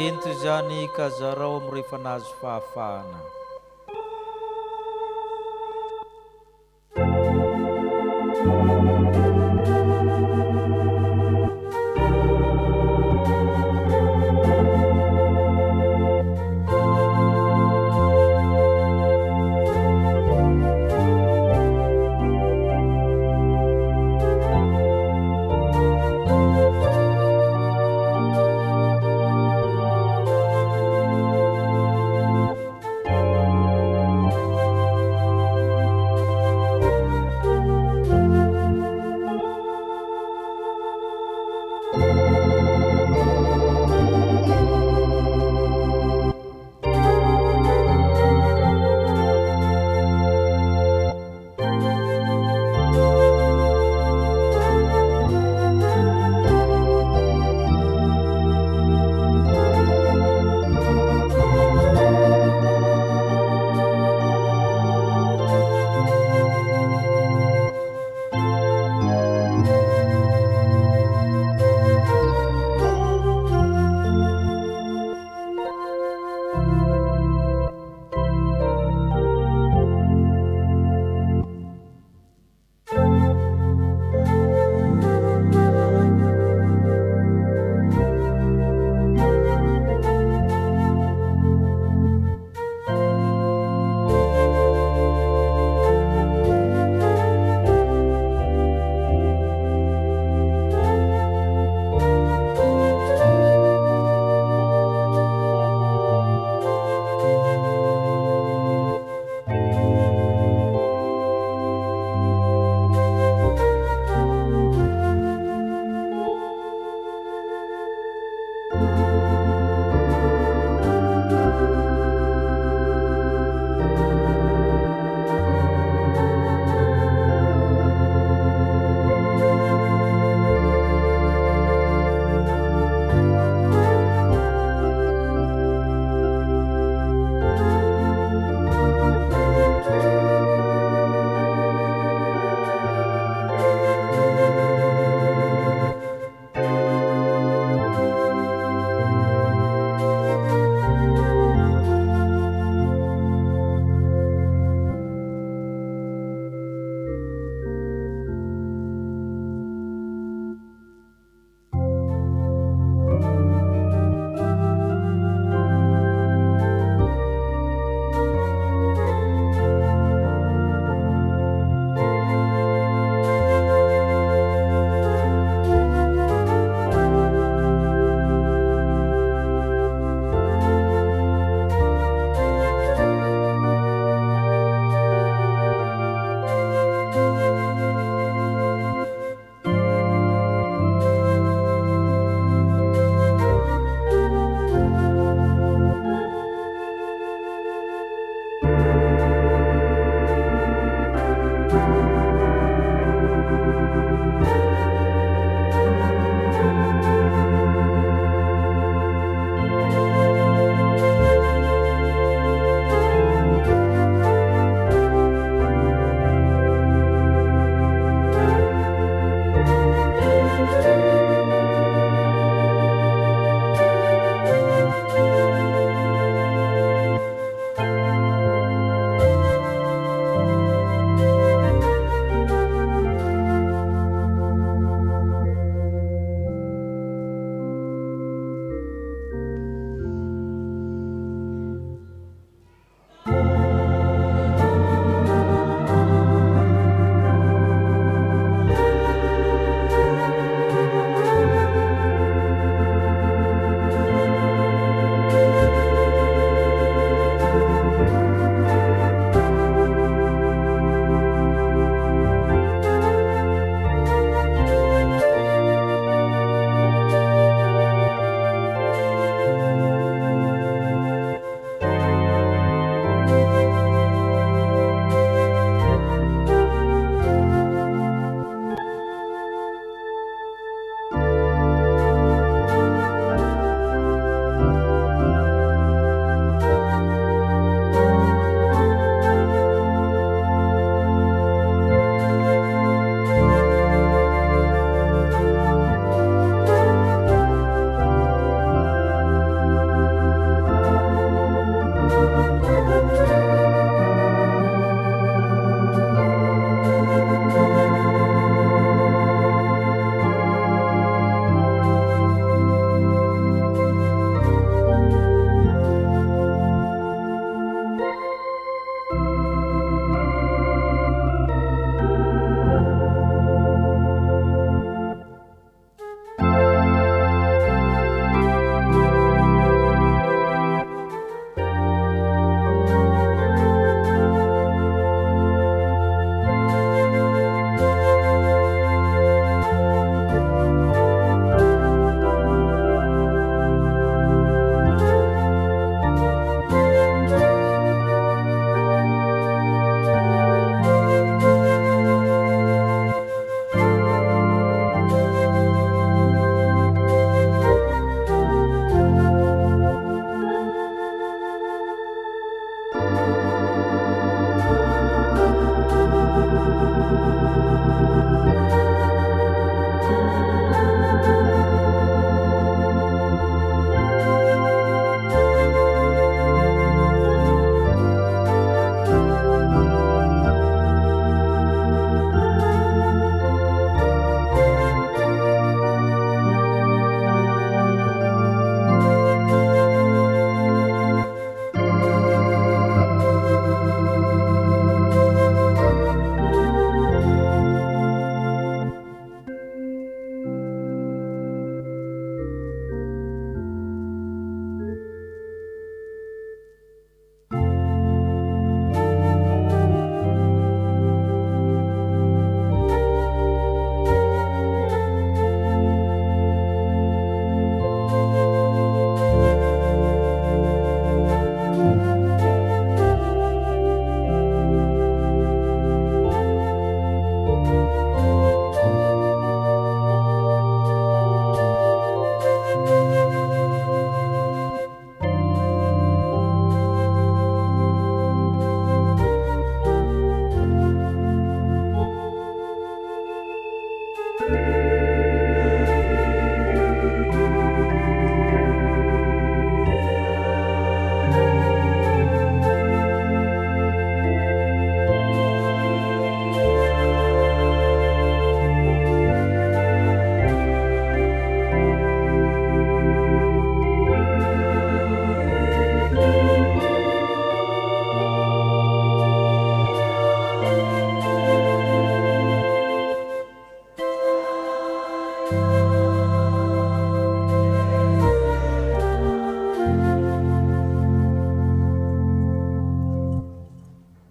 Ento zany kazarao amin'ny rehefa nahazo fahafahana.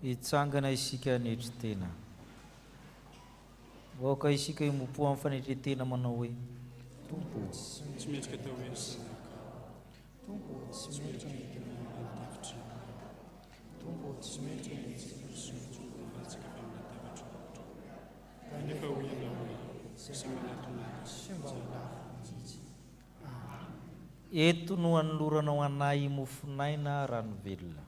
Hitsangana isika hanetry tena. Vaoka isika imompo amin'ny fanetretena manao hoe Tompo tsy metrika tao hoe Tompo tsy metrika tevitra. Tompo tsy metrika tsika faminatavatra. Kanefa ho ela hoe sy manatona sy mba ho lafo. Eto no anoloranao anay mofinaina rano velona.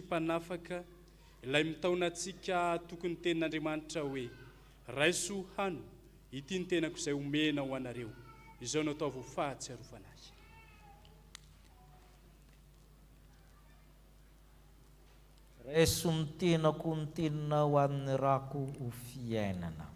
Mpanafaka ilay mitaona antsika tokony tenin'Andriamanitra hoe raiso hano ity ny tenako izay omena ho anareo izao no ataovy ho fahatsiarovana azy. Raiso ny tenako ny tenina ho an'ny rako ho fiainana.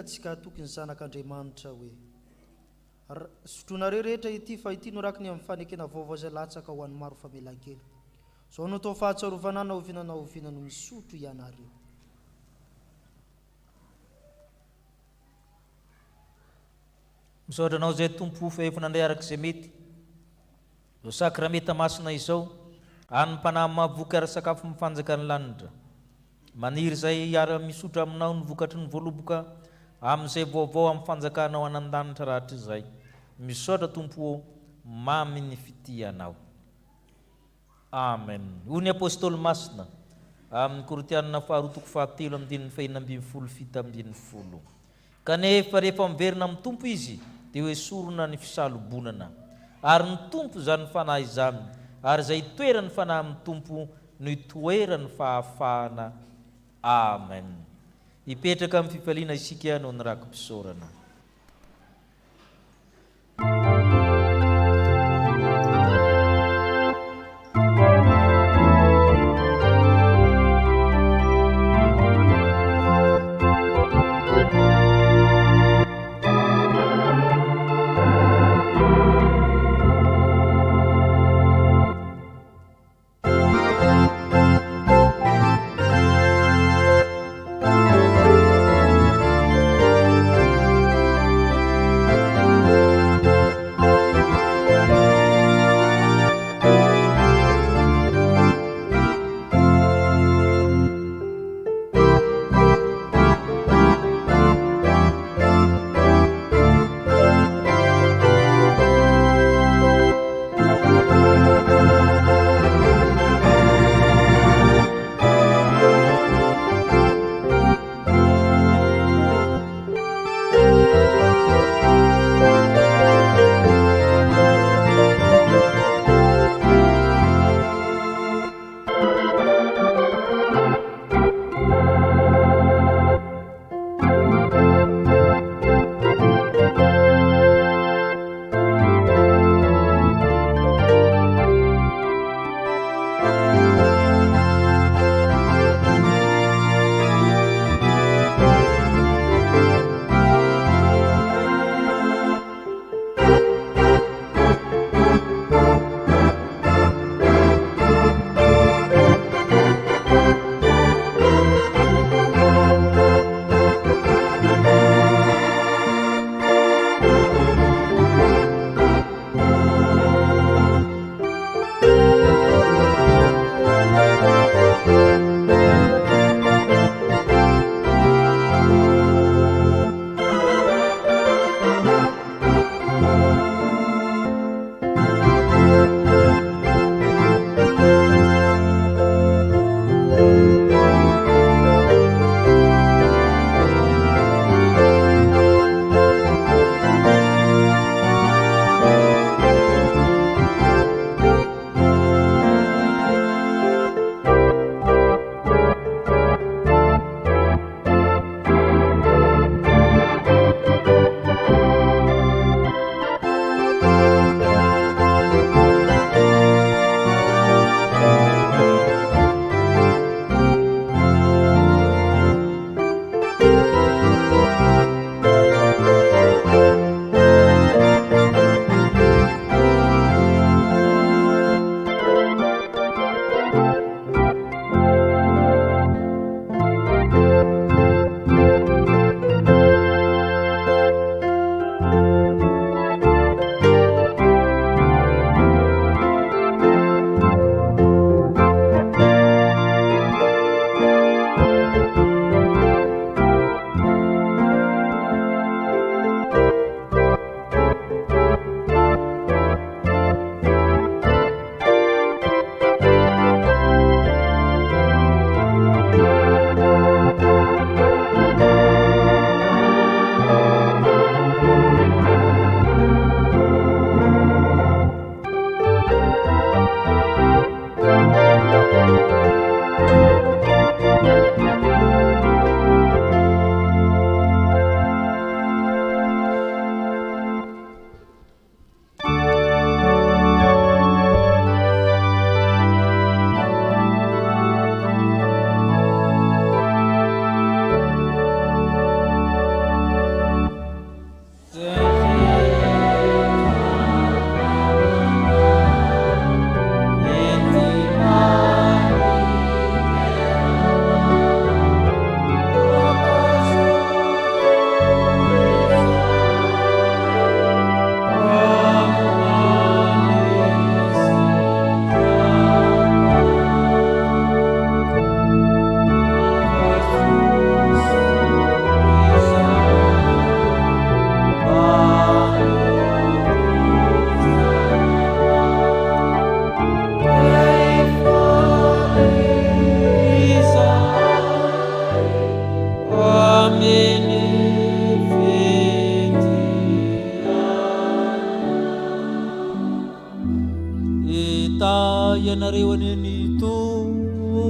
Tsika tokony zanak'Andriamanitra hoe sotronareo rehetra ity fa ity no rakiny amin'ny fanekena vaovao izay latsaka ho an'ny maro famelan-kely. Zao no atao fahatsarovana na ovinana no misotro ianareo. misaotra anao zay tompo fa efa nandray arak'izay mety zo sakrameta masina izao any mpanahy mahavoky ara-sakafo mifanjaka ny lanitra maniry zay ara-misotra aminao ny vokatry ny voaloboka amin'izay vaovao amin'ny fanjakanao anan-danitra rahatry izay misaotra tompo mamy ny fitianao. Amen. Hoy ny apôstôly masina amin'ny Korintianina 2:7-10 kanefa rehefa miverina amin'ny tompo izy dia hoesorona ny fisalobonana ary ny tompo zany fanahy izany ary zay toerany fanahy amin'ny tompo no itoerany fahafahana. Amen. Ipetraka amin'ny fifaliana isika noho ny rakim-pisaorana. ianareo aneny tompo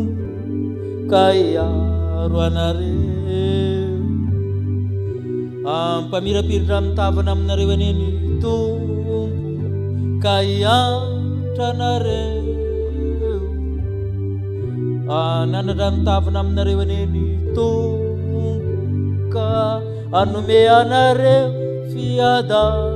ka iaro anareo ampamirapiritra mitavana aminareo aneny tompo ka iantra anareo ananatra mitavana aminareo aneny tompo ka anome anareo fiadana.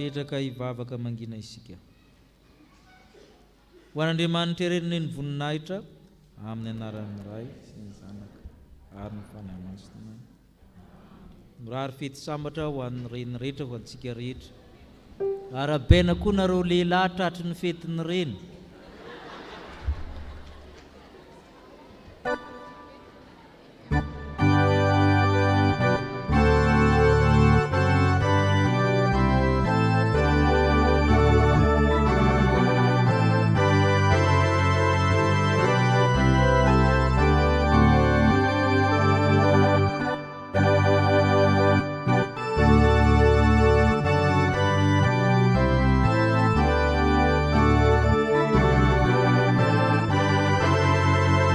Petraka ivavaka mangina isika. Ho an'Andriamanitra hereniny ny voninahitra amin'ny anaran'ny Ray sy ny Zanaka ary ny Fanahy Masina. Mirary fety sambatra ho an'ny reny rehetra ho antsika rehetra. Arabaina koa nareo lehilahy tratry ny fetiny reny.